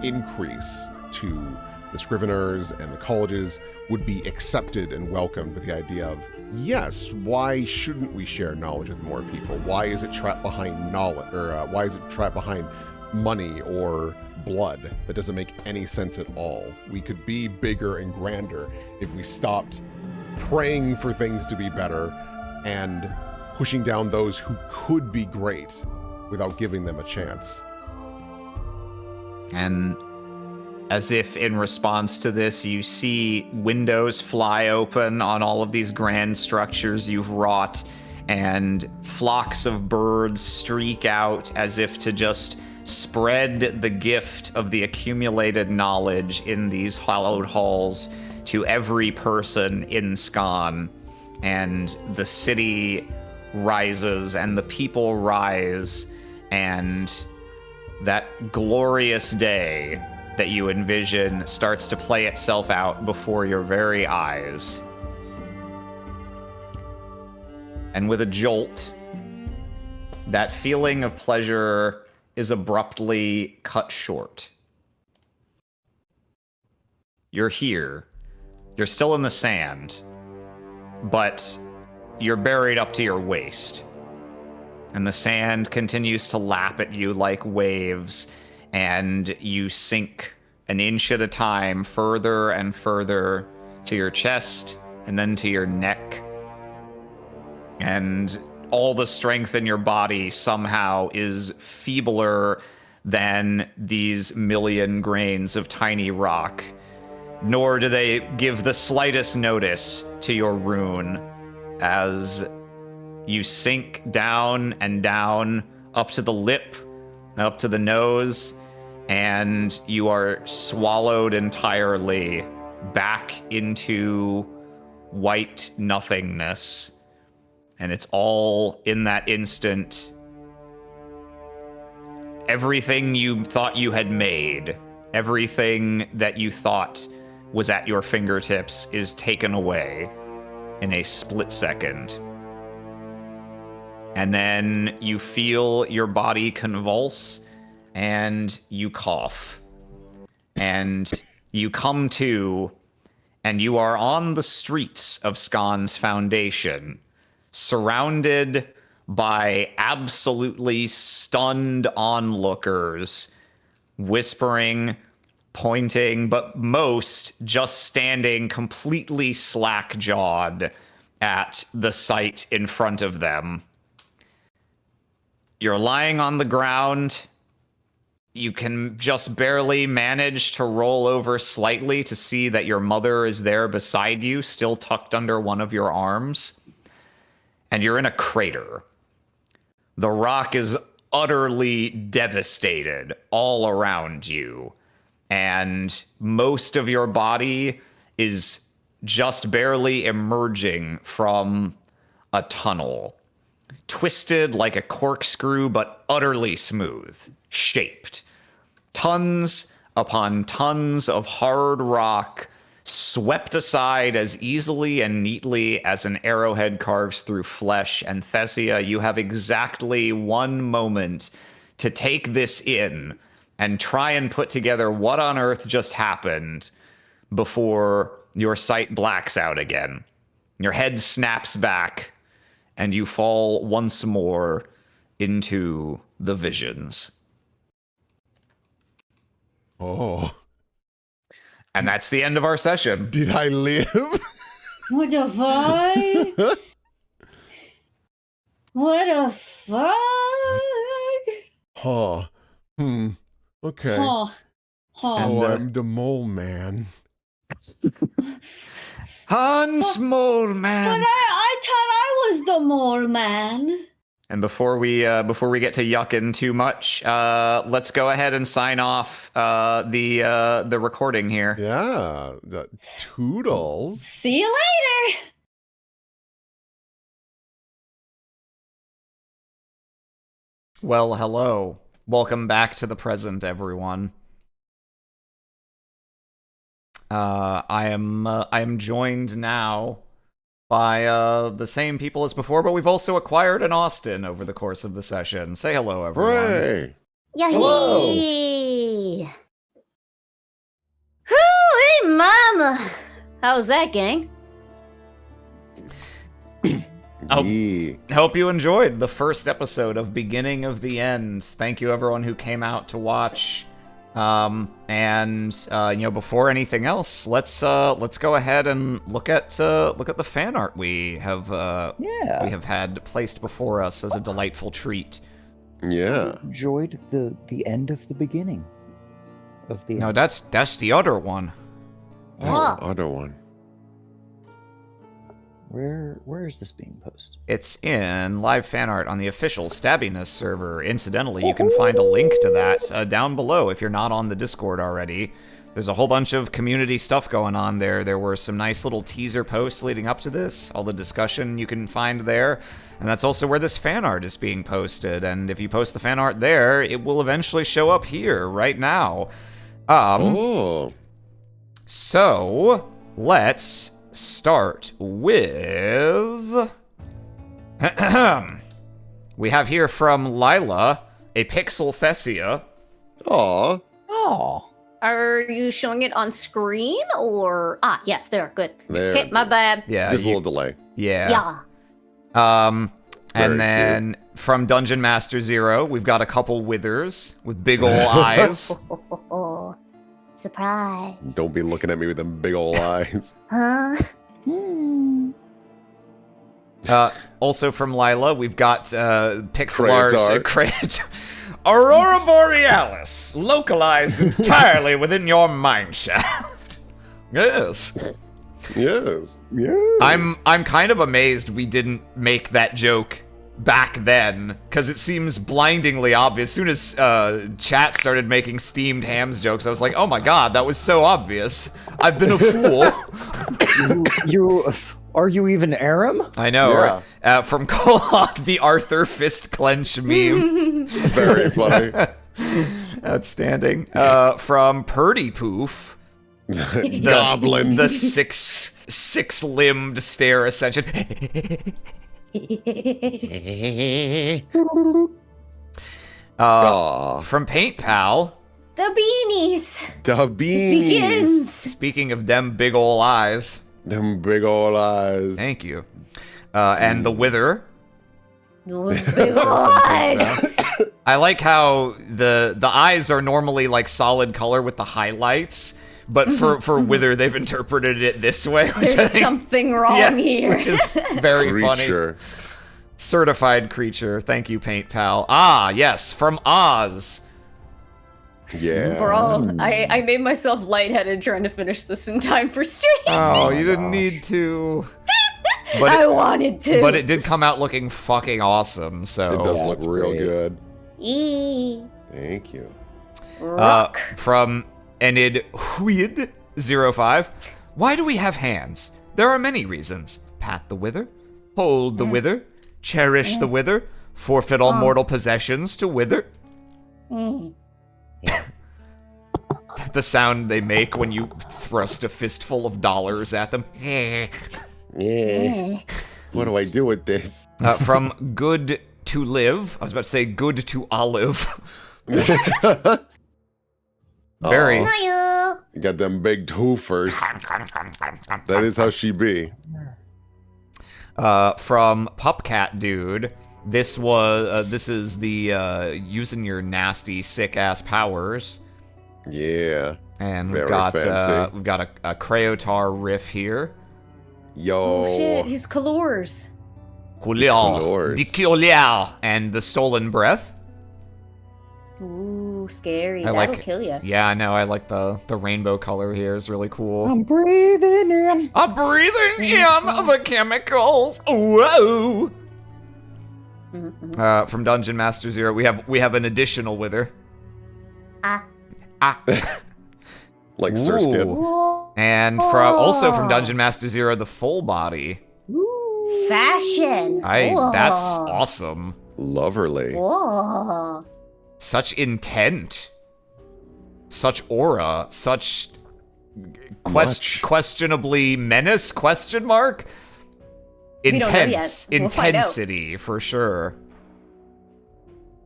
increase to the Scriveners and the colleges would be accepted and welcomed with the idea of, yes, why shouldn't we share knowledge with more people? Why is it trapped behind knowledge, or why is it trapped behind money or blood? That doesn't make any sense at all. We could be bigger and grander if we stopped praying for things to be better and pushing down those who could be great without giving them a chance. And as if in response to this, you see windows fly open on all of these grand structures you've wrought, and flocks of birds streak out as if to just spread the gift of the accumulated knowledge in these hallowed halls to every person in Skon. And the city rises and the people rise, and that glorious day that you envision starts to play itself out before your very eyes. And with a jolt, that feeling of pleasure is abruptly cut short. You're here. You're still in the sand, but you're buried up to your waist. And the sand continues to lap at you like waves, and you sink an inch at a time further and further to your chest and then to your neck. And all the strength in your body somehow is feebler than these million grains of tiny rock. Nor do they give the slightest notice to your rune as you sink down and down up to the lip, up to the nose, and you are swallowed entirely back into white nothingness. And it's all in that instant. Everything you thought you had made, everything that you thought was at your fingertips is taken away in a split second. And then you feel your body convulse, and you cough. And you come to, and you are on the streets of Scon's Foundation, surrounded by absolutely stunned onlookers, whispering, pointing, but most just standing completely slack-jawed at the sight in front of them. You're lying on the ground. You can just barely manage to roll over slightly to see that your mother is there beside you, still tucked under one of your arms. And you're in a crater. The rock is utterly devastated all around you. And most of your body is just barely emerging from a tunnel. Twisted like a corkscrew, but utterly smooth. Shaped. Tons upon tons of hard rock, swept aside as easily and neatly as an arrowhead carves through flesh. And Thesia, you have exactly 1 moment to take this in and try and put together what on earth just happened before your sight blacks out again. Your head snaps back, and you fall once more into the visions. Oh. And that's the end of our session. Did I live? What the fuck? What the fuck? Huh. Okay. Huh. Huh. So I'm the mole man. Hans Mole But Man. I thought I was the mole man. And before we get to yucking too much, let's go ahead and sign off the recording here. Yeah. The toodles. See you later. Well, hello. Welcome back to the present, everyone. I am joined now by the same people as before, but we've also acquired an Austin over the course of the session. Say hello, everyone. Hooray! Yay! Hello. Hooey mama! How's that, gang? Oh. Yeah. Hope you enjoyed the first episode of Beginning of the End. Thank you, everyone who came out to watch. Before anything else, let's go ahead and look at the fan art we have had placed before us as a delightful treat. Yeah. Enjoyed the end of the beginning of the. No, that's the other one. There's Oh. the other one. Where is this being posted? It's in live fan art on the official Stabbiness server. Incidentally, you can find a link to that down below if you're not on the Discord already. There's a whole bunch of community stuff going on there. There were some nice little teaser posts leading up to this, all the discussion you can find there. And that's also where this fan art is being posted. And if you post the fan art there, it will eventually show up here right now. Oh. So, let's start with... We have here from Lila, a pixel Thesia. Aw. Oh, Are you showing it on screen or? Ah, yes, there. Good. There. Okay, my bad. Yeah, There's a little delay. yeah. Yeah. And Very then from Dungeon Master Zero, we've got a couple withers with big ol' eyes. Oh, surprise. Don't be looking at me with them big old eyes. Huh? Also from Lila, we've got pixel Credit art. Aurora Borealis, localized entirely within your mineshaft. Yes. Yes. yeah. I'm kind of amazed we didn't make that joke back then, because it seems blindingly obvious. As soon as chat started making steamed hams jokes, I was like, oh my god, that was so obvious. I've been a fool. Are you even Aram? I know. Yeah. Right? From Kolok, the Arthur fist clench meme. Very funny. Outstanding. From Purdy Poof. Goblin. The six-limbed stare ascension. Aw, From Paint Pal. The beanies. the beanies. Begins. Speaking of them big ol' eyes. Them big old eyes. Thank you. And the Wither. Big eyes. I like how the eyes are normally like solid color with the highlights, but for Wither they've interpreted it this way. Which I There's think, something wrong here. which is very funny. Creature. Certified creature. Thank you, Paint Pal. Ah, yes, from Oz. Yeah. Bro, I made myself lightheaded trying to finish this in time for stream. Oh, you didn't need to. But I it, wanted to. but it did come out looking fucking awesome. It So does look that's real great. good. Eee. Thank you. Rock. from Enid05. Why do we have hands? There are many reasons. Pat the Wither, hold the Wither, cherish the Wither, forfeit all mortal possessions to Wither. The sound they make when you thrust a fistful of dollars at them. Yeah. What do I do with this? From Good to Live. I was about to say Good to Olive. Very. Smile. You got them big toofers. That is how she be. From Pupcat Dude. This is the using your nasty sick ass powers. Yeah. And Very we've got fancy. a Crayotar riff here. Yo. Oh shit, his colors. Couleur. The Couleur. And the Stolen Breath. Ooh, scary. I That'll like- kill you. Yeah, I know. I like the rainbow color here. Is really cool. I'm breathing in. I'm breathing in the chemicals. Whoa. From Dungeon Master Zero, we have an additional Wither. Like Surskit. Ooh. And also from Dungeon Master Zero, the full body. Fashion. That's awesome. Loverly. Whoa. Such intent. Such aura. Such Much. questionably menace, question mark? We don't know yet. Intense. We'll find out. Intensity, for sure.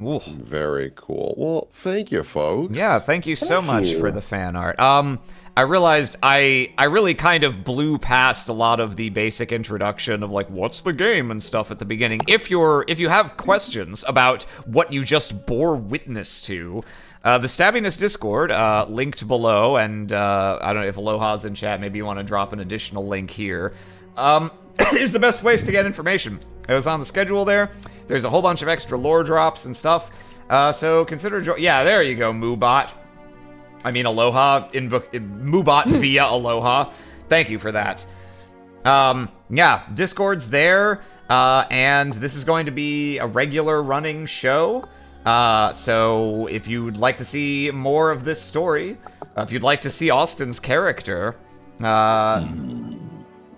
Ooh. Very cool. Well, thank you, folks. Yeah, thank you so much you. for the fan art. I realized I really kind of blew past a lot of the basic introduction of like what's the game and stuff at the beginning. If you have questions about what you just bore witness to, the Stabbiness Discord linked below, and I don't know if Aloha's in chat. Maybe you want to drop an additional link here. Is the best ways to get information. It was on the schedule there. There's a whole bunch of extra lore drops and stuff. So consider yeah, there you go, Moobot. I mean, Aloha, Moobot via Aloha. Thank you for that. Yeah, Discord's there, and this is going to be a regular running show. So if you'd like to see more of this story, if you'd like to see Austin's character,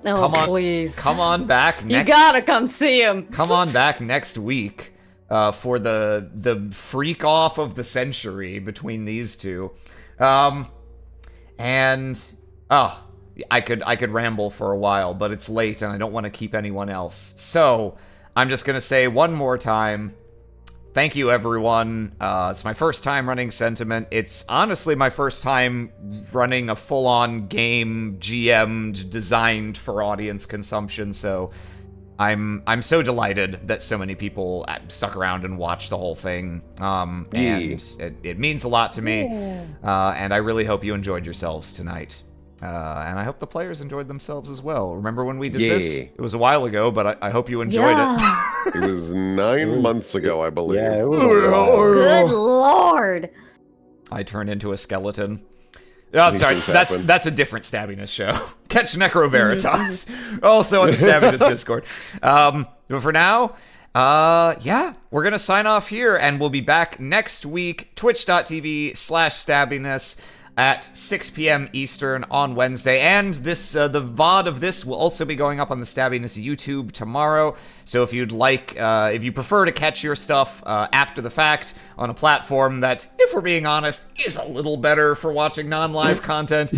Oh, come on, please. come on back You next. gotta come see him. Come on back next week for the freak off of the century between these two. And I could ramble for a while, but it's late and I don't want to keep anyone else. So I'm just gonna say one more time, thank you everyone. It's my first time running Sentiment. It's honestly my first time running a full-on game, GM'd, designed for audience consumption. So I'm so delighted that so many people stuck around and watched the whole thing. And it means a lot to me. And I really hope you enjoyed yourselves tonight. And I hope the players enjoyed themselves as well. Remember when we did this? It was a while ago, but I hope you enjoyed it. It was 9 months ago, I believe. Yeah, it was a while. Good lord. I turn into a skeleton. Oh, These sorry, things that's happen. a different Stabbiness show. Catch Necro Veritas, also on the Stabbiness Discord. But for now, yeah, we're gonna sign off here, and we'll be back next week. Twitch.tv/Stabbiness at 6 p.m. Eastern on Wednesday, and this the VOD of this will also be going up on the Stabbiness YouTube tomorrow. So if you'd like, if you prefer to catch your stuff after the fact on a platform that, if we're being honest, is a little better for watching non-live content,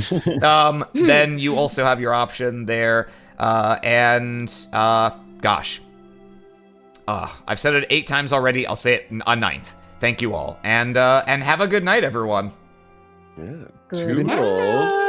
then you also have your option there. Gosh, I've said it 8 times already. I'll say it a 9th. Thank you all. And have a good night, everyone. Yeah. Good Toodles.